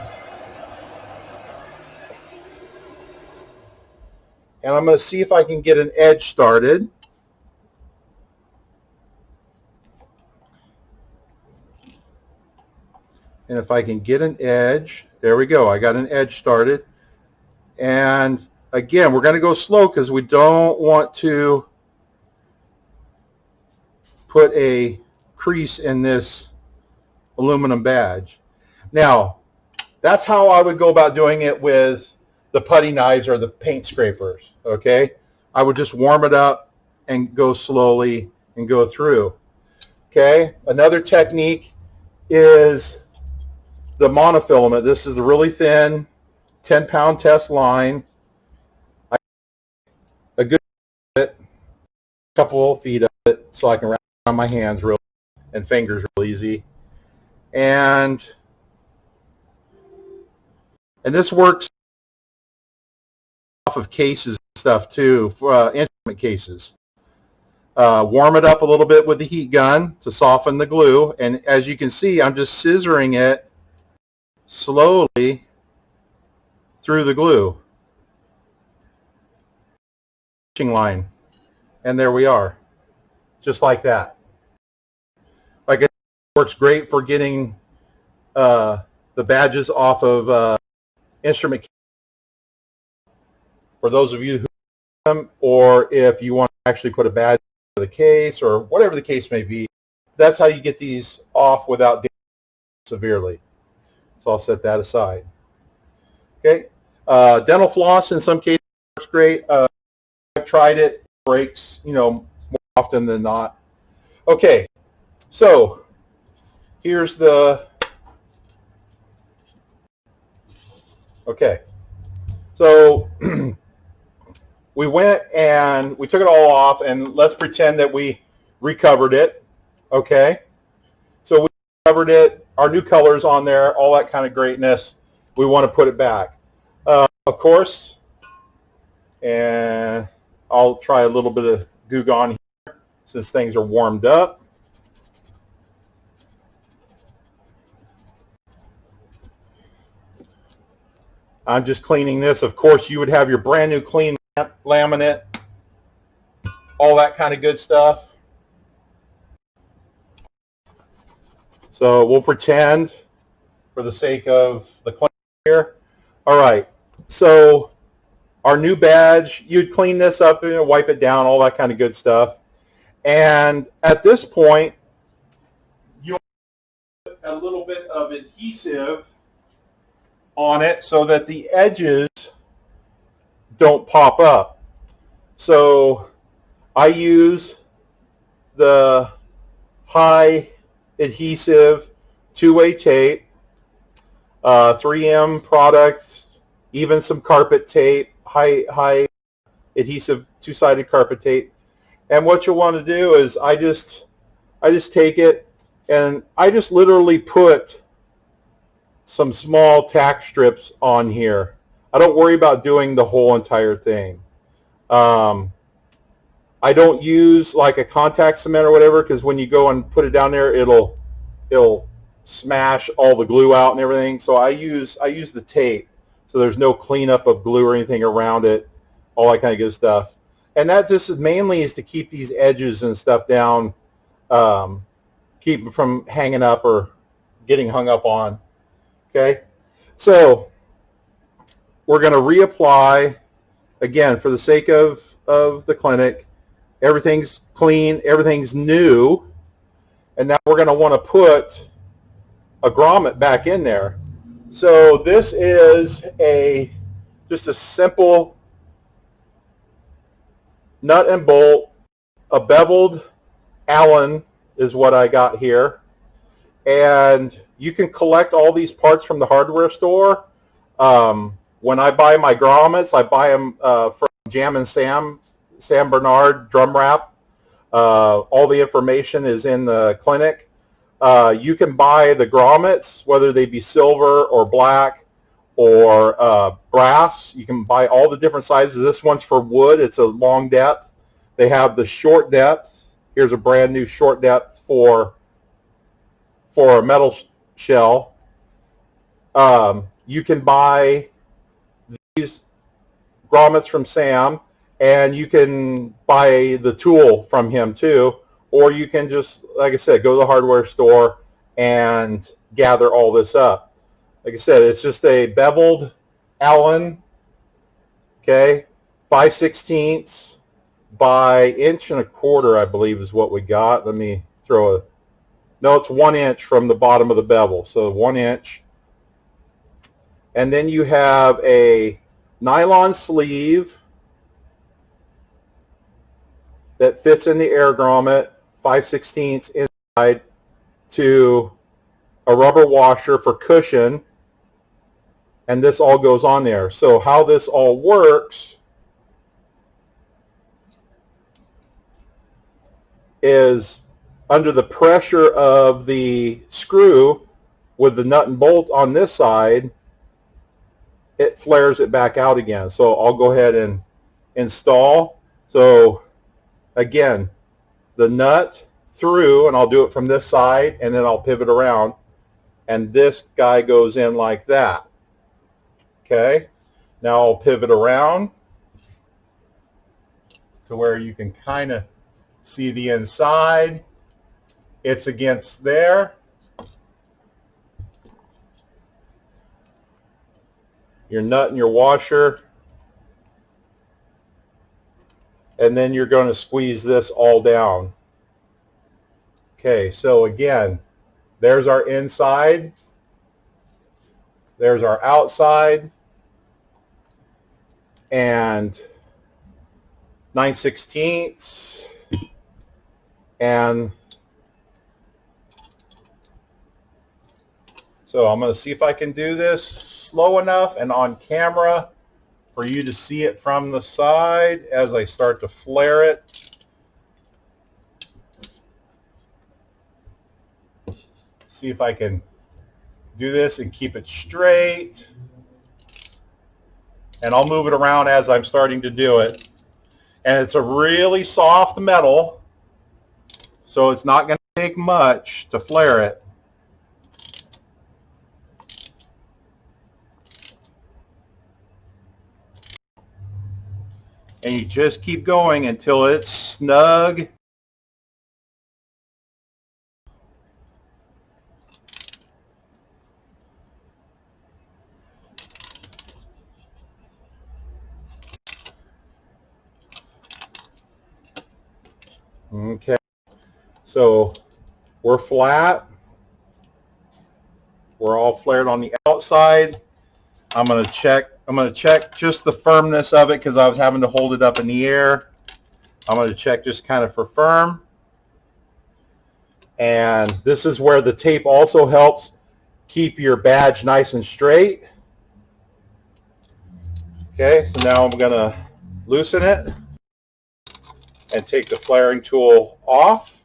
And I'm going to see if I can get an edge started. And if I can get an edge, there we go. I got an edge started. And again, we're going to go slow because we don't want to put a crease in this aluminum badge. Now, that's how I would go about doing it with the putty knives or the paint scrapers, okay? I would just warm it up and go slowly and go through, okay? Another technique is the monofilament. This is the really thin 10-pound test line. A good couple of feet of it so I can wrap it on my hands real and fingers real easy. And this works off of cases and stuff too, for instrument cases. Warm it up a little bit with the heat gun to soften the glue, and as you can see, I'm just scissoring it slowly through the glue line, and there we are, just like that. Like, it works great for getting the badges off of instrument cases. For those of you who them, or if you want to actually put a badge in the case or whatever the case may be, that's how you get these off without damaging severely. So I'll set that aside. Okay, dental floss in some cases works great. I've tried it, breaks, more often than not. Okay, so here's the, okay, so we went and we took it all off, and let's pretend that we recovered it, okay? So we covered it, our new colors on there, all that kind of greatness. We want to put it back. Of course, and I'll try a little bit of Goo Gone here since things are warmed up. I'm just cleaning this. Of course, you would have your brand new clean laminate, all that kind of good stuff. So we'll pretend, for the sake of the clean here. All right, so our new badge, you'd clean this up, wipe it down, all that kind of good stuff. And at this point, you'll put a little bit of adhesive on it so that the edges don't pop up. So I use the high adhesive two-way tape, 3M products, even some carpet tape, high adhesive two-sided carpet tape. And what you'll want to do is I just take it and I just literally put some small tack strips on here. I don't worry about doing the whole entire thing. I don't use like a contact cement or whatever, because when you go and put it down there, it'll smash all the glue out and everything. So I use the tape, so there's no cleanup of glue or anything around it, all that kind of good stuff. And that just mainly is to keep these edges and stuff down, keep them from hanging up or getting hung up on. Okay, so we're going to reapply again for the sake of the clinic. Everything's clean, everything's new, and now we're going to want to put a grommet back in there. So this is just a simple nut and bolt, a beveled Allen is what I got here, and you can collect all these parts from the hardware store. When I buy my grommets, I buy them from Jam and Sam Bernard Drum Wrap. All the information is in the clinic. You can buy the grommets, whether they be silver or black or brass. You can buy all the different sizes. This one's for wood. It's a long depth. They have the short depth. Here's a brand new short depth for a metal shell. You can buy these grommets from Sam, and you can buy the tool from him too, or you can just, like I said, go to the hardware store and gather all this up. Like I said, it's just a beveled Allen, okay, 5/16 by 1.25 inches, I believe is what we got. Let me throw a, no, it's 1 inch from the bottom of the bevel, so 1 inch. And then you have a nylon sleeve that fits in the air grommet, 5/16 inside, to a rubber washer for cushion, and this all goes on there. So how this all works is under the pressure of the screw with the nut and bolt on this side, it flares it back out again. So I'll go ahead and install. So again, the nut through, and I'll do it from this side, and then I'll pivot around, and this guy goes in like that. Okay, now I'll pivot around to where you can kind of see the inside. It's against there. Your nut and your washer, and then you're going to squeeze this all down. Okay, so again, there's our inside, there's our outside, and 9/16, and so I'm going to see if I can do this slow enough and on camera for you to see it from the side as I start to flare it. See if I can do this and keep it straight. And I'll move it around as I'm starting to do it. And it's a really soft metal, so it's not going to take much to flare it. And you just keep going until it's snug. Okay, so we're flat. We're all flared on the outside. I'm going to check just the firmness of it because I was having to hold it up in the air. I'm going to check just kind of for firm. And this is where the tape also helps keep your badge nice and straight. Okay, so now I'm going to loosen it and take the flaring tool off.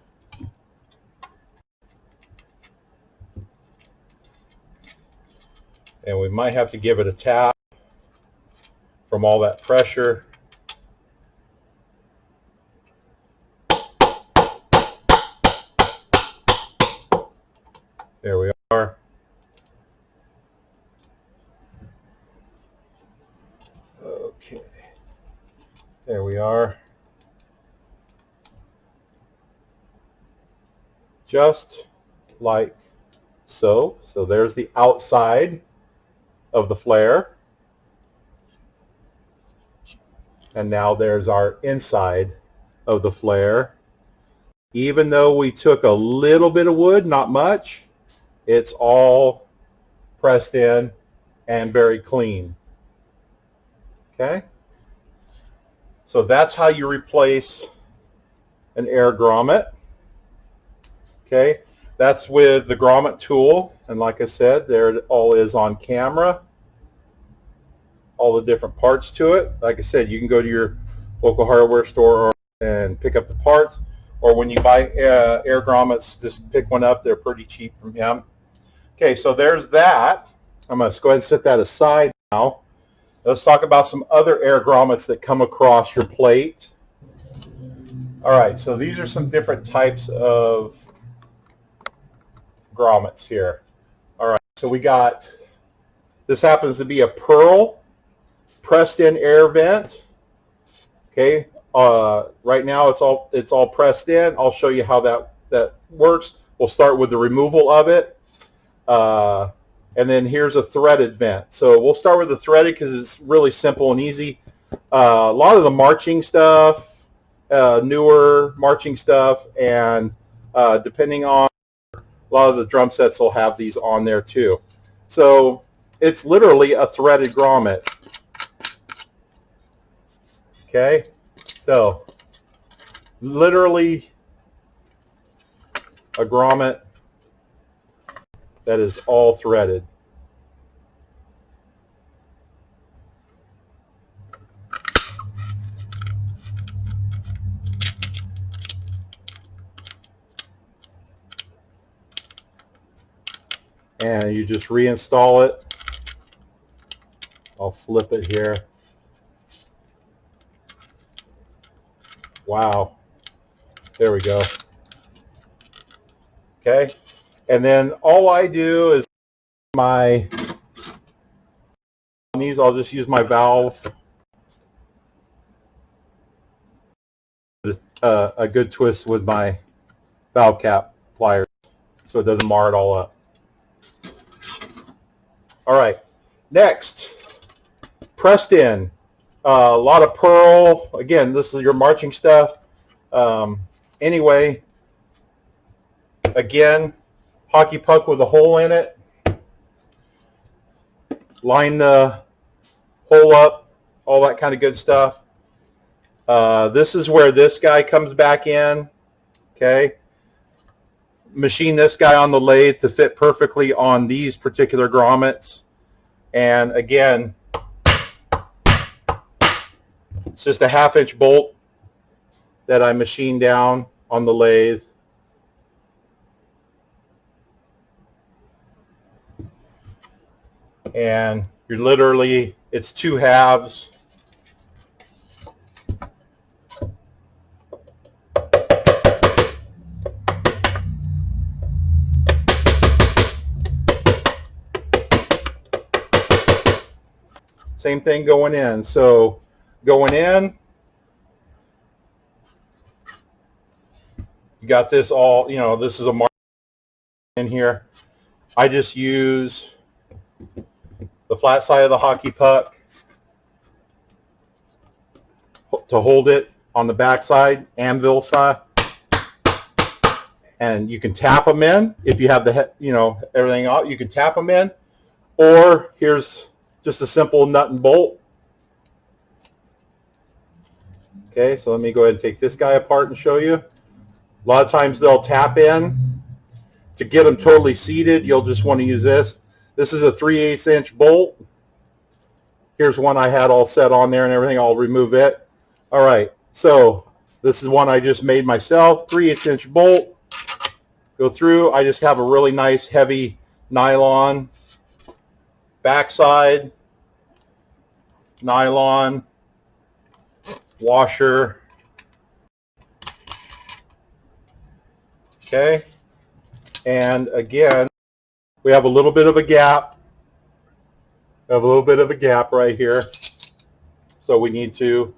And we might have to give it a tap from all that pressure. There we are. Okay. There we are. Just like so. So there's the outside of the flare. And now there's our inside of the flare. Even though we took a little bit of wood, not much, it's all pressed in and very clean. Okay? So that's how you replace an air grommet. Okay? That's with the grommet tool. And like I said, there it all is on camera. All the different parts to it. Like I said, you can go to your local hardware store and pick up the parts, or when you buy Air Grommets, just pick one up. They're pretty cheap from him. Okay, so there's that. I'm going to go ahead and set that aside now. Let's talk about some other Air Grommets that come across your plate. All right, so these are some different types of grommets here. All right, so we got, this happens to be a pearl pressed in air vent. Okay, right now it's all pressed in. I'll show you how that works. We'll start with the removal of it. And then here's a threaded vent. So we'll start with the threaded because it's really simple and easy. A lot of the marching stuff, newer marching stuff, and depending on, a lot of the drum sets will have these on there too. So it's literally a threaded grommet. Okay, so literally a grommet that is all threaded. And you just reinstall it. I'll flip it here. Wow. There we go. Okay. And then all I do is I'll just use my valve. A good twist with my valve cap pliers so it doesn't mar it all up. All right, next, pressed in. A lot of pearl. Again, this is your marching stuff. Anyway, again, hockey puck with a hole in it. Line the hole up, all that kind of good stuff. This is where this guy comes back in. Okay. Machine this guy on the lathe to fit perfectly on these particular grommets. And again, it's just a 1/2-inch bolt that I machine down on the lathe. And you're literally, it's 2 halves. Same thing going in. So going in, you got this all, this is a mark in here. I just use the flat side of the hockey puck to hold it on the back side, anvil side. And you can tap them in if you have the, everything out. You can tap them in. Or here's just a simple nut and bolt. Okay, so let me go ahead and take this guy apart and show you. A lot of times they'll tap in. To get them totally seated, you'll just want to use this. This is a 3/8-inch bolt. Here's one I had all set on there and everything. I'll remove it. All right, so this is one I just made myself. 3/8-inch bolt. Go through. I just have a really nice heavy nylon backside, nylon washer. Okay, and again, we have a little bit of a gap. We have a little bit of a gap right here, so we need to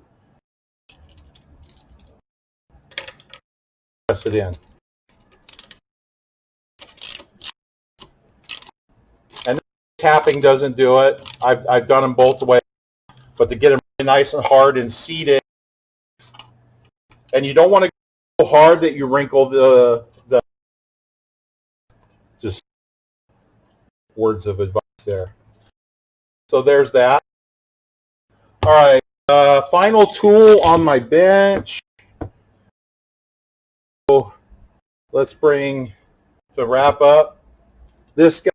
press it in. And tapping doesn't do it. I've done them both ways, but to get them really nice and hard and seated, and you don't want to go so hard that you wrinkle the just words of advice there. So there's that. All right, final tool on my bench. So let's bring the wrap up this guy,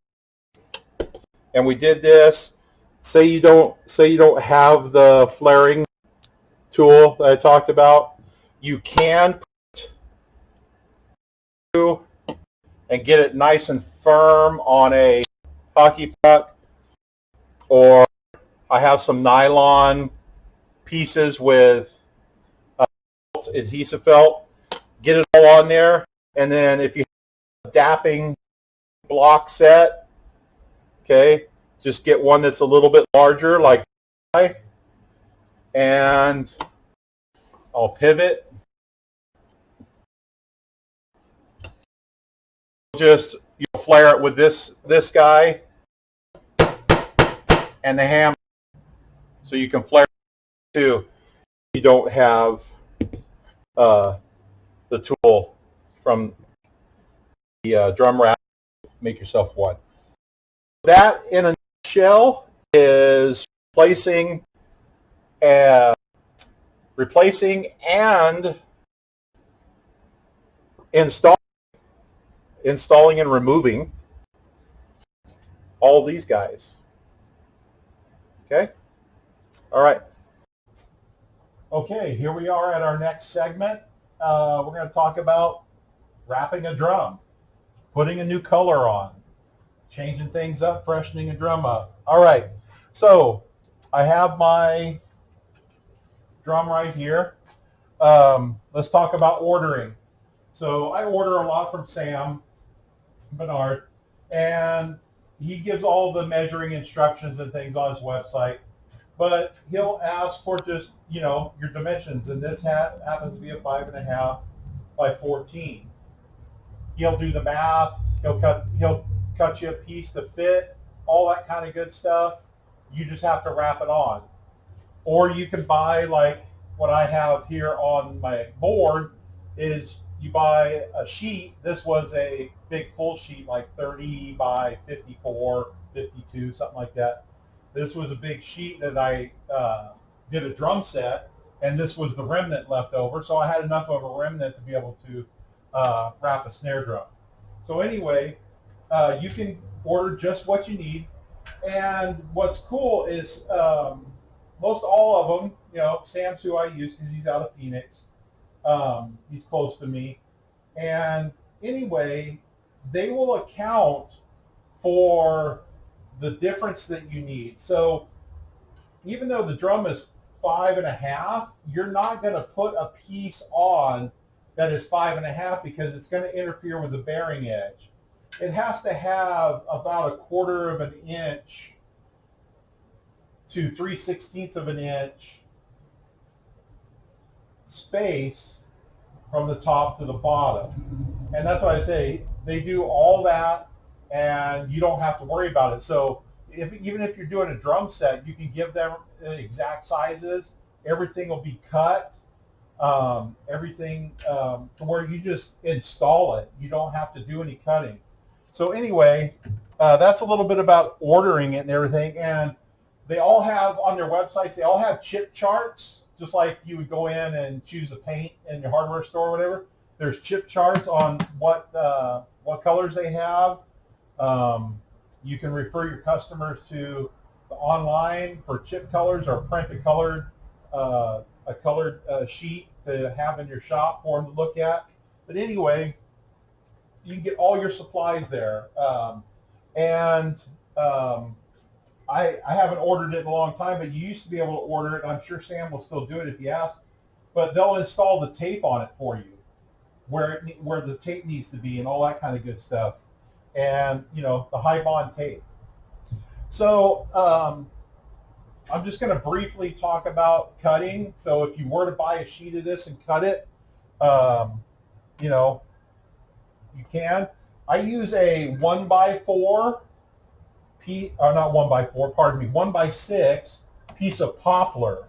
and we did this. Say you don't have the flaring tool that I talked about. You can put through and get it nice and firm on a hockey puck, or I have some nylon pieces with adhesive felt. Get it all on there, and then if you have a dapping block set, okay, just get one that's a little bit larger, like I, and I'll pivot. Just flare it with this guy and the hammer, so you can flare it too. You don't have the tool from the drum rack. Make yourself one. That, in a nutshell, is replacing and installing and removing all these guys. Okay? All right. Okay, here we are at our next segment. We're going to talk about wrapping a drum, putting a new color on, changing things up, freshening a drum up. All right, so I have my drum right here. Let's talk about ordering. So I order a lot from Sam Bernard, and he gives all the measuring instructions and things on his website, but he'll ask for just, your dimensions, and this hat happens to be a 5.5 by 14. He'll do the math. He'll cut you a piece to fit, all that kind of good stuff. You just have to wrap it on. Or you can buy, like what I have here on my board, is you buy a sheet. This was a big full sheet, like 30 by 54, 52, something like that. This was a big sheet that I did a drum set, and this was the remnant left over. So I had enough of a remnant to be able to wrap a snare drum. So anyway, you can order just what you need. And what's cool is most all of them, Sam's who I use because he's out of Phoenix. He's close to me. And anyway, they will account for the difference that you need. So even though the drum is 5.5, you're not going to put a piece on that is 5.5 because it's going to interfere with the bearing edge. It has to have about 1/4 of an inch to 3/16 of an inch space from the top to the bottom. And that's why I say they do all that, and you don't have to worry about it. So even if you're doing a drum set, you can give them the exact sizes. Everything will be cut. Everything to where you just install it. You don't have to do any cutting. So anyway, that's a little bit about ordering it and everything. And they all have on their websites, they all have chip charts, just like you would go in and choose a paint in your hardware store or whatever. There's chip charts on what colors they have. You can refer your customers to the online for chip colors, or print a colored sheet to have in your shop for them to look at. But anyway, you can get all your supplies there. I haven't ordered it in a long time, but you used to be able to order it. I'm sure Sam will still do it if you ask. But they'll install the tape on it for you, where the tape needs to be, and all that kind of good stuff. And the high bond tape. So I'm just going to briefly talk about cutting. So if you were to buy a sheet of this and cut it, you can. I use a 1x4 piece, or not 1x4, pardon me, 1x6 piece of poplar.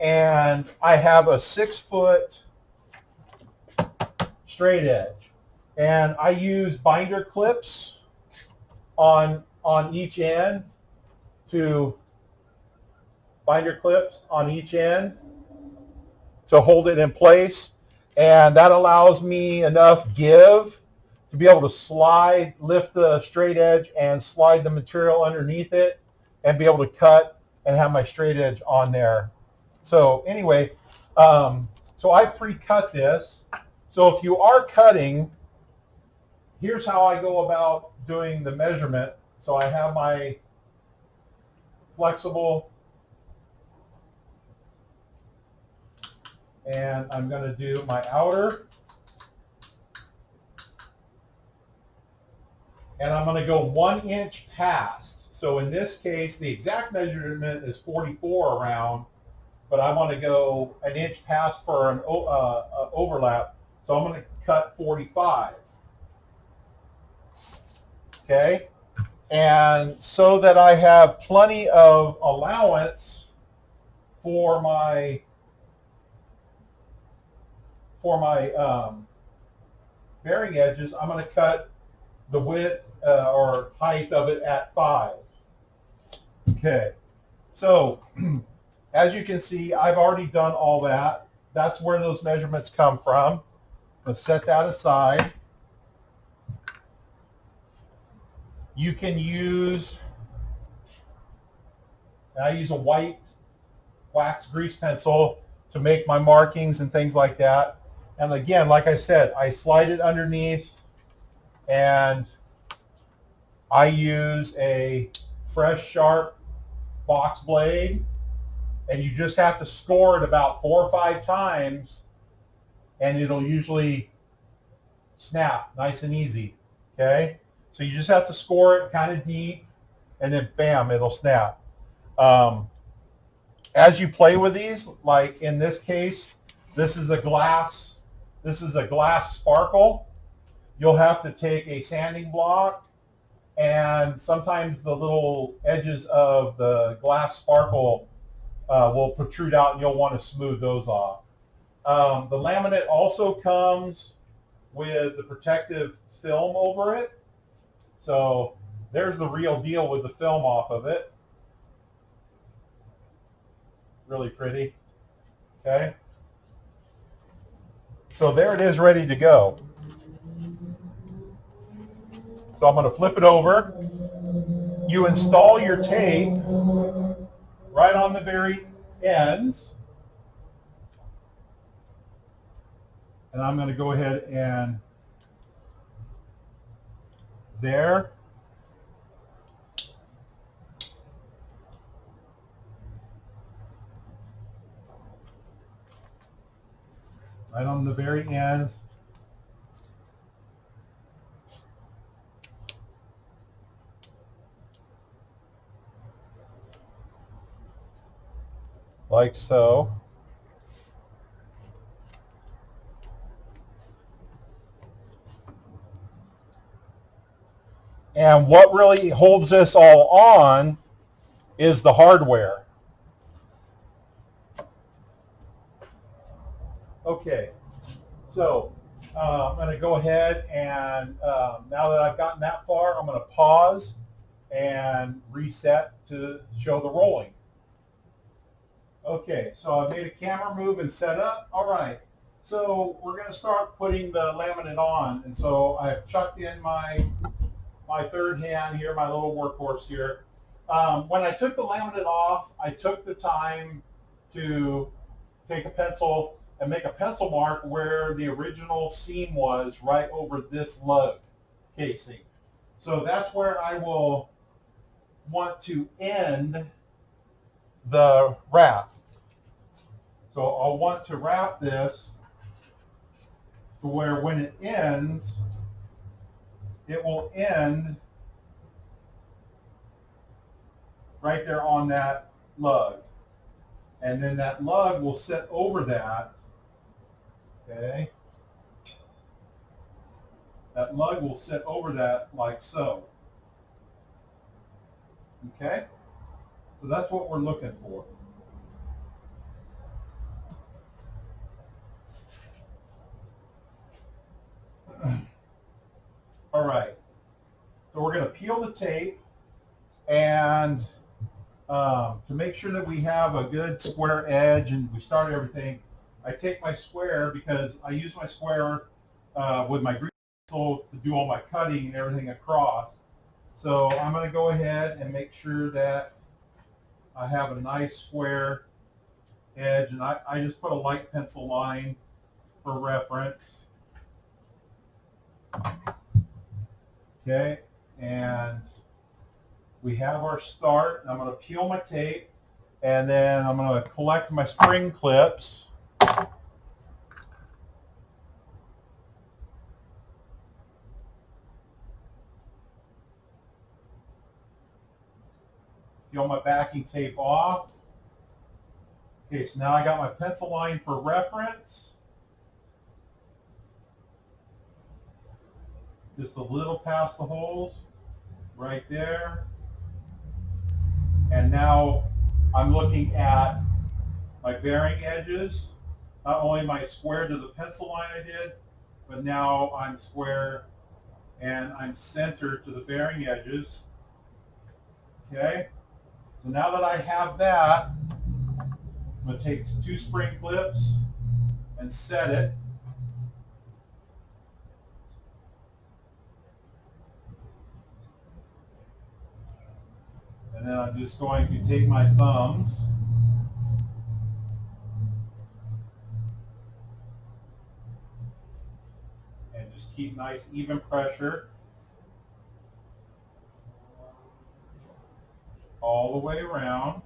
And I have a 6-foot straight edge. And I use binder clips on each end to hold it in place. And that allows me enough give to be able to lift the straight edge and slide the material underneath it and be able to cut and have my straight edge on there. So anyway, so I pre-cut this So if you are cutting, here's how I go about doing the measurement. So I have my flexible, and I'm going to do my outer, and I'm going to go 1 inch past. So in this case, the exact measurement is 44 around, but I want to go 1 inch past for an overlap. So I'm going to cut 45. Okay, and so that I have plenty of allowance for my bearing edges, I'm going to cut the width or height of it at 5. Okay, so as you can see, I've already done all that. That's where those measurements come from. Let's set that aside. You can use, I use a white wax grease pencil to make my markings and things like that. And again, like I said, I slide it underneath, and I use a fresh, sharp box blade, and you just have to score it about 4 or 5 times, and it'll usually snap nice and easy. Okay, so you just have to score it kind of deep, and then bam, it'll snap. As you play with these, like in this case, this is a glass sparkle. You'll have to take a sanding block, and sometimes the little edges of the glass sparkle will protrude out, and you'll want to smooth those off. The laminate also comes with the protective film over it. So there's the real deal with the film off of it. Really pretty. Okay. So there it is, ready to go. So I'm going to flip it over. You install your tape right on the very ends. And I'm going to go ahead and there. Right on the very ends. Like so. And what really holds this all on is the hardware. Okay, so I'm going to go ahead and now that I've gotten that far, I'm going to pause and reset to show the rolling. Okay, so I made a camera move and set up. All right, so we're going to start putting the laminate on. And so I've chucked in my third hand here, my little workhorse here. When I took the laminate off, I took the time to take a pencil and make a pencil mark where the original seam was, right over this lug casing. So that's where I will want to end the wrap. So I'll want to wrap this to where when it ends, it will end right there on that lug. And then that lug will sit over that. Okay. That lug will sit over that like so. Okay. So that's what we're looking for. All right. So we're going to peel the tape, and to make sure that we have a good square edge and we start everything, I take my square, because I use my square with my grease pencil to do all my cutting and everything across. So I'm going to go ahead and make sure that I have a nice square edge, and I just put a light pencil line for reference. Okay, and we have our start. I'm going to peel my tape, and then I'm going to collect my spring clips. Peel my backing tape off. Okay, so now I got my pencil line for reference. Just a little past the holes, right there. And now I'm looking at my bearing edges. Not only am I square to the pencil line I did, but now I'm square and I'm centered to the bearing edges. Okay, so now that I have that, I'm going to take 2 spring clips and set it. And then I'm just going to take my thumbs and just keep nice even pressure all the way around.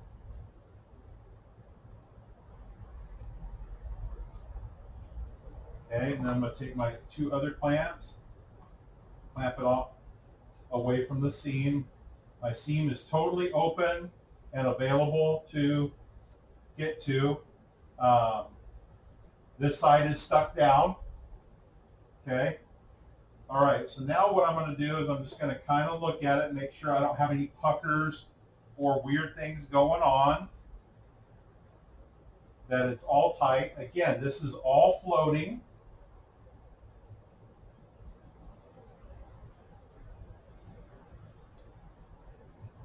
Okay, and then I'm going to take my 2 other clamps, clamp it off away from the seam. My seam is totally open and available to get to. This side is stuck down. Okay. All right, so now what I'm going to do is I'm just going to kind of look at it and make sure I don't have any puckers or weird things going on, that it's all tight. Again, this is all floating.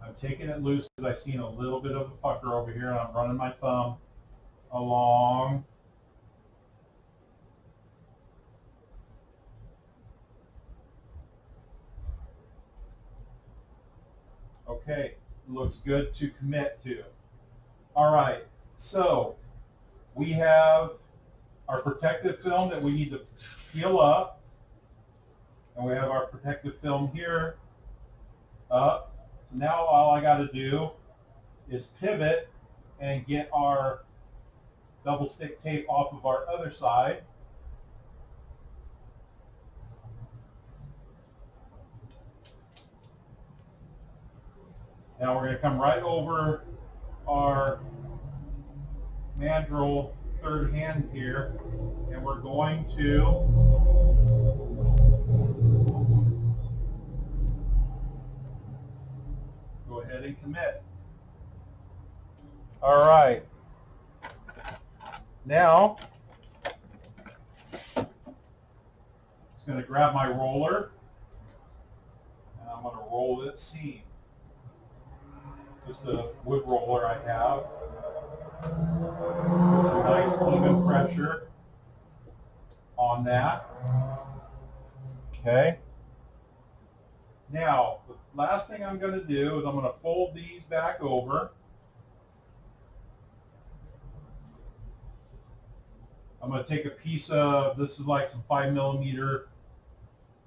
I'm taking it loose because I've seen a little bit of a pucker over here, and I'm running my thumb along. Okay, looks good to commit to. All right, so we have our protective film that we need to peel up, and we have our protective film here up. So now all I got to do is pivot and get our double stick tape off of our other side. Now we're going to come right over our Mandrel third hand here, and we're going to go ahead and commit. All right. Now, I'm just going to grab my roller, and I'm going to roll this seam. Just a wood roller I have. With some nice even pressure on that. Okay. Now, the last thing I'm going to do is I'm going to fold these back over. I'm going to take a piece of, this is like some 5mm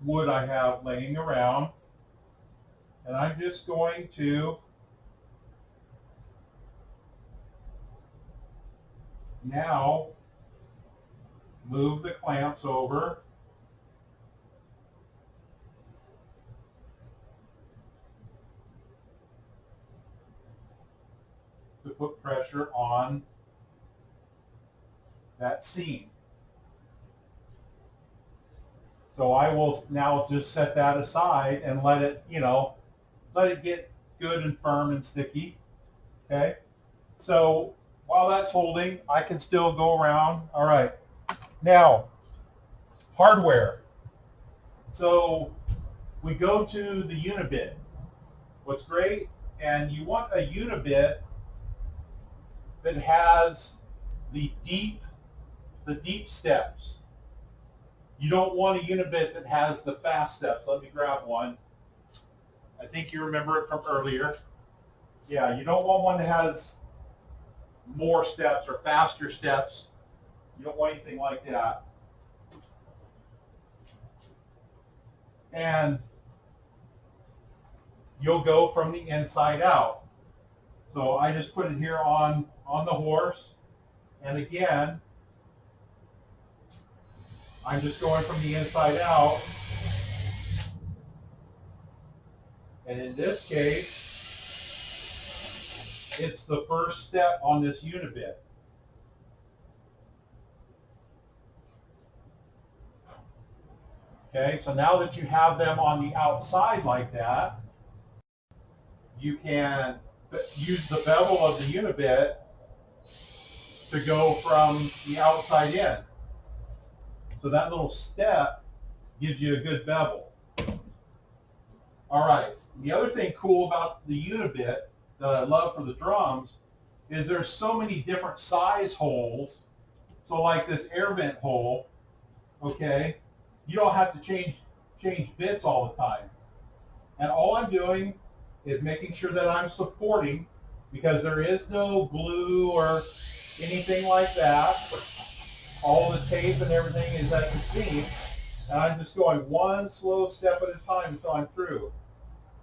wood I have laying around, and I'm just going to now move the clamps over to put pressure on that seam. So I will now just set that aside and let it, let it get good and firm and sticky. Okay. So while that's holding, I can still go around. All right. Now, hardware. So we go to the unibit. What's great, and you want a unibit that has the deep steps. You don't want a unibit that has the fast steps. Let me grab one. I think you remember it from earlier. Yeah, you don't want one that has more steps or faster steps. You don't want anything like that. and you'll go from the inside out. So I just put it here on the horse, and again, I'm just going from the inside out. And in this case, it's the first step on this unibit. Okay, so now that you have them on the outside like that, you can use the bevel of the unibit to go from the outside in. So that little step gives you a good bevel. All right, the other thing cool about the unibit that I love for the drums is there's so many different size holes. So like this air vent hole, okay, you don't have to change bits all the time. And all I'm doing is making sure that I'm supporting, because there is no glue or anything like that. All the tape and everything is at the seam. And I'm just going one slow step at a time until I'm through.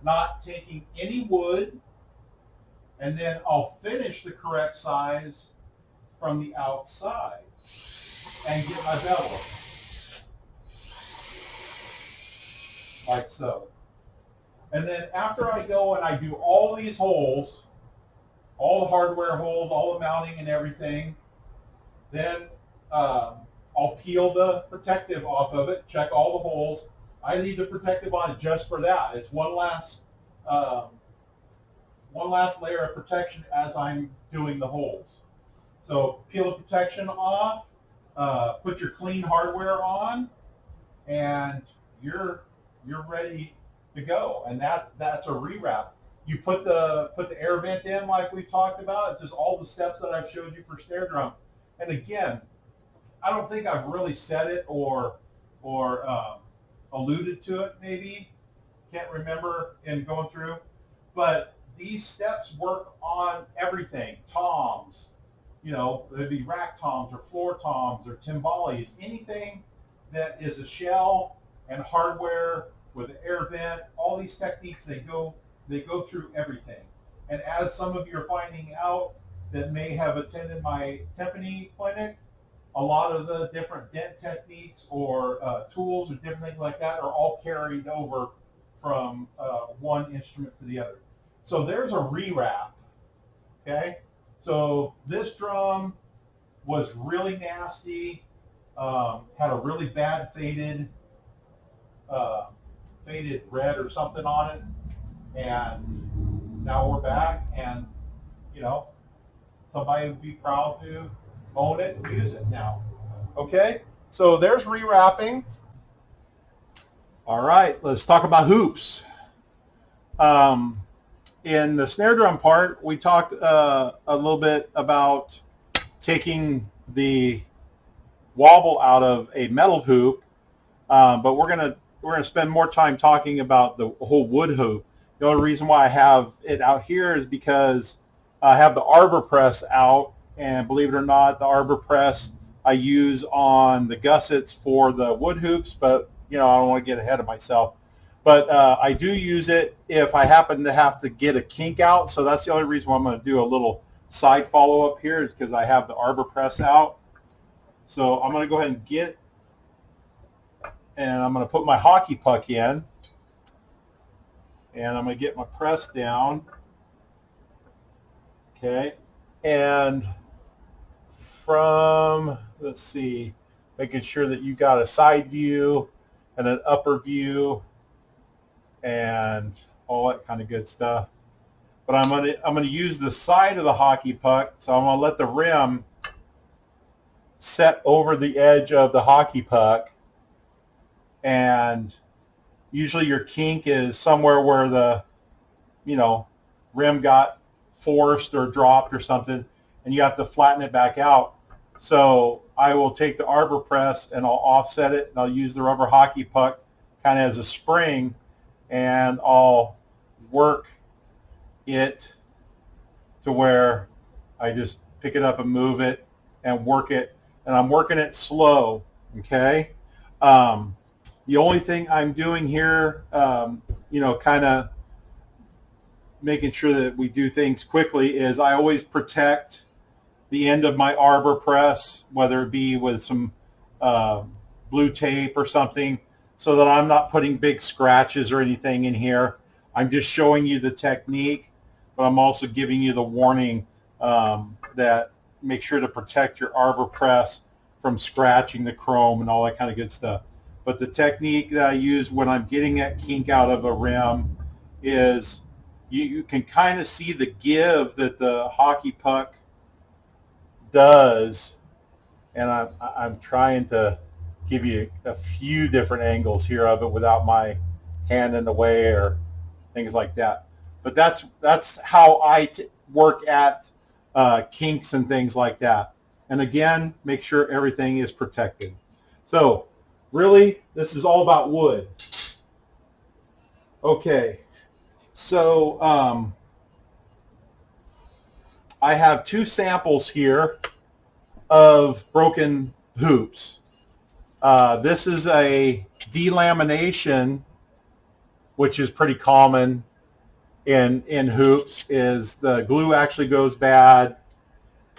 Not taking any wood, and then I'll finish the correct size from the outside and get my bevel. Like so. And then after I go and I do all these holes, all the hardware holes, all the mounting and everything, then I'll peel the protective off of it, check all the holes. I leave the protective on just for that. It's one last layer of protection as I'm doing the holes. So peel the protection off, put your clean hardware on, and you're ready to go. And that's a rewrap. You put the air vent in like we've talked about. It's just all the steps that I've showed you for snare drum. And again, I don't think I've really said it or alluded to it maybe. Can't remember in going through. But these steps work on everything. Toms, you know, they'd be rack toms or floor toms or timbales. Anything that is a shell and hardware with an air vent, all these techniques, they go through everything. And as some of you are finding out that may have attended my timpani clinic, a lot of the different dent techniques or tools or different things like that are all carried over from one instrument to the other. So there's a rewrap, okay? So this drum was really nasty, had a really bad faded red or something on it, and now we're back, and you know, somebody would be proud to own it and use it now. Okay, so there's rewrapping. All right, let's talk about hoops. In the snare drum part, we talked a little bit about taking the wobble out of a metal hoop, but we're gonna spend more time talking about the whole wood hoop. The only reason why I have it out here is because I have the arbor press out, and believe it or not, the arbor press I use on the gussets for the wood hoops, but you know, I don't want to get ahead of myself. But I do use it if I happen to have to get a kink out, so that's the only reason why I'm going to do a little side follow-up here, is because I have the arbor press out. So I'm going to go ahead and get, and I'm going to put my hockey puck in, and I'm going to get my press down. Okay, and from, let's see, making sure that you got a side view and an upper view and all that kind of good stuff. But I'm gonna use the side of the hockey puck, so I'm gonna let the rim set over the edge of the hockey puck, and usually your kink is somewhere where the, you know, rim got forced or dropped or something, and you have to flatten it back out. So I will take the arbor press and I'll offset it, and I'll use the rubber hockey puck kind of as a spring, and I'll work it to where I just pick it up and move it and work it, and I'm working it slow, okay? The only thing I'm doing here, you know, kind of making sure that we do things quickly, is I always protect the end of my arbor press, whether it be with some blue tape or something, so that I'm not putting big scratches or anything in here. I'm just showing you the technique, but I'm also giving you the warning that make sure to protect your arbor press from scratching the chrome and all that kind of good stuff. But the technique that I use when I'm getting that kink out of a rim is you can kind of see the give that the hockey puck does, and I'm trying to give you a few different angles here of it without my hand in the way or things like that. But that's how I work at kinks and things like that. And again, make sure everything is protected. So really, this is all about wood. Okay, so I have two samples here of broken hoops. This is a delamination, which is pretty common in hoops, is the glue actually goes bad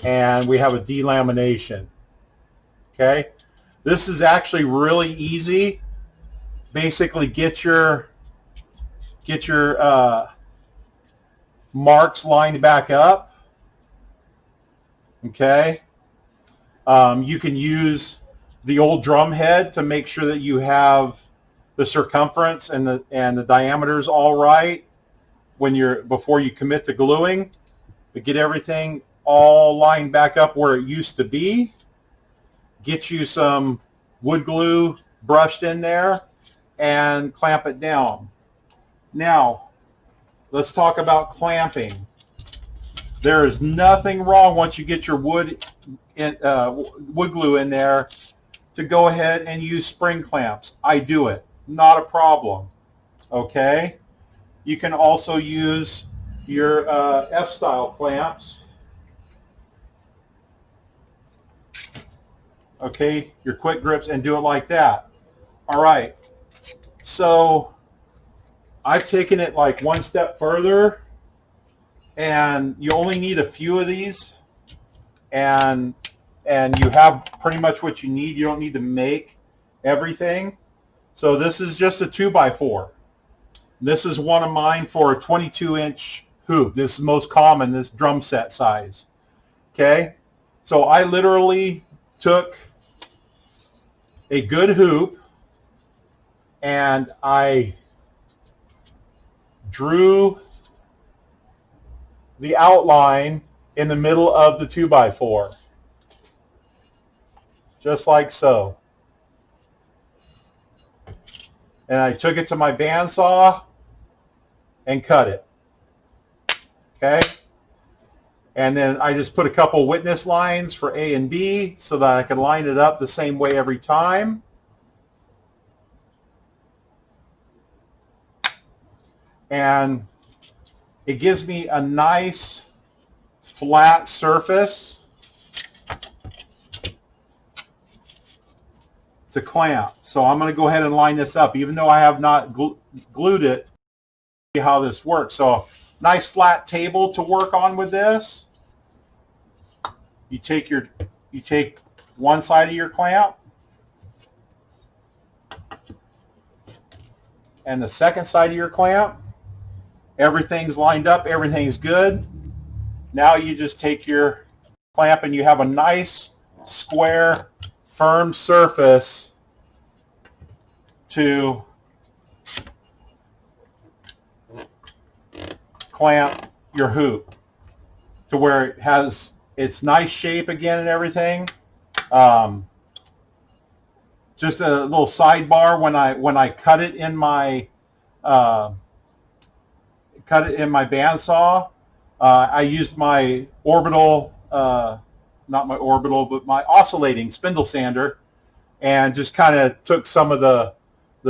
and we have a delamination. Okay, this is actually really easy. Basically get your marks lined back up. Okay, you can use the old drum head to make sure that you have the circumference and the diameters all right before you commit to gluing. But get everything all lined back up where it used to be. Get you some wood glue brushed in there and clamp it down. Now, let's talk about clamping. There is nothing wrong once you get your wood glue in there to go ahead and use spring clamps. I do it. Not a problem. Okay? You can also use your F-style clamps. Okay? Your quick grips, and do it like that. All right. So I've taken it like one step further, and you only need a few of these, and you have pretty much what you need. You don't need to make everything. So this is just a 2x4. This is one of mine for a 22-inch hoop. This is most common, this drum set size. Okay, so I literally took a good hoop and I drew the outline in the middle of the 2x4, just like so. And I took it to my bandsaw and cut it. Okay? And then I just put a couple witness lines for A and B so that I can line it up the same way every time. And it gives me a nice flat surface to clamp. So I'm going to go ahead and line this up, even though I have not glued it. See how this works. So nice flat table to work on with this. You take one side of your clamp and the second side of your clamp. Everything's lined up, everything's good. Now you just take your clamp and you have a nice square firm surface to clamp your hoop to where it has its nice shape again and everything. Just a little sidebar, when I cut it in my bandsaw, I used my orbital, not my orbital, but my oscillating spindle sander, and just kind of took some of the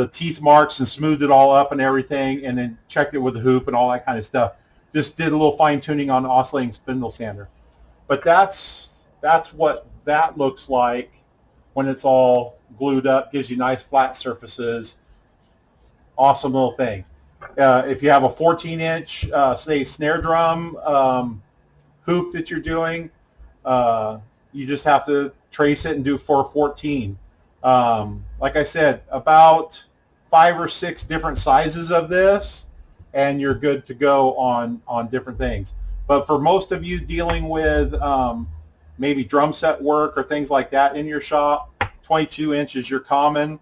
teeth marks and smoothed it all up and everything, and then checked it with the hoop and all that kind of stuff. Just did a little fine tuning on the oscillating spindle sander. But that's what that looks like when it's all glued up, gives you nice flat surfaces. Awesome little thing. If you have a 14-inch, say, snare drum hoop that you're doing, you just have to trace it and do 414. Like I said, about 5 or 6 different sizes of this, and you're good to go on different things. But for most of you dealing with maybe drum set work or things like that in your shop, 22 inch is your common.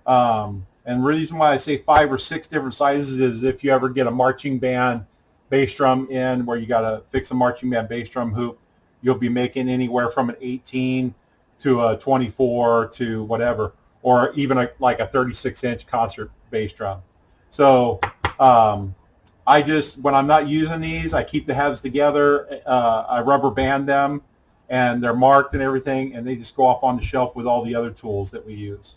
And the reason why I say 5 or 6 different sizes is if you ever get a marching band bass drum in where you got to fix a marching band bass drum hoop, you'll be making anywhere from an 18 to a 24 to whatever, or even like a 36-inch concert bass drum. So I just, when I'm not using these, I keep the halves together. I rubber band them, and they're marked and everything, and they just go off on the shelf with all the other tools that we use.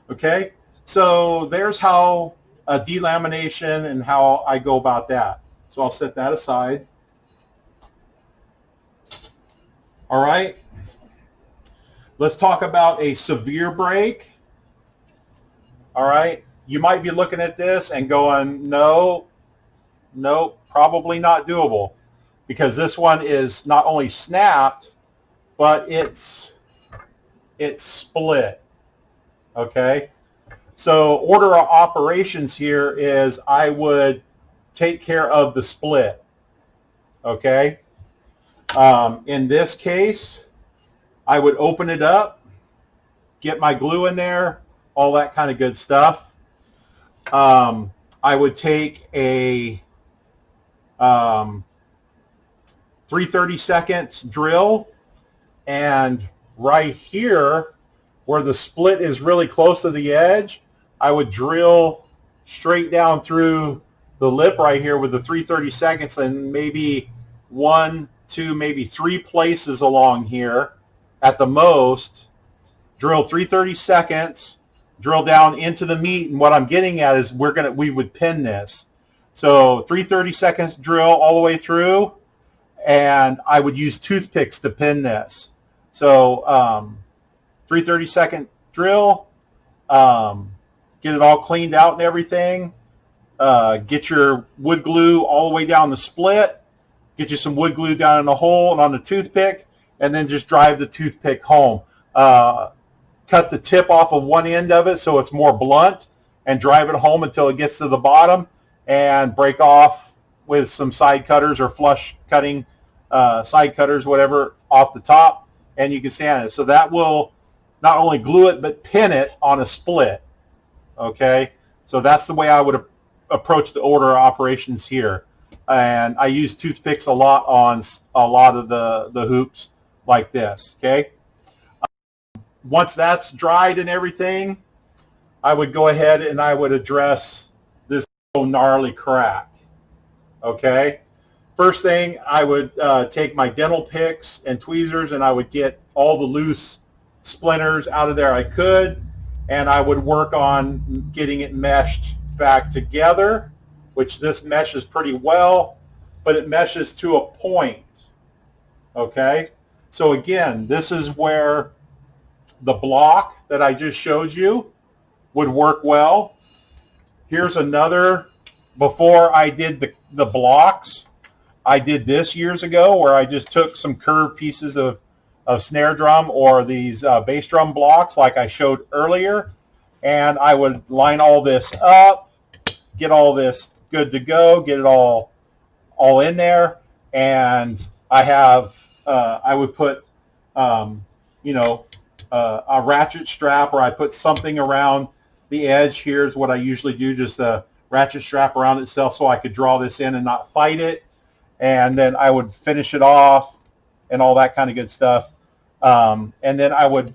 Okay, so there's how delamination and how I go about that. So I'll set that aside. All right, let's talk about a severe break. All right, you might be looking at this and going, no, probably not doable, because this one is not only snapped, but it's split. Okay, so order of operations here is I would take care of the split. Okay, in this case, I would open it up, get my glue in there, all that kind of good stuff. I would take a 3/32 drill, and right here where the split is really close to the edge, I would drill straight down through the lip right here with the 3/32 and maybe 1, 2, maybe 3 places along here at the most. Drill 3/32, drill down into the meat, and what I'm getting at is we would pin this. So 3/32 drill all the way through, and I would use toothpicks to pin this. So 3/32 drill, get it all cleaned out and everything. Get your wood glue all the way down the split. Get you some wood glue down in the hole and on the toothpick, and then just drive the toothpick home. Cut the tip off of one end of it so it's more blunt, and drive it home until it gets to the bottom, and break off with some side cutters or flush cutting side cutters, whatever, off the top, and you can sand it. So that will not only glue it, but pin it on a split. Okay, so that's the way I would approach the order of operations here. And I use toothpicks a lot on a lot of the hoops like this. Okay, once that's dried and everything, I would go ahead and I would address this gnarly crack. Okay, first thing, I would take my dental picks and tweezers, and I would get all the loose splinters out of there I could, and I would work on getting it meshed back together, which this meshes pretty well, but it meshes to a point. Okay, so again, this is where the block that I just showed you would work well. Here's another, before I did the blocks, I did this years ago where I just took some curved pieces of snare drum or these bass drum blocks like I showed earlier, and I would line all this up, get all this good to go, get it all in there, and I would put a ratchet strap, or I put something around the edge. Here's what I usually do, just a ratchet strap around itself so I could draw this in and not fight it, and then I would finish it off and all that kind of good stuff. And then I would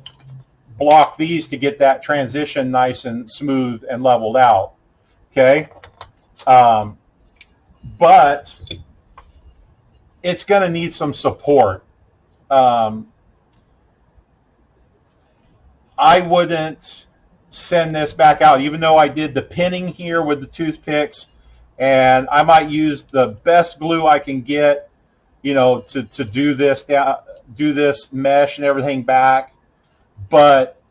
block these to get that transition nice and smooth and leveled out. Okay, but it's going to need some support. I wouldn't send this back out, even though I did the pinning here with the toothpicks, and I might use the best glue I can get, to do this mesh and everything back. But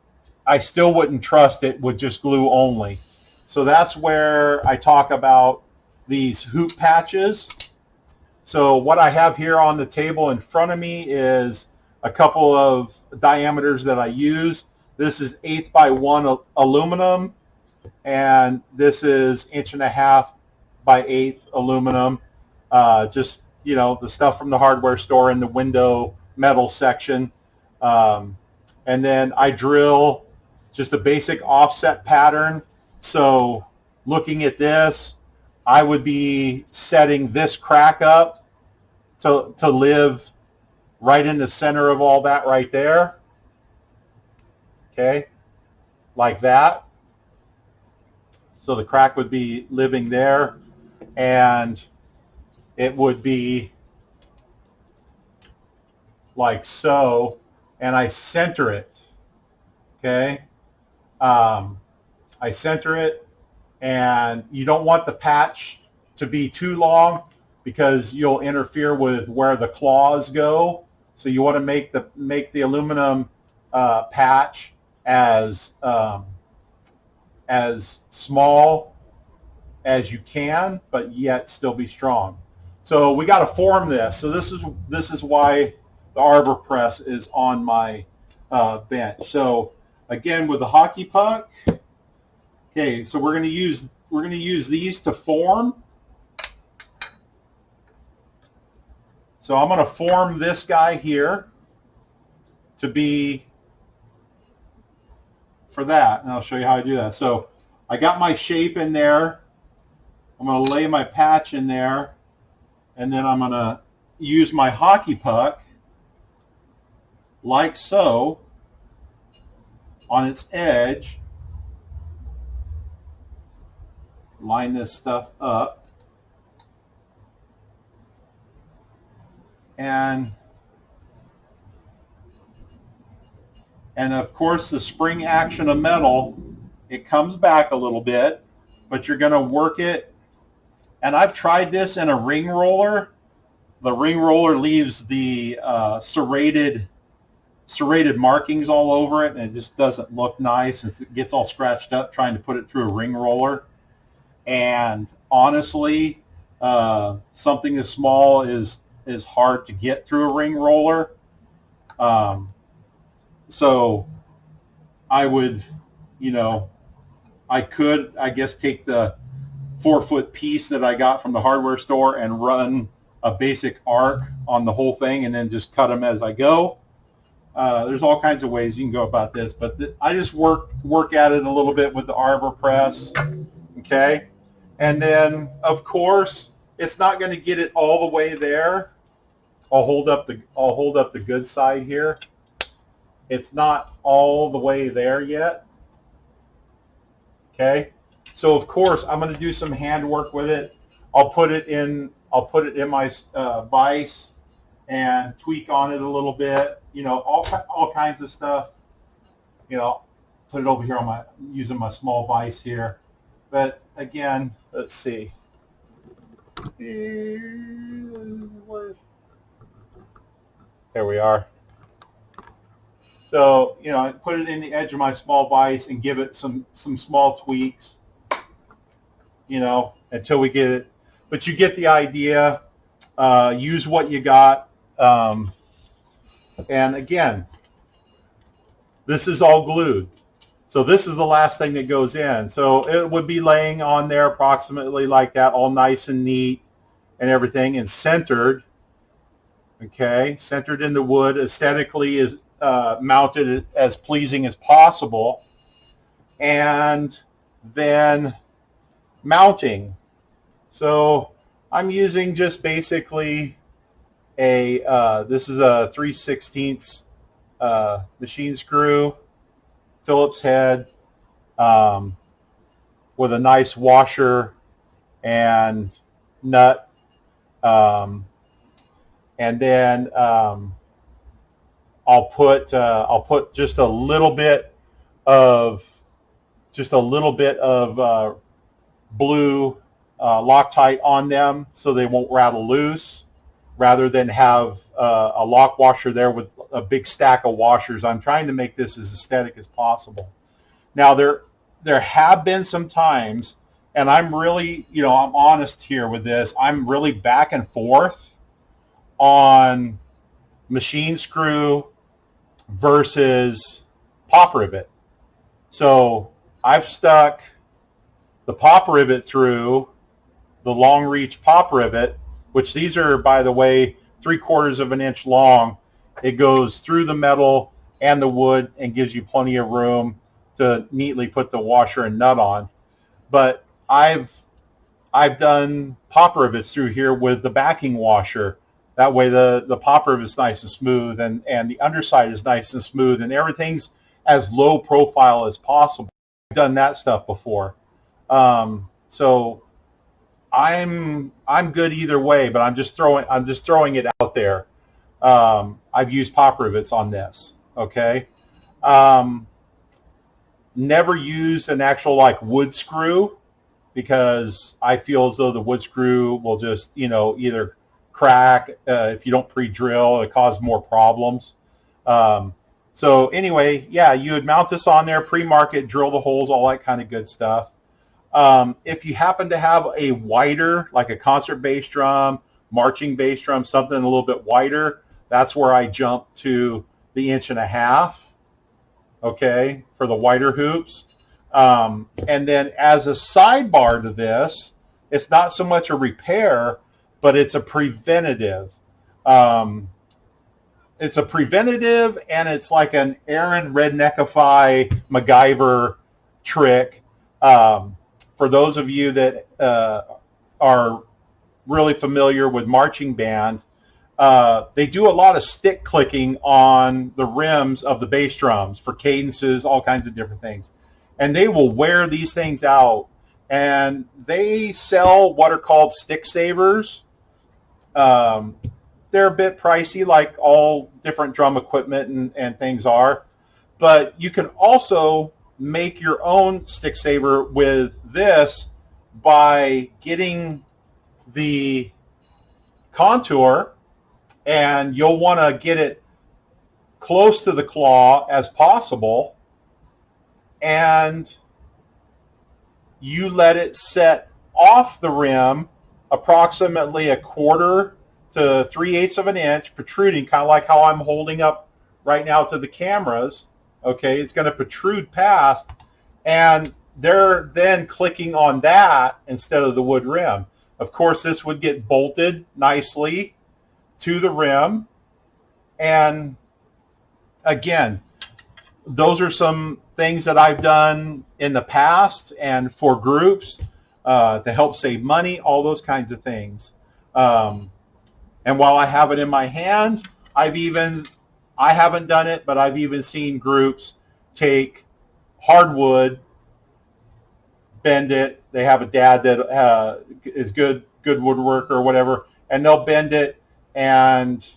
I still wouldn't trust it with just glue only. So that's where I talk about these hoop patches. So what I have here on the table in front of me is a couple of diameters that I use. This is 1/8 by 1 aluminum, and this is 1.5 by 1/8 aluminum. Just, you know, the stuff from the hardware store in the window metal section. And then I drill just a basic offset pattern. So looking at this, I would be setting this crack up to live right in the center of all that right there. Okay, like that. So the crack would be living there, and it would be like so, and I center it. Okay, I center it, and you don't want the patch to be too long because you'll interfere with where the claws go. So you want to make the aluminum patch as small as you can, but yet still be strong. So we got to form this. So this is why the arbor press is on my bench. So again, with the hockey puck. Okay, so we're going to use these to form. So I'm going to form this guy here to be for that, and I'll show you how I do that. So I got my shape in there. I'm going to lay my patch in there, and then I'm going to use my hockey puck like so on its edge. Line this stuff up, and of course the spring action of metal, it comes back a little bit, but you're going to work it. And I've tried this in a ring roller. The ring roller leaves the serrated markings all over it, and it just doesn't look nice. It gets all scratched up trying to put it through a ring roller. And honestly, something as small is hard to get through a ring roller. So I would, you know, I could, I guess, take the 4-foot piece that I got from the hardware store and run a basic arc on the whole thing and then just cut them as I go. There's all kinds of ways you can go about this, but I just work at it a little bit with the arbor press. Okay, and then of course it's not going to get it all the way there. I'll hold up the good side here. It's not all the way there yet. Okay, so of course I'm going to do some handwork with it. I'll put it in my vise and tweak on it a little bit. You know, all kinds of stuff. You know, put it over here on using my small vise here. But again, let's see. There we are. So, you know, I put it in the edge of my small vise and give it some small tweaks, you know, until we get it. But you get the idea. Use what you got. And again, this is all glued. So this is the last thing that goes in. So it would be laying on there approximately like that, all nice and neat and everything, and centered. Okay, centered in the wood, aesthetically is mounted as pleasing as possible. And then mounting. So I'm using just basically this is a 3/16 machine screw, Phillips head, with a nice washer and nut, and then I'll put just a little bit of blue Loctite on them so they won't rattle loose, rather than have a lock washer there with a big stack of washers. I'm trying to make this as aesthetic as possible. Now there have been some times, and I'm really, I'm honest here with this, I'm really back and forth on machine screw versus pop rivet. So I've stuck the pop rivet through the long reach pop rivet, which these are, by the way, 3/4 of an inch long. It goes through the metal and the wood and gives you plenty of room to neatly put the washer and nut on. But I've done pop rivets through here with the backing washer. That way the pop rivet's nice and smooth, and the underside is nice and smooth, and everything's as low profile as possible. I've done that stuff before. So I'm good either way, but I'm just throwing it out there. I've used pop rivets on this. Okay. Never used an actual like wood screw, because I feel as though the wood screw will just, either crack if you don't pre-drill. It causes more problems. So anyway, yeah, you would mount this on there, pre-market, drill the holes, all that kind of good stuff. If you happen to have a wider, like a concert bass drum, marching bass drum, something a little bit wider, that's where I jump to the 1.5 inch, okay, for the wider hoops. And then as a sidebar to this, it's not so much a repair, but it's a preventative. It's a preventative, and it's like an Aaron Redneckify MacGyver trick. For those of you that are really familiar with marching band, they do a lot of stick clicking on the rims of the bass drums for cadences, all kinds of different things. And they will wear these things out. And they sell what are called stick savers. They're a bit pricey, like all different drum equipment and things are. But you can also make your own stick saver with this by getting the contour, and you'll want to get it close to the claw as possible, and you let it set off the rim approximately 1/4 to 3/8 of an inch, protruding, kind of like how I'm holding up right now to the cameras. Okay, it's going to protrude past, and they're then clicking on that instead of the wood rim. Of course, this would get bolted nicely to the rim. And again, those are some things that I've done in the past and for groups to help save money, all those kinds of things. And while I have it in my hand, I haven't done it, but I've even seen groups take hardwood, bend it. They have a dad that is good woodworker or whatever, and they'll bend it, and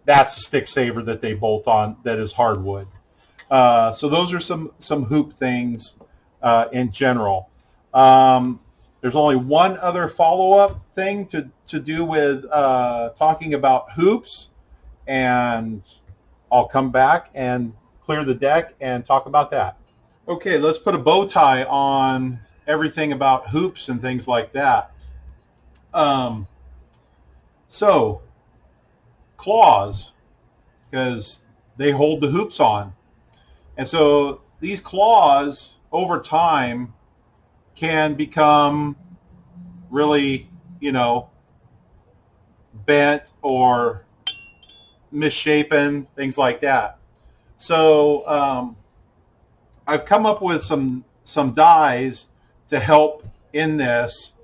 that's a stick saver that they bolt on that is hardwood. So those are some hoop things in general. There's only one other follow-up thing to do with talking about hoops, and I'll come back and clear the deck and talk about that. Okay, let's put a bow tie on everything about hoops and things like that. So, claws, because they hold the hoops on. And so these claws, over time, can become really, bent or misshapen, things like that. So I've come up with some dies to help in this.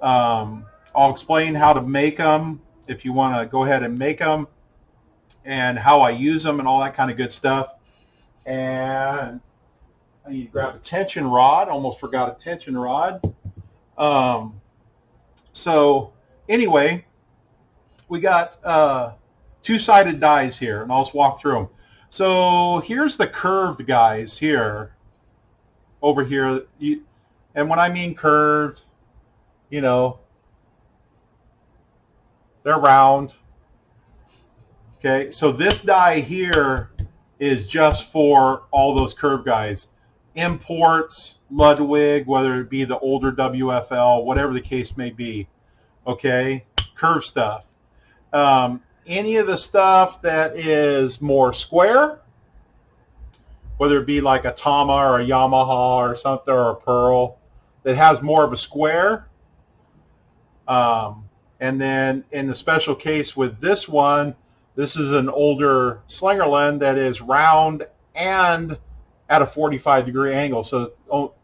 I'll explain how to make them if you want to go ahead and make them, and how I use them and all that kind of good stuff. And I need to grab a tension rod. Almost forgot a tension rod. So anyway, we got two-sided dies here, and I'll just walk through them. So here's the curved guys here, over here. And when I mean curved, they're round. Okay, so this die here is just for all those curved guys. imports, Ludwig, whether it be the older WFL, whatever the case may be. Okay, curve stuff. Any of the stuff that is more square, whether it be like a Tama or a Yamaha or something, or a Pearl that has more of a square. And then in the special case with this one, this is an older Slingerland that is round and at a 45-degree angle, so its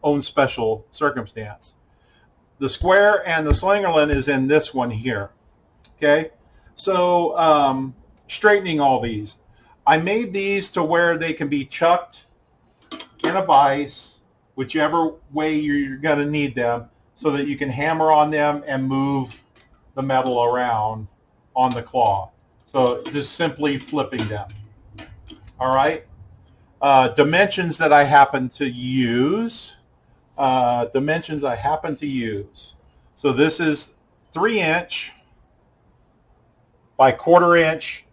own special circumstance. The square and the Slingerland is in this one here. Okay, so straightening all these. I made these to where they can be chucked in a vise, whichever way you're going to need them, so that you can hammer on them and move the metal around on the claw. So just simply flipping them. All right. Dimensions that I happen to use. So this is 3" by 1/4"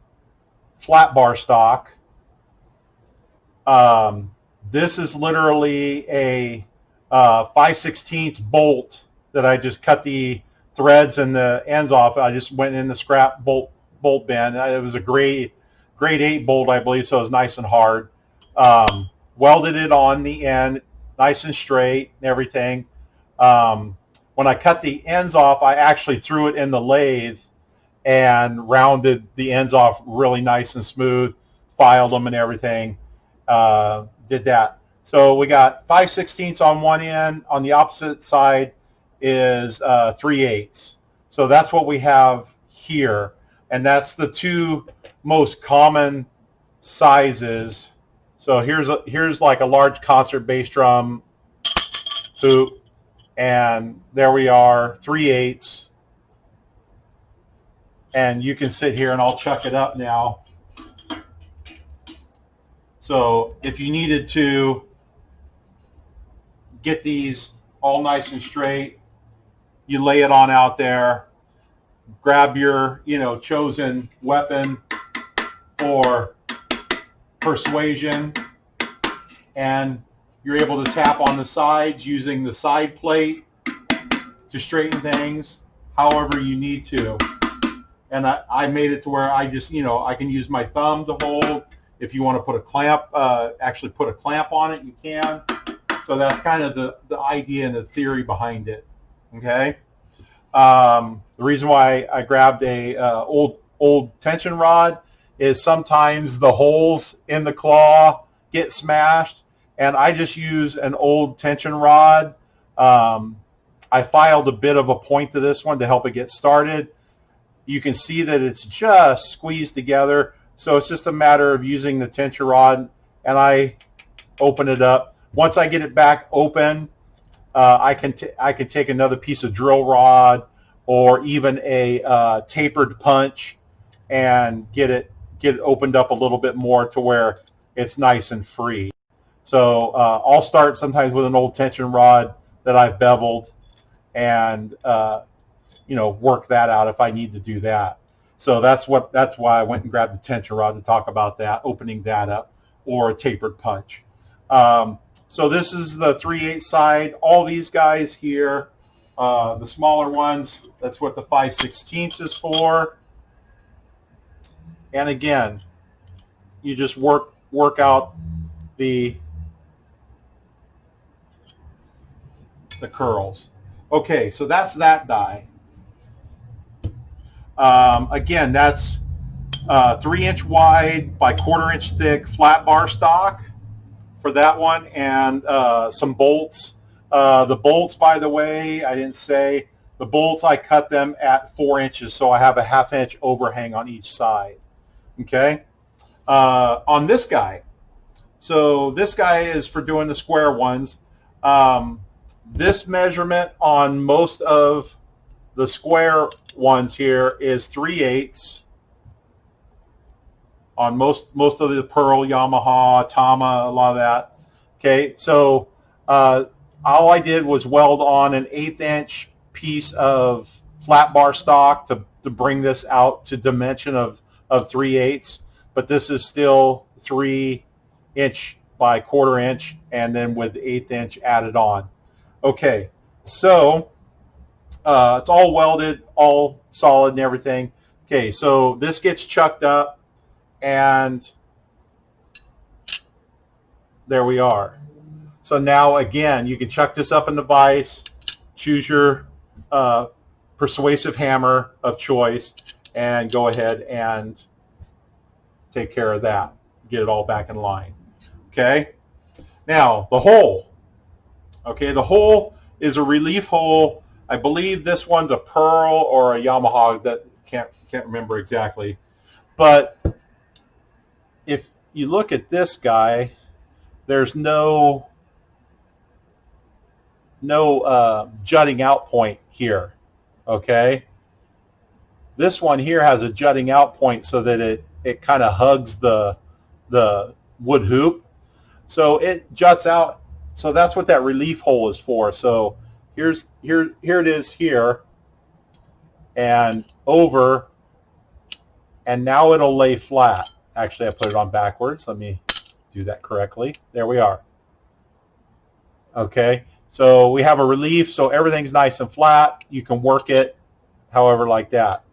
flat bar stock. This is literally a 5/16 bolt that I just cut the threads and the ends off. I just went in the scrap bolt bin. It was a grade 8 bolt, I believe, so it was nice and hard. Welded it on the end, nice and straight and everything. When I cut the ends off, I actually threw it in the lathe and rounded the ends off really nice and smooth, filed them and everything. Did that. So we got 5/16 on one end. On the opposite side is 3/8. So that's what we have here, and that's the two most common sizes. So here's like a large concert bass drum hoop, and there we are, 3/8. And you can sit here and I'll chuck it up now. So if you needed to get these all nice and straight, you lay it on out there, grab your, chosen weapon for persuasion, and you're able to tap on the sides using the side plate to straighten things however you need to. And I made it to where I just, I can use my thumb to hold. If you want to put a clamp, actually put a clamp on it, you can. So that's kind of the idea and the theory behind it. Okay. The reason why I grabbed a old tension rod is sometimes the holes in the claw get smashed, and I just use an old tension rod. I filed a bit of a point to this one to help it get started. You can see that it's just squeezed together. So it's just a matter of using the tension rod, and I open it up. Once I get it back open, I can take another piece of drill rod or even a tapered punch and get it opened up a little bit more to where it's nice and free. So I'll start sometimes with an old tension rod that I've beveled and work that out if I need to do that. So that's why I went and grabbed the tension rod to talk about that, opening that up, or a tapered punch. So this is the 3/8 side. All these guys here, the smaller ones, that's what the 5/16 is for. And again, you just work out the curls. Okay, so that's that die. Again, that's 3" wide by 1/4" thick flat bar stock for that one, and some bolts. The bolts, by the way, I didn't say, the bolts I cut them at 4 inches, so I have a 1/2 inch overhang on each side. Okay, on this guy. So this guy is for doing the square ones. This measurement on most of the square ones here is 3/8 on most of the Pearl, Yamaha, Tama, a lot of that. Okay, so all I did was weld on an 1/8 inch piece of flat bar stock to bring this out to dimension of 3/8, but this is still 3" by 1/4 inch, and then with the 1/8 inch added on. Okay, so it's all welded, all solid and everything. Okay, so this gets chucked up, and there we are. So now again, you can chuck this up in the vise, choose your persuasive hammer of choice, and go ahead and take care of that. Get it all back in line. Okay. Now the hole. Okay, the hole is a relief hole. I believe this one's a Pearl or a Yamaha. That can't remember exactly. But if you look at this guy, there's no jutting out point here. Okay. This one here has a jutting out point so that it kind of hugs the wood hoop. So it juts out. So that's what that relief hole is for. So here it is here and over, and now it'll lay flat. Actually, I put it on backwards. Let me do that correctly. There we are. Okay, so we have a relief, so everything's nice and flat. You can work it however like that.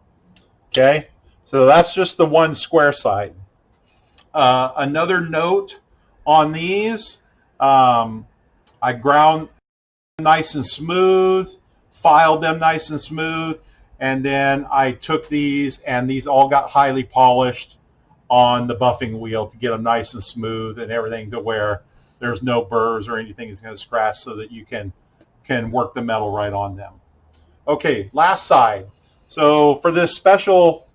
Okay, so that's just the one square side. Another note on these, I ground them nice and smooth, filed them nice and smooth, and then I took these, and these all got highly polished on the buffing wheel to get them nice and smooth and everything, to where there's no burrs or anything that's going to scratch, so that you can work the metal right on them. Okay, last side. So for this special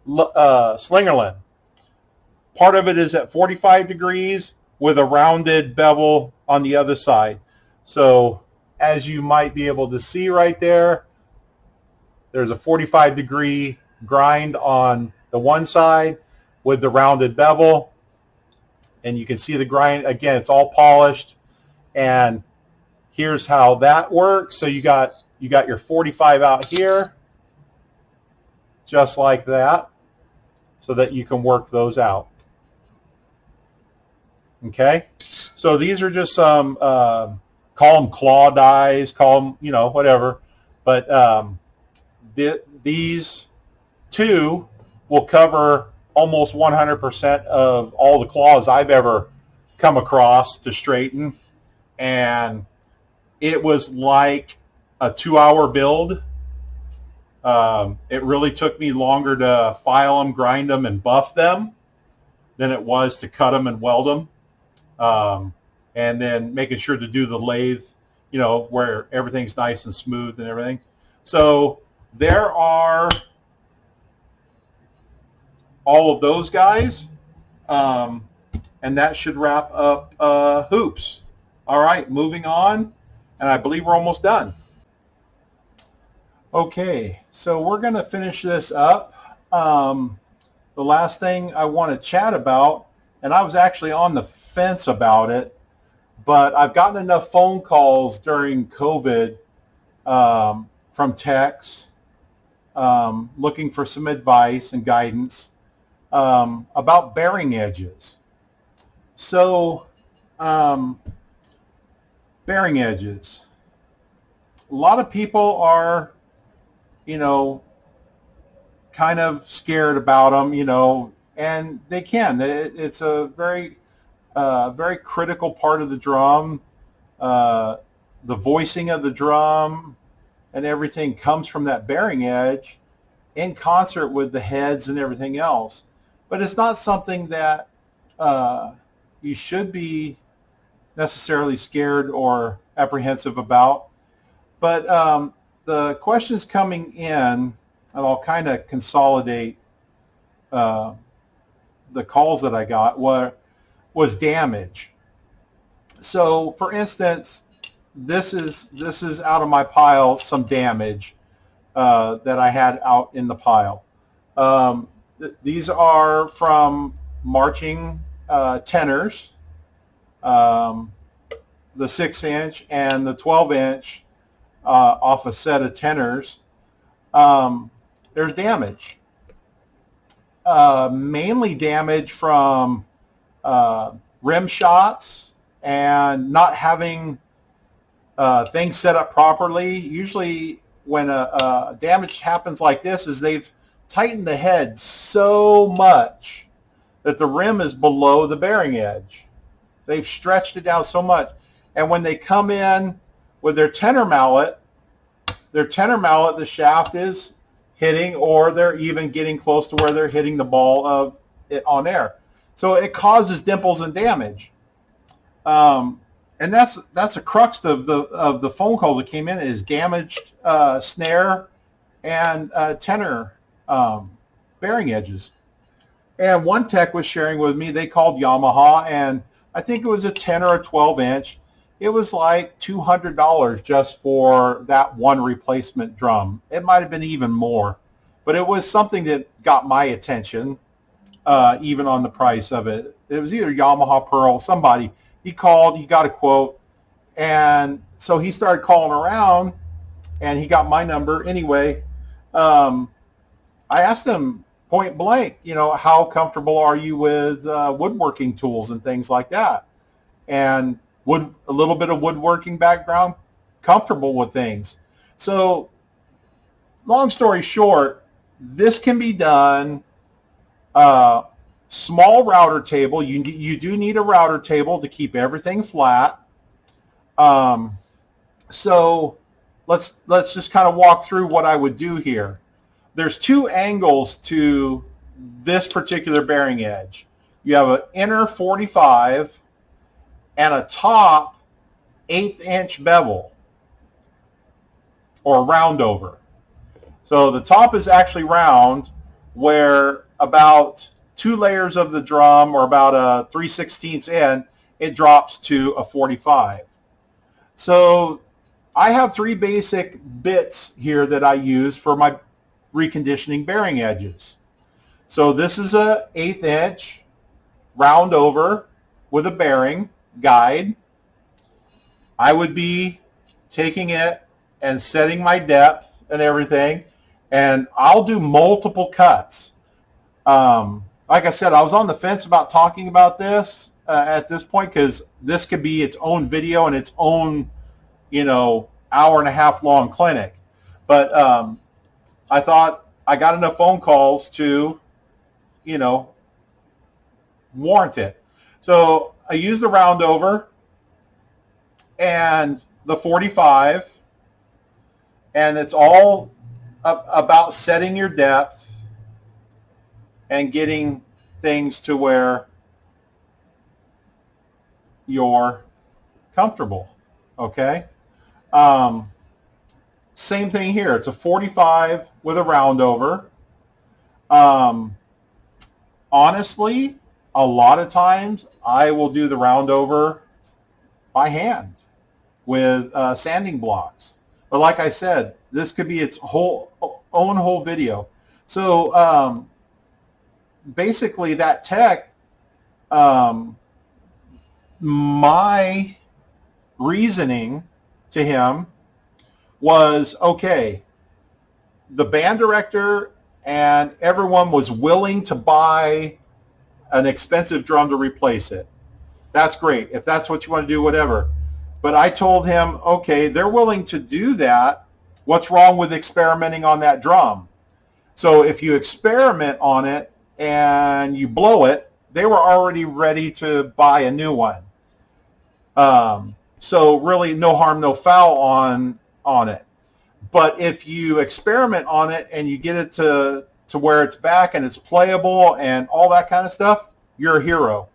Slingerland, part of it is at 45 degrees with a rounded bevel on the other side. So as you might be able to see right there, there's a 45-degree grind on the one side with the rounded bevel. And you can see the grind. Again, it's all polished. And here's how that works. So you got your 45 out here, just like that, so that you can work those out. Okay, so these are just some, call them claw dies, call them, whatever. But these two will cover almost 100% of all the claws I've ever come across to straighten. And it was like a 2-hour build. It really took me longer to file them, grind them, and buff them than it was to cut them and weld them. And then making sure to do the lathe, where everything's nice and smooth and everything. So there are all of those guys. And that should wrap up hoops. All right, moving on. And I believe we're almost done. Okay, so we're going to finish this up. The last thing I want to chat about, and I was actually on the fence about it, but I've gotten enough phone calls during COVID from techs looking for some advice and guidance about bearing edges. So bearing edges. A lot of people are, kind of scared about them, and they can. It's a very critical part of the drum. The voicing of the drum and everything comes from that bearing edge in concert with the heads and everything else. But it's not something that you should be necessarily scared or apprehensive about. But the questions coming in, and I'll kind of consolidate the calls that I got, was damage. So for instance, this is out of my pile, some damage that I had out in the pile. These are from marching tenors, the 6-inch and the 12-inch off a set of tenors. There's damage, mainly damage from rim shots and not having things set up properly. Usually when a damage happens like this is they've tightened the head so much that the rim is below the bearing edge. They've stretched it down so much. And when they come in with their tenor mallet, the shaft is hitting, or they're even getting close to where they're hitting the ball of it on air. So it causes dimples and damage. And that's a crux of the phone calls that came in, is damaged snare and tenor bearing edges. And one tech was sharing with me, they called Yamaha, and I think it was a 10 or a 12 inch. It was like $200 just for that one replacement drum. It might have been even more, but it was something that got my attention, even on the price of it. It was either Yamaha, Pearl, somebody. He called, he got a quote, and so he started calling around, and he got my number. Anyway, I asked him point blank, how comfortable are you with woodworking tools and things like that? And a little bit of woodworking background, comfortable with things. So long story short, this can be done. Small router table. You do need a router table to keep everything flat. So let's just kind of walk through what I would do here. There's two angles to this particular bearing edge. You have an inner 45 and a top 1/8 inch bevel or round over. So the top is actually round, where about 2 layers of the drum, or about a 3/16 in, it drops to a 45. So I have 3 basic bits here that I use for my reconditioning bearing edges. So this is a 1/8 inch round over with a bearing guide. I would be taking it and setting my depth and everything, and I'll do multiple cuts. Like I said, I was on the fence about talking about this at this point, because this could be its own video and its own, hour and a half long clinic. But I thought I got enough phone calls to, warrant it. So I use the round over and the 45, and it's all about setting your depth and getting things to where you're comfortable. Okay. Same thing here. It's a 45 with a round over. Honestly, a lot of times I will do the round over by hand with sanding blocks. But like I said, this could be its own whole video. So basically that tech, my reasoning to him was, okay, the band director and everyone was willing to buy an expensive drum to replace it. That's great. If that's what you want to do, whatever. But I told him, okay, they're willing to do that. What's wrong with experimenting on that drum? So if you experiment on it and you blow it, they were already ready to buy a new one. So really no harm, no foul on it. But if you experiment on it and you get it to where it's back and it's playable and all that kind of stuff, you're a hero.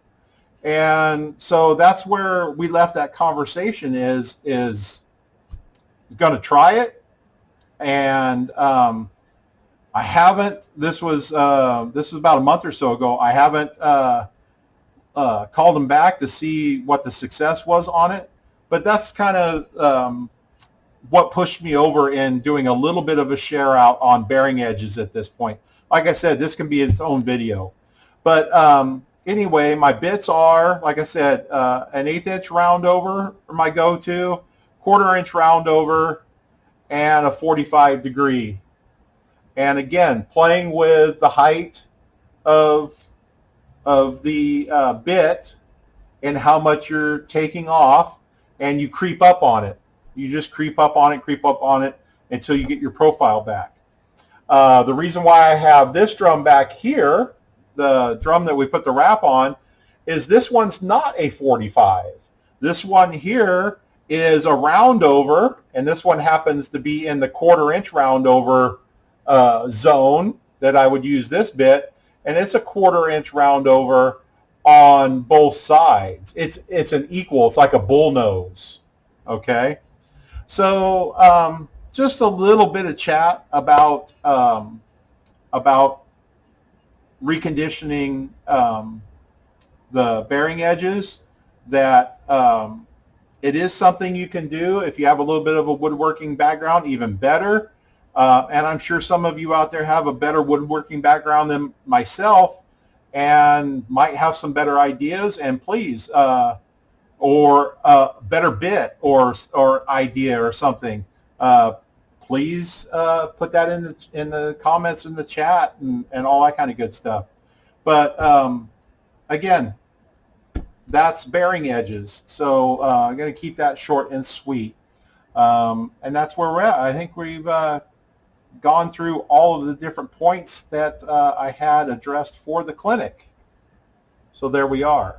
And so that's where we left that conversation, is going to try it. And I haven't, this was about a month or so ago, I haven't called them back to see what the success was on it. But that's kind of what pushed me over in doing a little bit of a share out on bearing edges at this point. Like I said, this can be its own video. But anyway, my bits are, like I said, an 1/8 inch round over for my go-to, 1/4 inch round over, and a 45 degree. And again, playing with the height of the bit and how much you're taking off, and you creep up on it. You just creep up on it until you get your profile back. The reason why I have this drum back here, the drum that we put the wrap on, is this one's not a 45. This one here is a roundover, and this one happens to be in the 1/4 inch roundover zone that I would use this bit, and it's a 1/4 inch roundover on both sides. It's an equal. It's like a bull nose. Okay, so just a little bit of chat about reconditioning the bearing edges. That it is something you can do if you have a little bit of a woodworking background, even better. And I'm sure some of you out there have a better woodworking background than myself and might have some better ideas. And please, or a better bit or idea or something, please put that in the comments in the chat and all that kind of good stuff. But again, that's bearing edges. So I'm going to keep that short and sweet. And that's where we're at. I think we've gone through all of the different points that I had addressed for the clinic. So there we are.